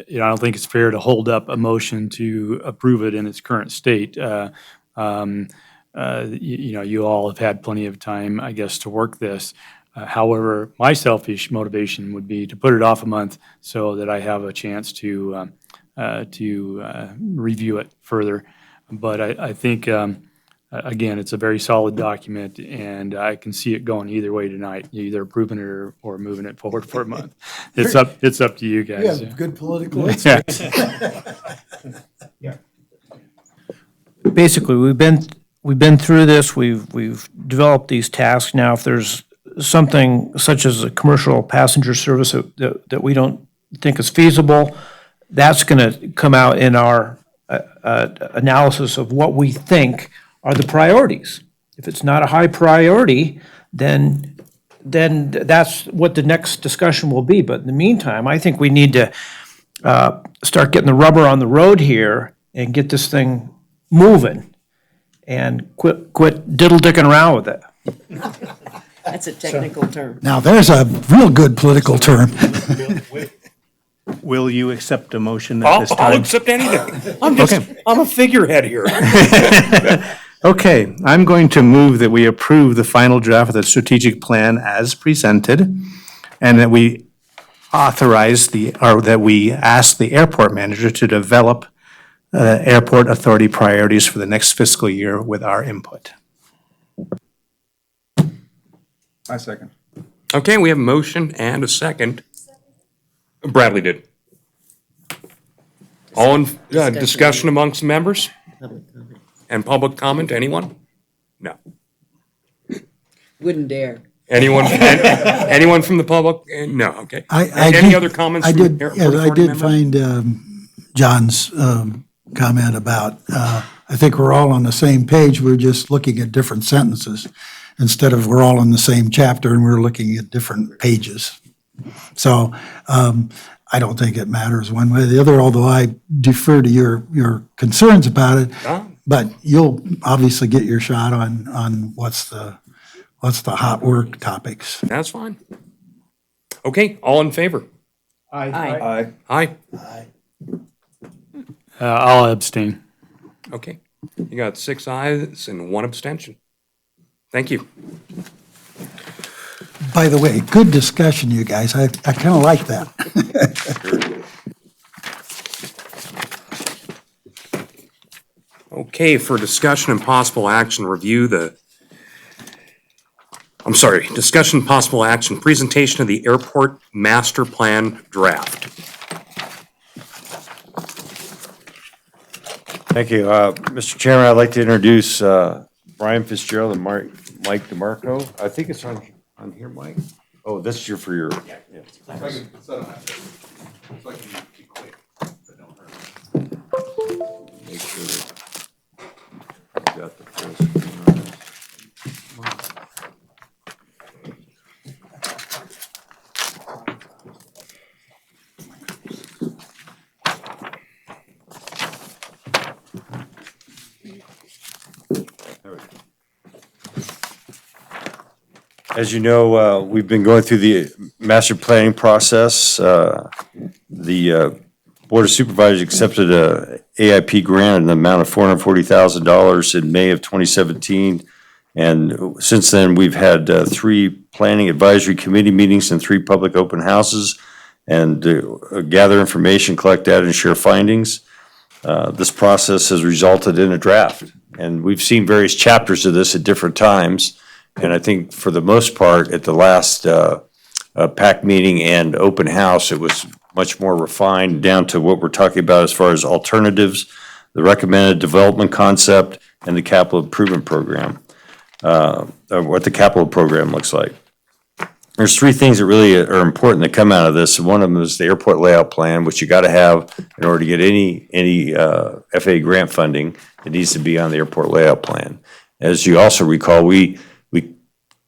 don't think it's fair to hold up a motion to approve it in its current state. You all have had plenty of time, I guess, to work this. However, my selfish motivation would be to put it off a month so that I have a chance to review it further. But I think, again, it's a very solid document, and I can see it going either way tonight, either approving it or moving it forward for a month. It's up to you guys. Yeah, good political Yeah. Basically, we've been through this, we've developed these tasks. Now, if there's something such as a commercial passenger service that we don't think is feasible, that's gonna come out in our analysis of what we think are the priorities. If it's not a high priority, then that's what the next discussion will be. But in the meantime, I think we need to start getting the rubber on the road here and get this thing moving and quit diddle-dicking around with it. That's a technical term. Now, there's a real good political term. Will you accept a motion at this I'll time? accept anything. I'm a figurehead here. Okay, I'm going to move that we approve the final draft of the strategic plan as presented, and that we authorize that we ask the airport manager to develop airport authority priorities for the next fiscal year with our input. I second. Okay, we have a motion and a second. Bradley did. All in, discussion amongst the members? And public comment, anyone? No. Wouldn't dare. Anyone, anyone from the public? No, okay. Any other comments I from did, airport yeah, I authority did members? find John's comment about, I think we're all on the same page, we're just looking at different sentences, instead of we're all in the same chapter and we're looking at different pages. So I don't think it matters one way or the other, although I defer to your concerns about it. But you'll obviously get your shot on what's the hot work topics. That's fine. Okay, all in favor? Aye. Aye. I'll abstain. Okay. You got 6 ayes and 1 abstention. Thank you. By the way, good discussion, you guys. I kind of like that. Okay, for discussion and possible action, discussion and possible action, presentation of the airport master plan draft. Thank you. Mr. Chairman, I'd like to introduce Brian Fitzgerald and Mike DeMarco. I think it's on here, Mike? Oh, that's for your. Yeah. Make sure that I've got the full screen on this. As you know, we've been going through the master planning process. The Board of Supervisors accepted a AIP grant in the amount of $440,000 in May of 2017. And since then, we've had 3 planning advisory committee meetings and 3 public open houses, and gather information, collect data, and share findings. This process has resulted in a draft. And we've seen various chapters of this at different times. And I think for the most part, at the last PAC meeting and open house, it was much more refined down to what we're talking about as far as alternatives, the recommended development concept, and the capital improvement program, what the capital program looks like. There's 3 things that really are important that come out of this. One of them is the airport layout plan, which you got to have in order to get any FAA grant funding. It needs to be on the airport layout plan. As you also recall, we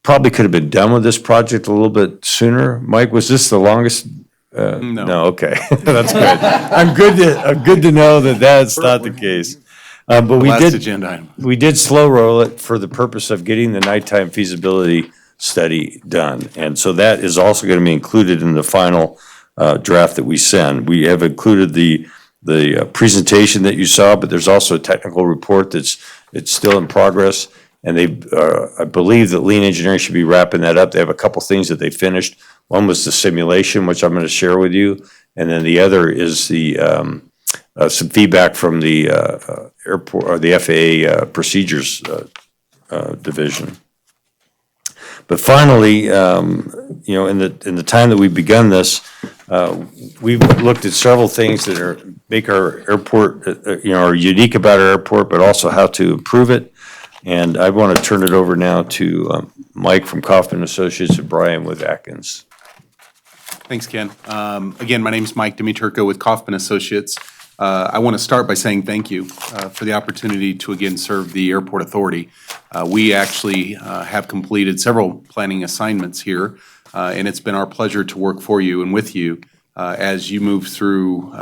probably could have been done with this project a little bit sooner. Mike, was this the longest? No, okay, that's good. I'm good to know that that's not the case. But we did slow roll it for the purpose of getting the nighttime feasibility study done. And so that is also going to be included in the final draft that we send. We have included the presentation that you saw, but there's also a technical report it's still in progress. And I believe that Lean Engineering should be wrapping that up. They have a couple things that they finished. One was the simulation, which I'm going to share with you. And then the other is some feedback from the airport or the FAA procedures division. But finally, in the time that we've begun this, we've looked at several things that make our airport, are unique about our airport, but also how to improve it. And I want to turn it over now to Mike from Kaufman Associates and Brian with Atkins. Thanks, Ken. Again, my name is Mike Dimiturko with Kaufman Associates. I want to start by saying thank you for the opportunity to again serve the Airport Authority. We actually have completed several planning assignments here, and it's been our pleasure to work for you and with you as you move through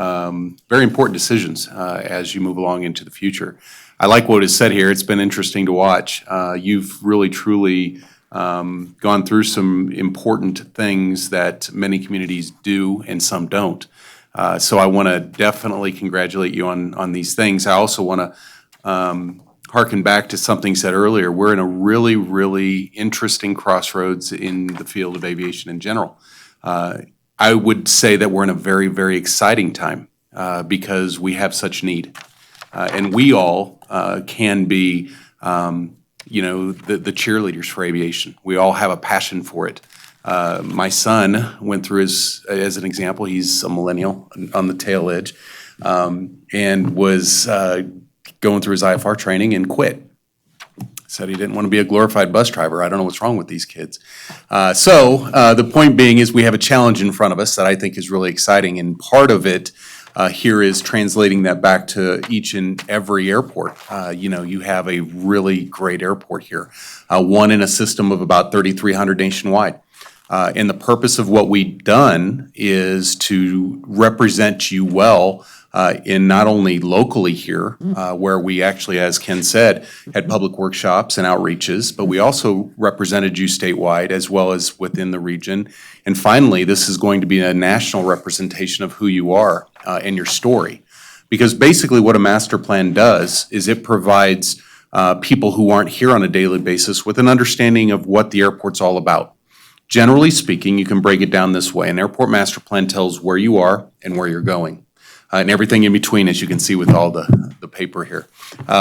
very important decisions as you move along into the future. I like what is said here. It's been interesting to watch. You've really, truly gone through some important things that many communities do and some don't. So I want to definitely congratulate you on these things. I also want to harken back to something said earlier. We're in a really, really interesting crossroads in the field of aviation in general. I would say that we're in a very, very exciting time because we have such need. And we all can be, the cheerleaders for aviation. We all have a passion for it. My son went through as an example, he's a millennial on the tail edge, and was going through his IFR training and quit. Said he didn't want to be a glorified bus driver. I don't know what's wrong with these kids. So the point being is we have a challenge in front of us that I think is really exciting, and part of it here is translating that back to each and every airport. You have a really great airport here, one in a system of about 3,300 nationwide. And the purpose of what we've done is to represent you well in not only locally here, where we actually, as Ken said, had public workshops and outreaches, but we also represented you statewide as well as within the region. And finally, this is going to be a national representation of who you are and your story. Because basically what a master plan does is it provides people who aren't here on a daily basis with an understanding of what the airport's all about. Generally speaking, you can break it down this way. An airport master plan tells where you are and where you're going. And everything in between, as you can see with all the paper here.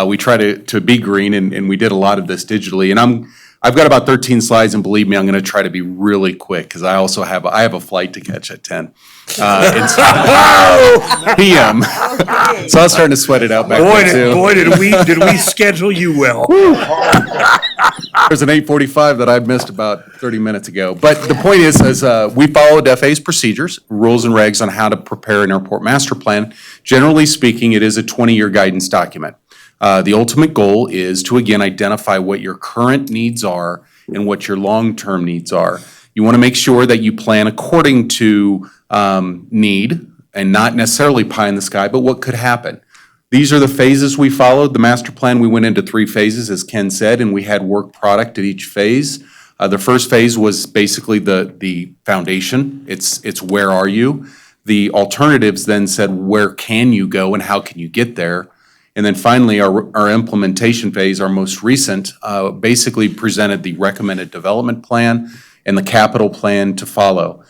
We try to be green, and we did a lot of this digitally. And I've got about 13 slides, and believe me, I'm going to try to be really quick because I also have a flight to catch at 10 p.m. So I was starting to sweat it out back then too. Boy, did we schedule you well. There's an 8:45 that I missed about 30 minutes ago. But the point is we followed FAA's procedures, rules and regs on how to prepare an airport master plan. Generally speaking, it is a 20-year guidance document. The ultimate goal is to, again, identify what your current needs are and what your long-term needs are. You want to make sure that you plan according to need and not necessarily pie in the sky, but what could happen. These are the phases we followed. The master plan, we went into 3 phases, as Ken said, and we had work product at each phase. The first phase was basically the foundation. It's where are you? The alternatives then said where can you go and how can you get there? And then finally, our implementation phase, our most recent, basically presented the recommended development plan and the capital plan to follow.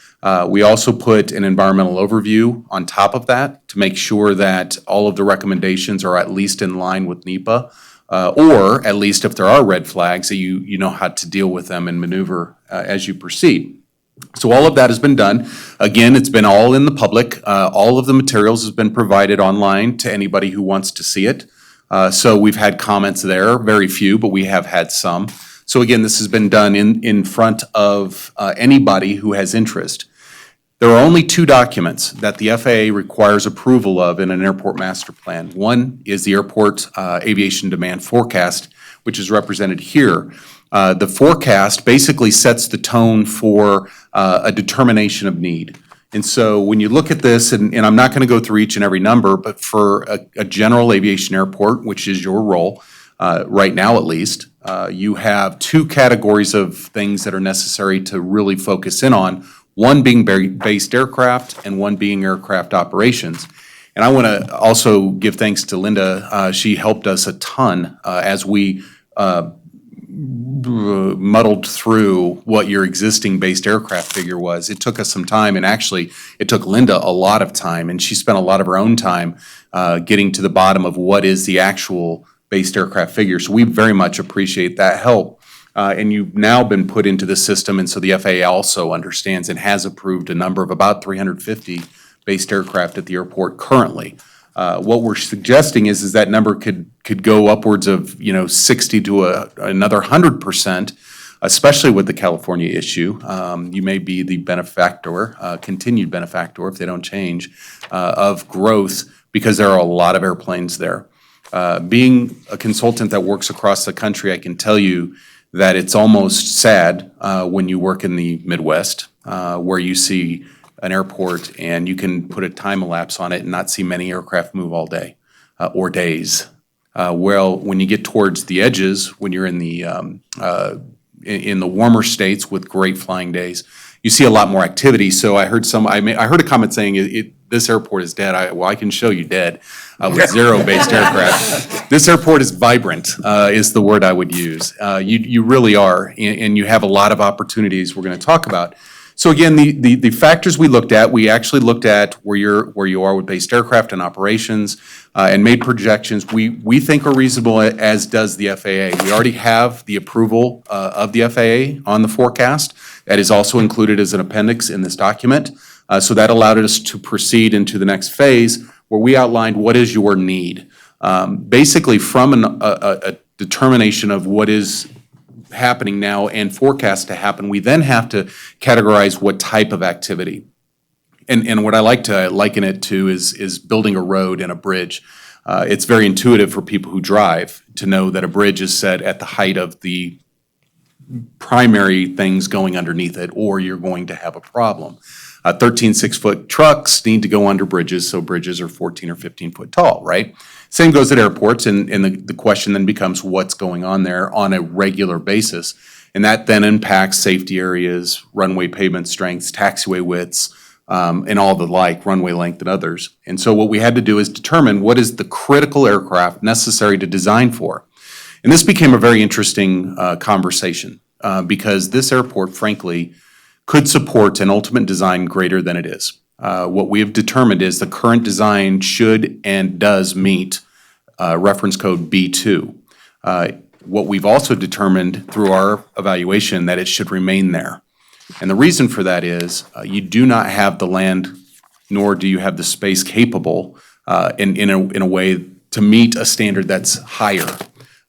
We also put an environmental overview on top of that to make sure that all of the recommendations are at least in line with NEPA, or at least if there are red flags, that you know how to deal with them and maneuver as you proceed. So all of that has been done. Again, it's been all in the public. All of the materials has been provided online to anybody who wants to see it. So we've had comments there, very few, but we have had some. So again, this has been done in front of anybody who has interest. There are only 2 documents that the FAA requires approval of in an airport master plan. One is the airport aviation demand forecast, which is represented here. The forecast basically sets the tone for a determination of need. And so when you look at this, and I'm not going to go through each and every number, but for a general aviation airport, which is your role, right now at least, you have 2 categories of things that are necessary to really focus in on, one being based aircraft and one being aircraft operations. And I want to also give thanks to Linda. She helped us a ton as we muddled through what your existing based aircraft figure was. It took us some time, and actually it took Linda a lot of time, and she spent a lot of her own time getting to the bottom of what is the actual based aircraft figure. So we very much appreciate that help. And you've now been put into the system, and so the FAA also understands and has approved a number of about 350 based aircraft at the airport currently. What we're suggesting is that number could go upwards of 60 to another 100%, especially with the California issue. You may be the benefactor, continued benefactor if they don't change, of growth because there are a lot of airplanes there. Being a consultant that works across the country, I can tell you that it's almost sad when you work in the Midwest, where you see an airport and you can put a time elapse on it and not see many aircraft move all day or days. Well, when you get towards the edges, when you're in the warmer states with great flying days, you see a lot more activity. So I heard a comment saying this airport is dead. I can show you dead with zero-based aircraft. This airport is vibrant, is the word I would use. You really are, and you have a lot of opportunities we're going to talk about. So again, the factors we actually looked at where you are with based aircraft and operations, and made projections we think are reasonable, as does the FAA. We already have the approval of the FAA on the forecast. That is also included as an appendix in this document. So that allowed us to proceed into the next phase where we outlined what is your need. Basically from a determination of what is happening now and forecast to happen, we then have to categorize what type of activity. And what I like to liken it to is building a road and a bridge. It's very intuitive for people who drive to know that a bridge is set at the height of the primary things going underneath it, or you're going to have a problem. 13 6-foot trucks need to go under bridges, so bridges are 14 or 15 foot tall, right? Same goes at airports, and the question then becomes what's going on there on a regular basis. And that then impacts safety areas, runway pavement strengths, taxiway widths, and all the like, runway length and others. And so what we had to do is determine what is the critical aircraft necessary to design for. And this became a very interesting conversation because this airport, frankly, could support an ultimate design greater than it is. What we have determined is the current design should and does meet reference code B2. What we've also determined through our evaluation that it should remain there. And the reason for that is you do not have the land, nor do you have the space capable in a way to meet a standard that's higher.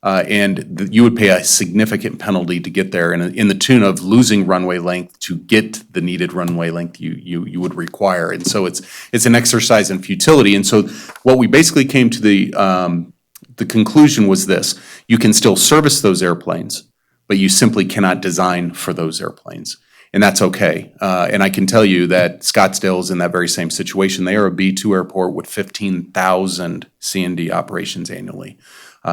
And you would pay a significant penalty to get there in the tune of losing runway length to get the needed runway length you would require. And so it's an exercise in futility. And so what we basically came to the conclusion was this: you can still service those airplanes, but you simply cannot design for those airplanes. And that's okay. And I can tell you that Scottsdale is in that very same situation. They are a B2 airport with 15,000 C&D operations annually.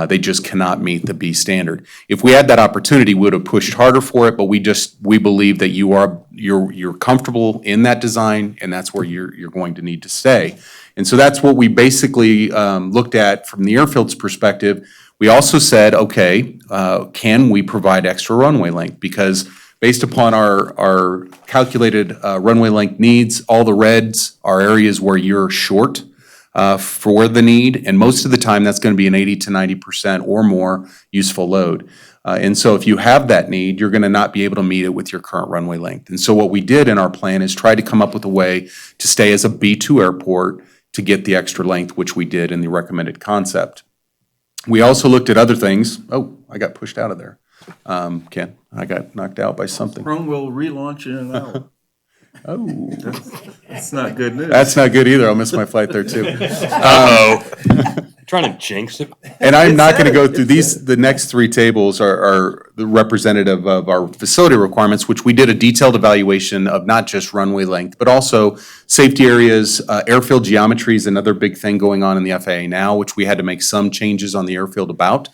They just cannot meet the B standard. If we had that opportunity, we would have pushed harder for it, but we believe that you're comfortable in that design, and that's where you're going to need to stay. And so that's what we basically looked at from the airfield's perspective. We also said, okay, can we provide extra runway length? Because based upon our calculated runway length needs, all the reds are areas where you're short for the need, and most of the time that's going to be an 80 to 90% or more useful load. And so if you have that need, you're going to not be able to meet it with your current runway length. And so what we did in our plan is try to come up with a way to stay as a B2 airport to get the extra length, which we did in the recommended concept. We also looked at other things. Oh, I got pushed out of there. Ken, I got knocked out by something. Chrome will relaunch in an hour. Oh. That's not good news. That's not good either. I'll miss my flight there too. Trying to jinx it. And I'm not going to go through these. The next three tables are the representative of our facility requirements, which we did a detailed evaluation of not just runway length, but also safety areas. Airfield geometry is another big thing going on in the FAA now, which we had to make some changes on the airfield about.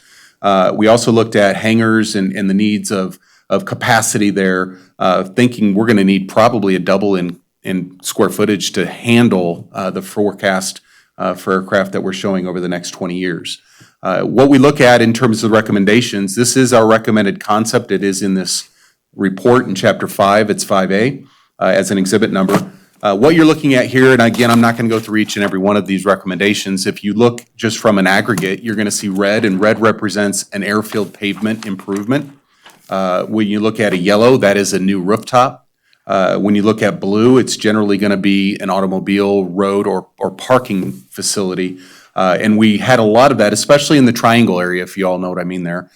We also looked at hangars and the needs of capacity there, thinking we're going to need probably a double in square footage to handle the forecast for aircraft that we're showing over the next 20 years. What we look at in terms of recommendations, this is our recommended concept. It is in this report in Chapter 5. It's 5A as an exhibit number. What you're looking at here, and again, I'm not going to go through each and every one of these recommendations. If you look just from an aggregate, you're going to see red, and red represents an airfield pavement improvement. When you look at a yellow, that is a new rooftop. When you look at blue, it's generally going to be an automobile, road, or parking facility. And we had a lot of that, especially in the triangle area, if you all know what I mean there,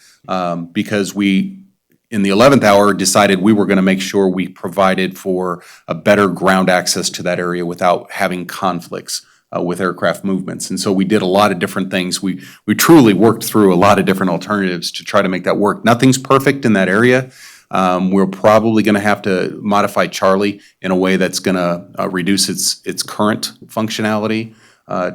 because we, in the 11th hour, decided we were going to make sure we provided for a better ground access to that area without having conflicts with aircraft movements. And so we did a lot of different things. We truly worked through a lot of different alternatives to try to make that work. Nothing's perfect in that area, We're probably going to have to modify Charlie in a way that's going to reduce its current functionality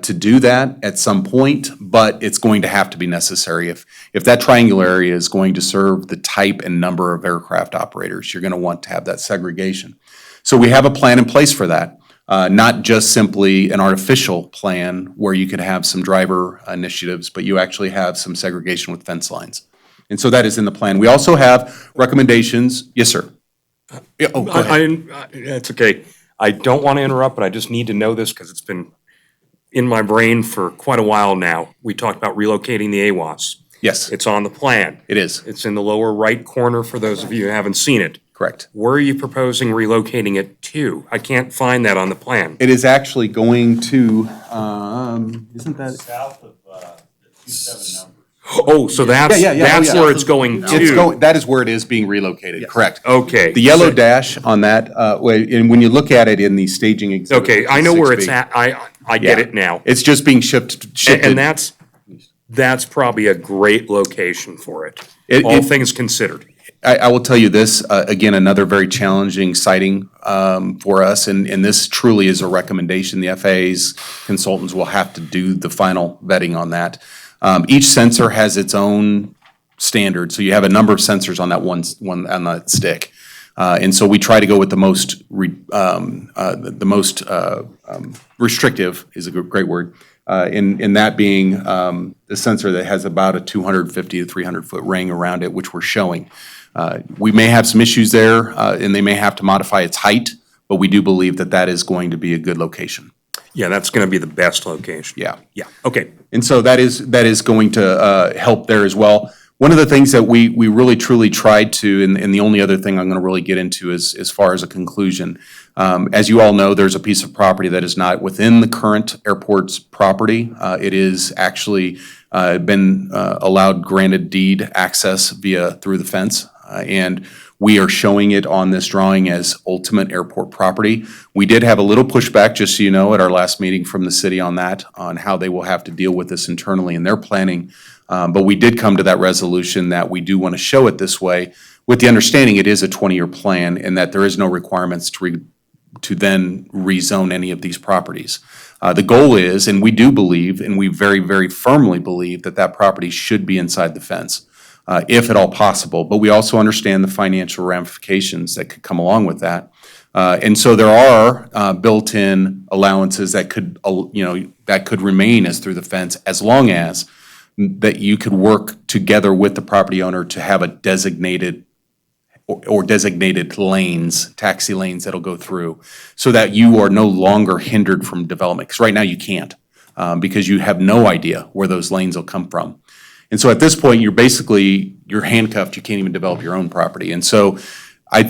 to do that at some point, but it's going to have to be necessary. If that triangular area is going to serve the type and number of aircraft operators, you're going to want to have that segregation. So we have a plan in place for that. Not just simply an artificial plan where you could have some driver initiatives, but you actually have some segregation with fence lines. And so that is in the plan. We also have recommendations. Yes, sir. Yeah, oh, go ahead. That's okay. I don't want to interrupt, but I just need to know this because it's been in my brain for quite a while now. We talked about relocating the AWAS. Yes, It's on the plan. it is. It's in the lower right corner for those of you who haven't seen it. Correct. Where are you proposing relocating it to? I can't find that on the plan. It is actually going to, isn't that? South of the 27 number. Oh, so that's where it's going to. That is where it is being relocated, correct. Okay. The yellow dash on that, and when you look at it in the staging exhibit. Okay, I know where it's at. I get it now. It's just being shifted. And that's probably a great location for it, all things considered. I will tell you this, again, another very challenging siting for us, and this truly is a recommendation. The FAA's consultants will have to do the final vetting on that. Each sensor has its own standard, so you have a number of sensors on that one on that stick. And so we try to go with the most restrictive is a great word, in that being the sensor that has about a 250 to 300 foot ring around it, which we're showing. We may have some issues there, and they may have to modify its height, but we do believe that that is going to be a good location. Yeah, that's going to be the best location. Yeah. Yeah, okay. And so that is going to help there as well. One of the things that we really truly tried to, and the only other thing I'm going to really get into is as far as a conclusion. As you all know, there's a piece of property that is not within the current airport's property. It is actually been allowed granted deed access through the fence. And we are showing it on this drawing as ultimate airport property. We did have a little pushback, just so you know, at our last meeting from the city on that, on how they will have to deal with this internally in their planning. But we did come to that resolution that we do want to show it this way, with the understanding it is a 20-year plan and that there is no requirements to then rezone any of these properties. The goal is, and we do believe, and we very, very firmly believe that that property should be inside the fence, if at all possible. But we also understand the financial ramifications that could come along with that. And so there are built-in allowances that could, that could remain as through the fence, as long as that you could work together with the property owner to have a designated or designated lanes, taxi lanes that'll go through, so that you are no longer hindered from development. Because right now you can't, because you have no idea where those lanes will come from. And so at this point, you're handcuffed. You can't even develop your own property. And so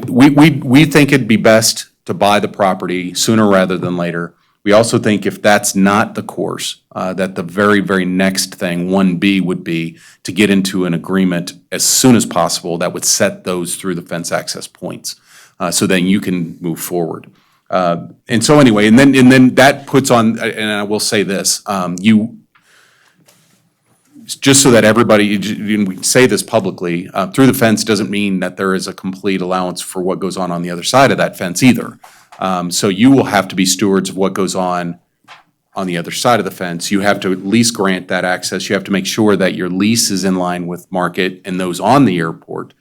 we think it'd be best to buy the property sooner rather than later. We also think if that's not the course, that the very, very next thing, 1B, would be to get into an agreement as soon as possible that would set those through the fence access points, so then you can move forward. And so anyway, and then that puts on, and I will say this, just so that everybody, and we can say this publicly, through the fence doesn't mean that there is a complete allowance for what goes on the other side of that fence either. So you will have to be stewards of what goes on the other side of the fence. You have to at least grant that access. You have to make sure that your lease is in line with market and those on the airport.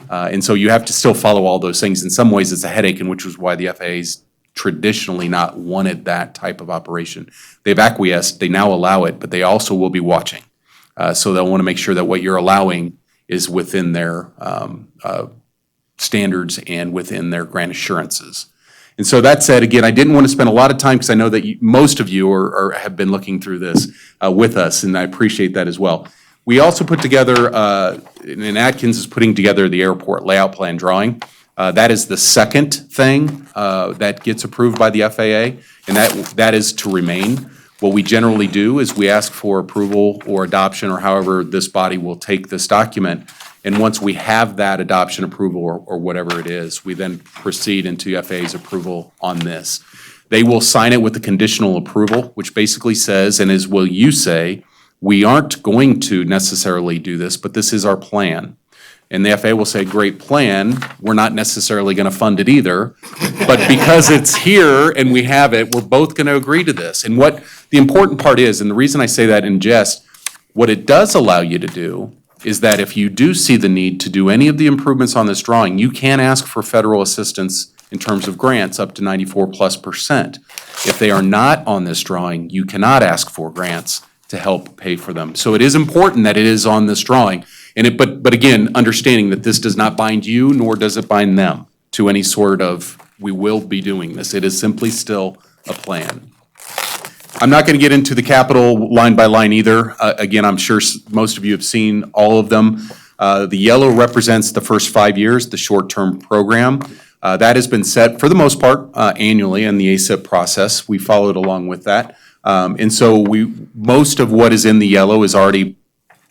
And so you have to still follow all those things. In some ways, it's a headache, and which was why the FAA's traditionally not wanted that type of operation. They've acquiesced, they now allow it, but they also will be watching. So they'll want to make sure that what you're allowing is within their standards and within their grant assurances. And so that said, again, I didn't want to spend a lot of time because I know that most of you have been looking through this with us, and I appreciate that as well. We also put together, and Atkins is putting together the airport layout plan drawing. That is the second thing that gets approved by the FAA, and that is to remain. What we generally do is we ask for approval or adoption, or however this body will take this document. And once we have that adoption, approval, or whatever it is, we then proceed into FAA's approval on this. They will sign it with the conditional approval, which basically says, and as will you say, we aren't going to necessarily do this, but this is our plan. And the FAA will say, great plan, we're not necessarily going to fund it either. But because it's here and we have it, we're both going to agree to this. And what the important part is, and the reason I say that in jest, what it does allow you to do is that if you do see the need to do any of the improvements on this drawing, you can ask for federal assistance in terms of grants up to 94+%. If they are not on this drawing, you cannot ask for grants to help pay for them. So it is important that it is on this drawing. But again, understanding that this does not bind you, nor does it bind them to any sort of, we will be doing this. It is simply still a plan. I'm not going to get into the capital line by line either. Again, I'm sure most of you have seen all of them. The yellow represents the first 5 years, the short-term program. That has been set, for the most part, annually in the ASIP process. We followed along with that. And so most of what is in the yellow is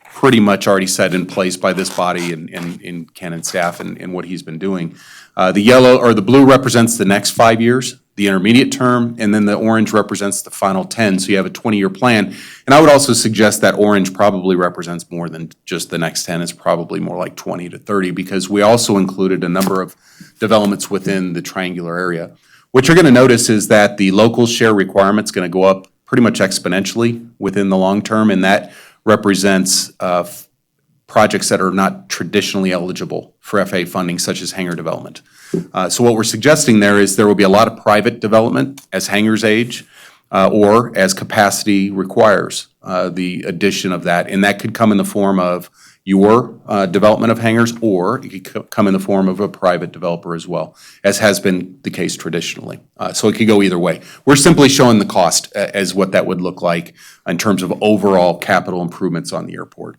pretty much already set in place by this body and Ken and staff and what he's been doing. The yellow, or the blue represents the next 5 years, the intermediate term, and then the orange represents the final 10. So you have a 20-year plan. And I would also suggest that orange probably represents more than just the next 10. It's probably more like 20 to 30, because we also included a number of developments within the triangular area. What you're going to notice is that the local share requirement's going to go up pretty much exponentially within the long term, and that represents projects that are not traditionally eligible for FAA funding, such as hangar development. So what we're suggesting there is there will be a lot of private development as hangars age, or as capacity requires the addition of that. And that could come in the form of your development of hangars, or it could come in the form of a private developer as well, as has been the case traditionally. So it could go either way. We're simply showing the cost as what that would look like in terms of overall capital improvements on the airport.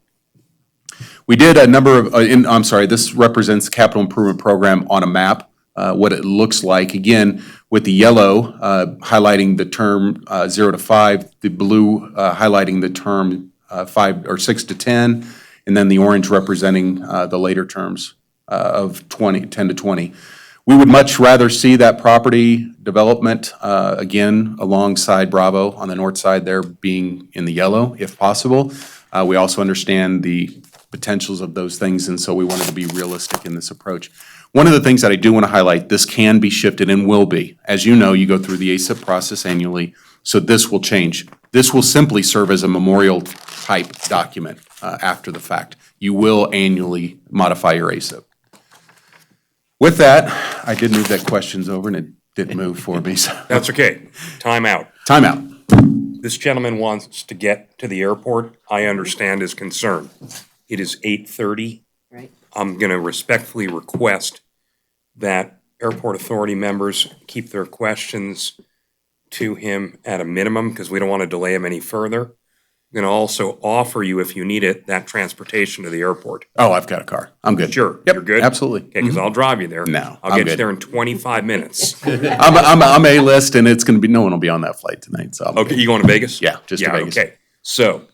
We did a number of, this represents the capital improvement program on a map, what it looks like. Again, with the yellow highlighting the term 0 to 5, the blue highlighting the term 5 or 6 to 10, and then the orange representing the later terms of 10 to 20. We would much rather see that property development, again, alongside Bravo on the north side there being in the yellow, if possible. We also understand the potentials of those things, and so we wanted to be realistic in this approach. One of the things that I do want to highlight, this can be shifted and will be. As you know, you go through the ASIP process annually, so this will change. This will simply serve as a memorial type document after the fact. You will annually modify your ASIP. With that, I did move that questions over and it didn't move for me. So. That's okay. Time out. Time out. This gentleman wants to get to the airport. I understand his concern. It is 8:30. Right. I'm going to respectfully request that airport authority members keep their questions to him at a minimum, because we don't want to delay him any further. I'm going to also offer you, if you need it, that transportation to the airport. Oh, I've got a car. I'm good. Sure. Yep, You're good? absolutely. Okay, because I'll drive you there. No, I'll I'm get you good. there in 25 minutes. I'm A-list, and it's going to be, no one will be on that flight tonight, so. I'm Okay, good. you going to Vegas? Yeah, just to Vegas. Okay, so,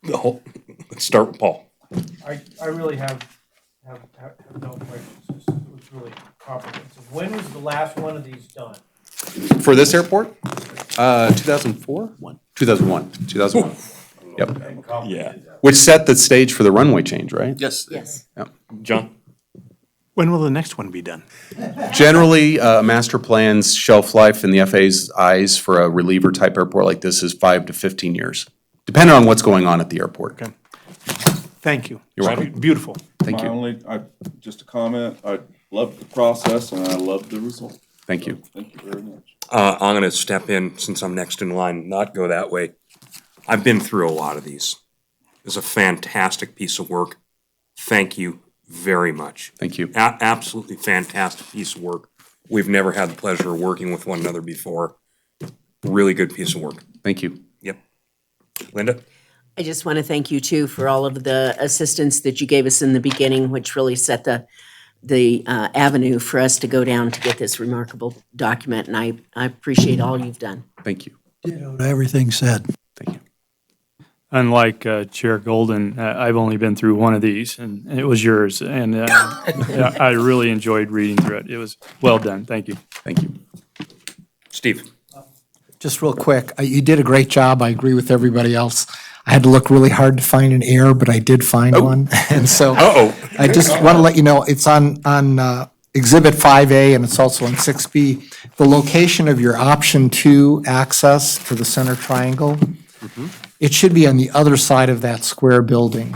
let's start with Paul. I really have no questions. This was really comprehensive. When was the last one of these done? For this airport? 2004? 2001. Yep. Yeah. Which set the stage for the runway change, right? Yes. Yes. John? When will the next one be done? Generally, master plan's shelf life in the FAA's eyes for a reliever type airport like this is 5 to 15 years, depending on what's going on at the airport. Okay. Thank you. You're welcome. Beautiful. Thank you. Just a comment, I love the process and I love the result. Thank you. Thank you very much. I'm going to step in, since I'm next in line, not go that way. I've been through a lot of these. It's a fantastic piece of work. Thank you very much. Thank you. Absolutely fantastic piece of work. We've never had the pleasure of working with one another before. Really good piece of work. Thank you. Yep. Linda? I just want to thank you too for all of the assistance that you gave us in the beginning, which really set the avenue for us to go down to get this remarkable document, and I appreciate all you've done. Thank you. Ditto to everything said. Thank you. Unlike Chair Golden, I've only been through one of these, and it was yours. And yeah, I really enjoyed reading through it. It was well done. Thank you. Thank you. Steve? Just real quick, you did a great job. I agree with everybody else. I had to look really hard to find an error, but I did find one. And so I just want to let you know, it's on Exhibit 5A, and it's also on 6B. The location of your option 2 access to the center triangle, it should be on the other side of that square building.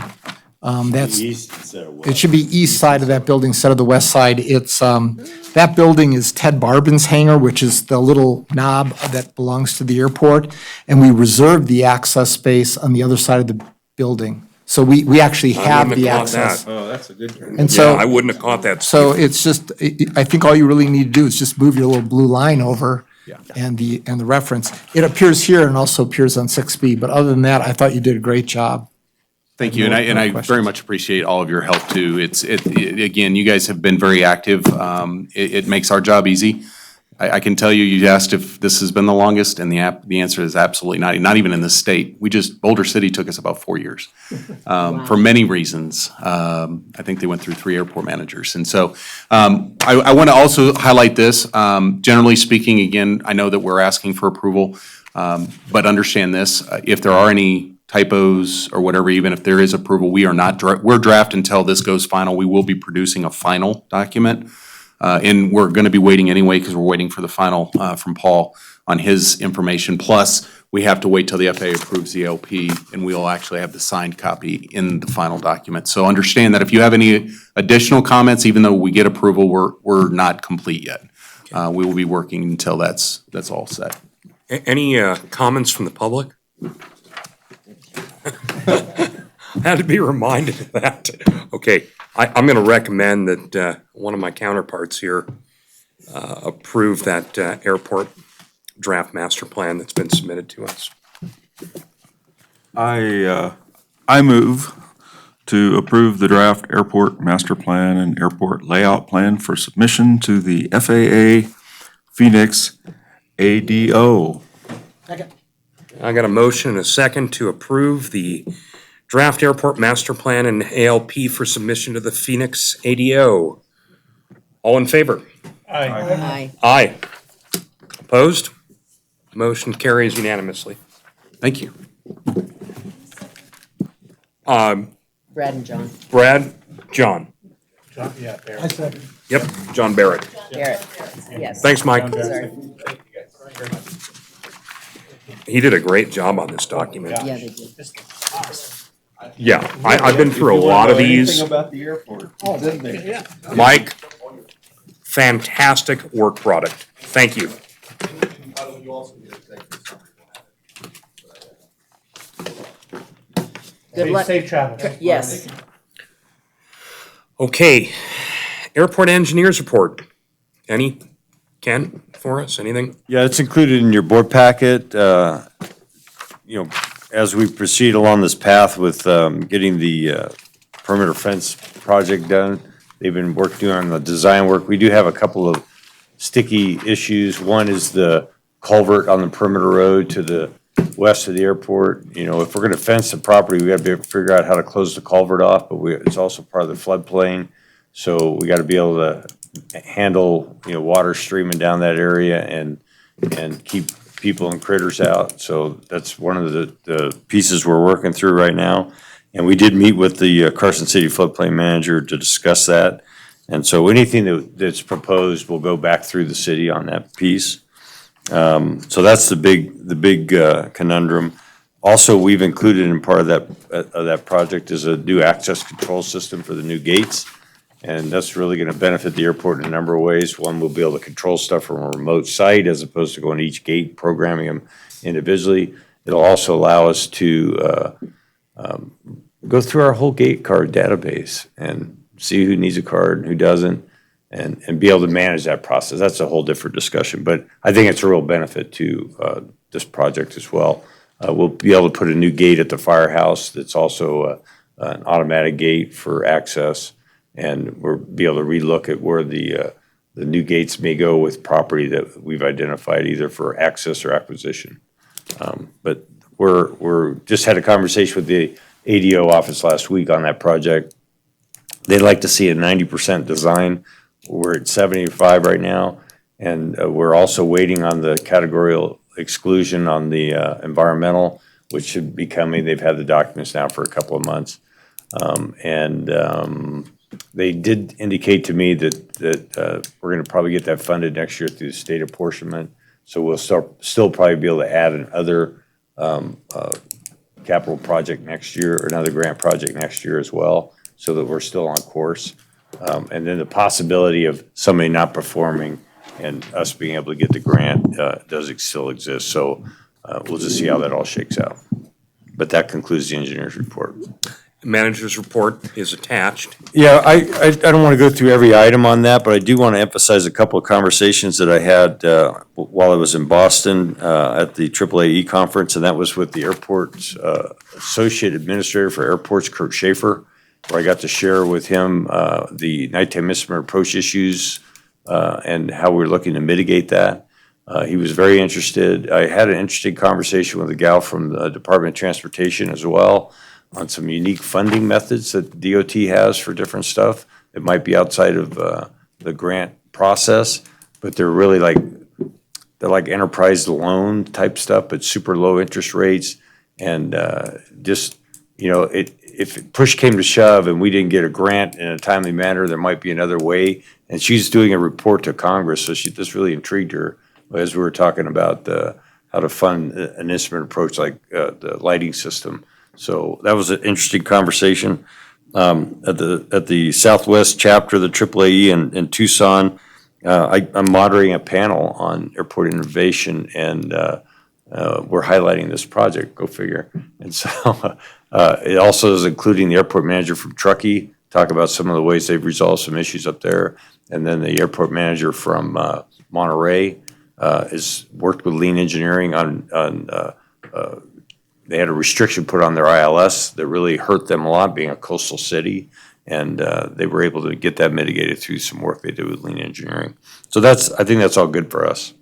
It should be east side of that building instead of the west side. It's, that building is Ted Barbin's hangar, which is the little knob that belongs to the airport, and we reserved the access space on the other side of the building. So we actually have wouldn't the have caught access. that. Oh, that's a good turn. And Yeah, so, I wouldn't have caught that. so it's just, I think all you really need to do is just move your little blue line over and the reference. It appears here and also appears on 6B, but other than that, I thought you did a great job. Thank you, and I very much appreciate all of your help too. Again, you guys have been very active. It makes our job easy. I can tell you, you asked if this has been the longest, and the answer is absolutely not even in this state. Boulder City took us about 4 years, for many reasons. I think they went through 3 airport managers. And so I want to also highlight this. Generally speaking, again, I know that we're asking for approval, but understand this, if there are any typos or whatever, even if there is approval, we're draft until this goes final. We will be producing a final document. And we're going to be waiting anyway because we're waiting for the final from Paul on his information. Plus, we have to wait till the FAA approves the LP, and we'll actually have the signed copy in the final document. So understand that if you have any additional comments, even though we get approval, we're not complete yet. We will be working until that's all set. Any comments from the public? Had to be reminded of that. Okay, I'm going to recommend that one of my counterparts here approve that airport draft master plan that's been submitted to us. I move to approve the draft airport master plan and airport layout plan for submission to the FAA Phoenix ADO. I got a motion and a second to approve the draft airport master plan and ALP for submission to the Phoenix ADO. All in favor? Aye. Aye. Opposed? Motion carries unanimously. Thank you. Brad and John. Brad, John. Yeah, Barrett. Yep, John Barrett. Garrett, yes. Thanks, Mike. Sorry. He did a great job on this document. Yeah, they did. Yeah, I've been through a lot of these. about the airport, it's in there. Mike, fantastic work product. Thank you. Good luck. Safe travel. Yes. Okay, airport engineers report. Any, Ken, for us, anything? Yeah, it's included in your board packet. You know, as we proceed along this path with getting the perimeter fence project done, they've been working on the design work. We do have a couple of sticky issues. One is the culvert on the perimeter road to the west of the airport. You know, if we're gonna fence the property, we gotta be able to figure out how to close the culvert off, but it's also part of the floodplain. So we gotta be able to handle, you know, water streaming down that area and keep people and critters out. So that's one of the pieces we're working through right now. And we did meet with the Carson City floodplain manager to discuss that. And so anything that's proposed will go back through the city on that piece. So that's the big conundrum. Also, we've included in part of that project is a new access control system for the new gates. And that's really gonna benefit the airport in a number of ways. One, we'll be able to control stuff from a remote site as opposed to going to each gate, programming them individually. It'll also allow us to go through our whole gate card database and see who needs a card and who doesn't, and be able to manage that process. That's a whole different discussion, but I think it's a real benefit to this project as well. We'll be able to put a new gate at the firehouse that's also an automatic gate for access, and we'll be able to relook at where the new gates may go with property that we've identified either for access or acquisition. But we're just had a conversation with the ADO office last week on that project. They'd like to see a 90% design. We're at 75 right now, and we're also waiting on the categorical exclusion on the environmental. which should be coming. They've had the documents now for a couple of months. They did indicate to me that we're going to probably get that funded next year through the state apportionment. So we'll still probably be able to add another capital project next year, or another grant project next year as well, so that we're still on course. And then the possibility of somebody not performing and us being able to get the grant does still exist. So we'll just see how that all shakes out. But that concludes the engineer's report. Manager's report is attached. Yeah, I don't want to go through every item on that, but I do want to emphasize a couple of conversations that I had while I was in Boston at the AAAE conference, and that was with the airport's Associate Administrator for Airports, Kurt Schaefer, where I got to share with him the nighttime misdemeanor approach issues and how we're looking to mitigate that. He was very interested. I had an interesting conversation with a gal from the Department of Transportation as well, on some unique funding methods that DOT has for different stuff. It might be outside of the grant process, but they're really they're like enterprise loan type stuff, but super low interest rates. And just, if push came to shove and we didn't get a grant in a timely manner, there might be another way. And she's doing a report to Congress, so this really intrigued her as we were talking about how to fund an instrument approach like the lighting system. So that was an interesting conversation. At the Southwest chapter of the AAAE in Tucson, I'm moderating a panel on airport innovation, and we're highlighting this project, go figure. And so it also is including the airport manager from Truckee, talk about some of the ways they've resolved some issues up there. And then the airport manager from Monterey has worked with Lean Engineering on they had a restriction put on their ILS that really hurt them a lot, being a coastal city, and they were able to get that mitigated through some work they did with Lean Engineering. So I think that's all good for us.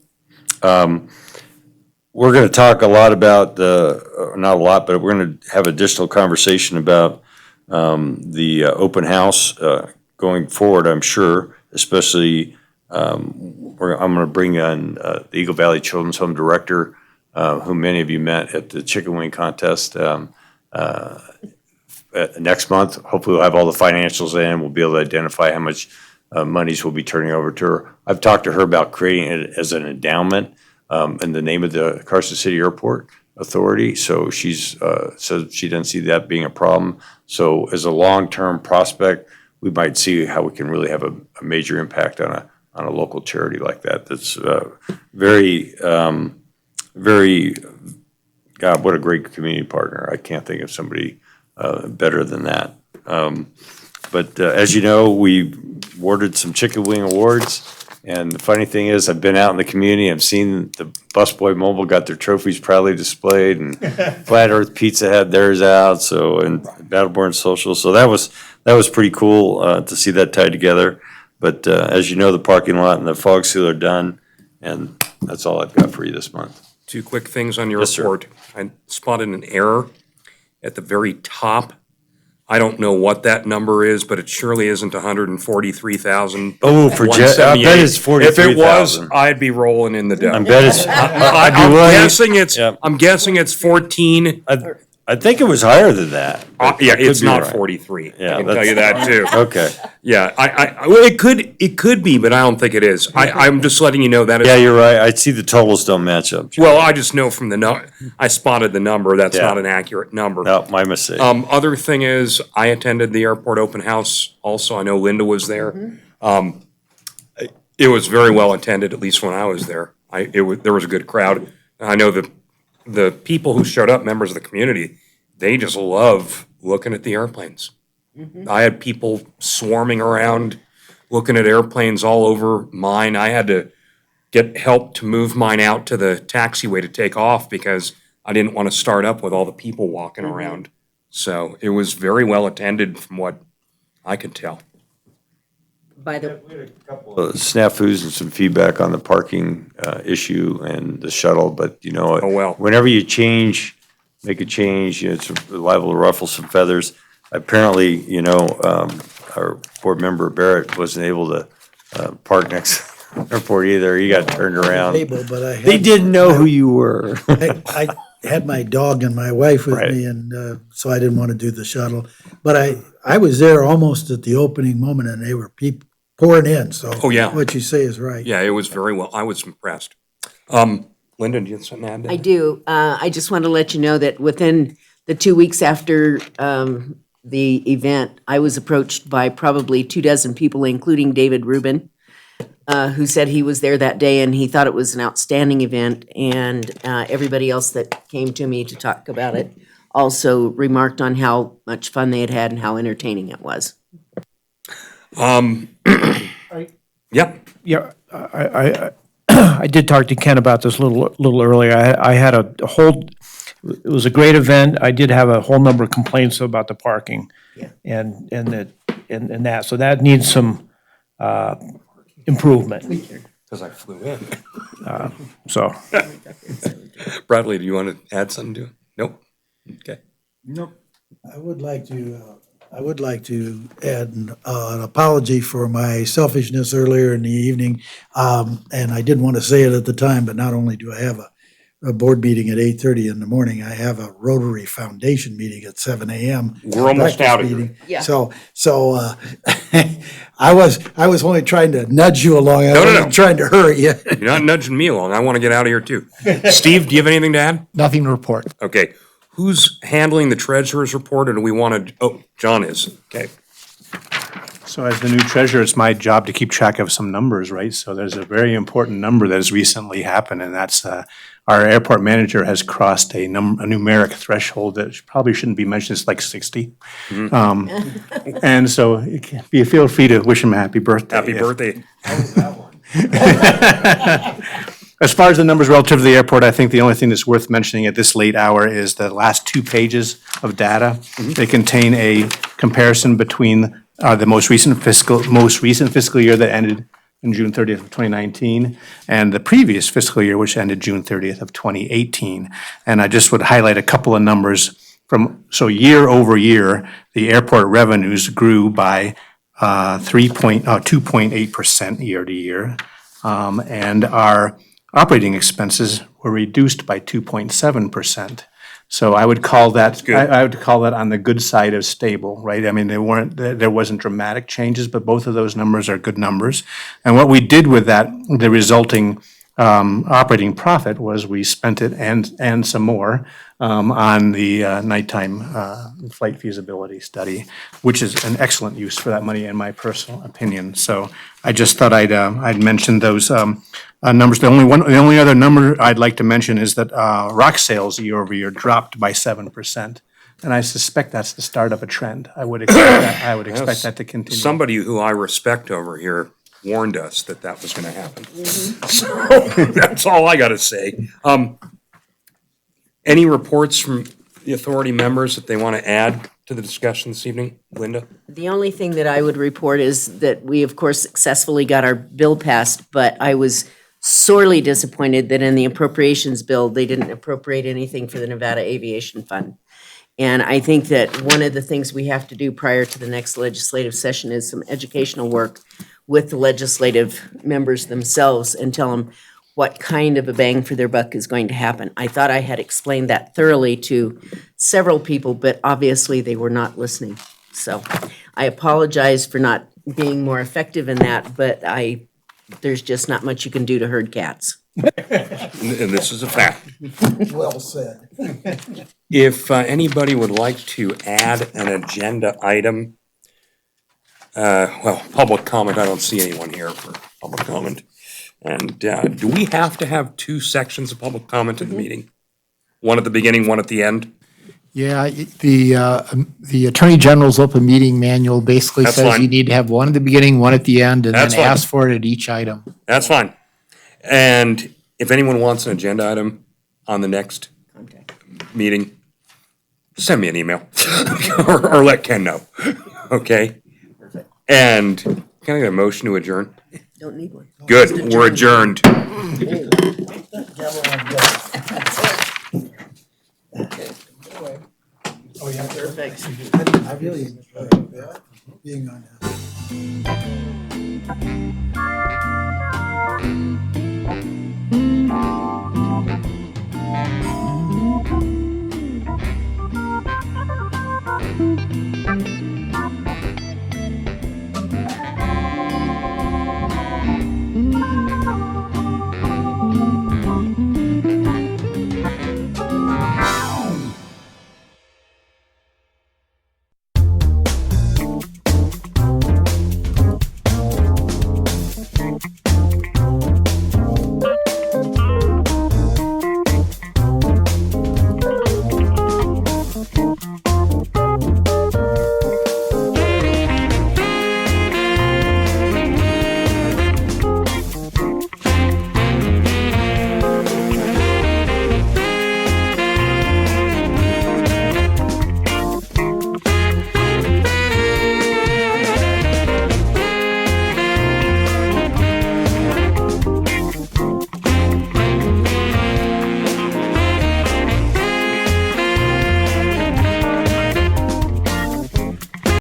We're going to talk a lot about not a lot, but we're going to have additional conversation about the open house going forward, I'm sure, especially I'm going to bring in the Eagle Valley Children's Home Director, whom many of you met at the chicken wing contest next month. Hopefully we'll have all the financials in. We'll be able to identify how much monies we'll be turning over to her. I've talked to her about creating it as an endowment in the name of the Carson City Airport Authority. So she's said she doesn't see that being a problem. So as a long-term prospect, we might see how we can really have a major impact on a local charity like that. That's very, God, what a great community partner. I can't think of somebody better than that. But as you know, we awarded some chicken wing awards. And the funny thing is, I've been out in the community. I've seen the Busboy Mobile got their trophies proudly displayed, and Flat Earth Pizza had theirs out. So, and Battleborn Social. So that was pretty cool to see that tied together. But as you know, the parking lot and the fog seal are done, and that's all I've got for you this month. Two quick things on your Yes, sir. report. I spotted an error at the very top. I don't know what that number is, but it surely isn't 143,000. Oh, for I bet it's If it was, 43,000. I'd be rolling in the dough. I bet it's. I'd be I'm willing- guessing it's, Yeah. I'm guessing it's 14. I think it was higher than that. Yeah, I could it's be not right. 43. Yeah, I can tell you that too. Okay. Yeah, well, it could be, but I don't think it is. I'm just letting you know that. Yeah, you're right. I see the totals don't match up. Well, I just know from I spotted the number. That's Yeah. not an accurate number. No, my mistake. Other thing is, I attended the airport open house also. I know Linda was there. It was very well attended, at least when I was there. There was a good crowd. I know the people who showed up, members of the community, they just love looking at the airplanes. I had people swarming around, looking at airplanes all over mine. I had to get help to move mine out to the taxiway to take off because I didn't want to start up with all the people walking around. So it was very well attended from what I could tell. By the, Snafus and some feedback on the parking issue and the shuttle, but Oh, well. whenever you make a change, it's liable to ruffle some feathers. Apparently, our board member Barrett wasn't able to park next to the airport either. He got turned around. Table, but I They had, didn't know who you were. I had my dog and my wife with Right. me, and so I didn't want to do the shuttle. But I was there almost at the opening moment, and they were people pouring in, so. Oh, yeah. What you say is right. Yeah, it was very well. I was impressed. Linda, do you have something to add? to I that? do. I just want to let you know that within the 2 weeks after the event, I was approached by probably 24 people, including David Rubin, who said he was there that day and he thought it was an outstanding event. And everybody else that came to me to talk about it also remarked on how much fun they had had and how entertaining it was. Yeah, Yeah, I did talk to Ken about this a little earlier. I had a whole, it was a great event. I did have a whole number of complaints about the parking. Yeah. And that, so that needs some improvement, because I flew in. so. Bradley, do you want to add something to it? Nope. Okay. I would like to add an apology for my selfishness earlier in the evening. And I didn't want to say it at the time, but not only do I have a board meeting at 8:30 in the morning, I have a Rotary Foundation meeting at 7 a.m. We're almost out of here. Meeting. Yeah. So I was only trying to nudge you along. I No. wasn't trying to hurry you. You're not nudging me along. I want to get out of here too. Steve, do you have anything to add? Nothing to report. Okay. Who's handling the treasurer's report, or do we want to, oh, John is. Okay. So as the new treasurer, it's my job to keep track of some numbers, right? So there's a very important number that has recently happened, and that's our airport manager has crossed a numeric threshold that probably shouldn't be mentioned. It's like 60. And so feel free to wish him a happy birthday. Happy birthday. As far as the numbers relative to the airport, I think the only thing that's worth mentioning at this late hour is the last 2 pages of data. They contain a comparison between the most recent fiscal year that ended in June 30th of 2019 and the previous fiscal year, which ended June 30th of 2018. And I just would highlight a couple of numbers so year over year, the airport revenues grew by 2.8% year to year. And our operating expenses were reduced by 2.7%. So I would call that, I would call that on the good side of stable, right? I mean, there wasn't dramatic changes, but both of those numbers are good numbers. And what we did with that, the resulting operating profit, was we spent it and some more on the nighttime flight feasibility study, which is an excellent use for that money in my personal opinion. So I just thought I'd mention those numbers. The only other number I'd like to mention is that rock sales year over year dropped by 7%. And I suspect that's the start of a trend. I would expect that to continue. Somebody who I respect over here warned us that that was going to happen. So that's all I got to say. Any reports from the authority members that they want to add to the discussion this evening? Linda? The only thing that I would report is that we, of course, successfully got our bill passed, but I was sorely disappointed that in the appropriations bill, they didn't appropriate anything for the Nevada Aviation Fund. And I think that one of the things we have to do prior to the next legislative session is some educational work with the legislative members themselves and tell them what kind of a bang for their buck is going to happen. I thought I had explained that thoroughly to several people, but obviously they were not listening. So I apologize for not being more effective in that, but there's just not much you can do to herd cats. And this is a fact. Well said. If anybody would like to add an agenda item, public comment, I don't see anyone here for public comment. And do we have to have 2 sections of public comment in the meeting? One at the beginning, one at the end? Yeah, the Attorney General's open meeting manual basically That's says fine. you need to have one at the beginning, one at the end, and then That's fine. ask for it at each item. That's fine. And if anyone wants an agenda item on the next meeting, send me an email or let Ken know. Okay? And can I get a motion to adjourn? Don't need one. Good, we're adjourned. Oh, yeah. Perfect. I really enjoyed being on that.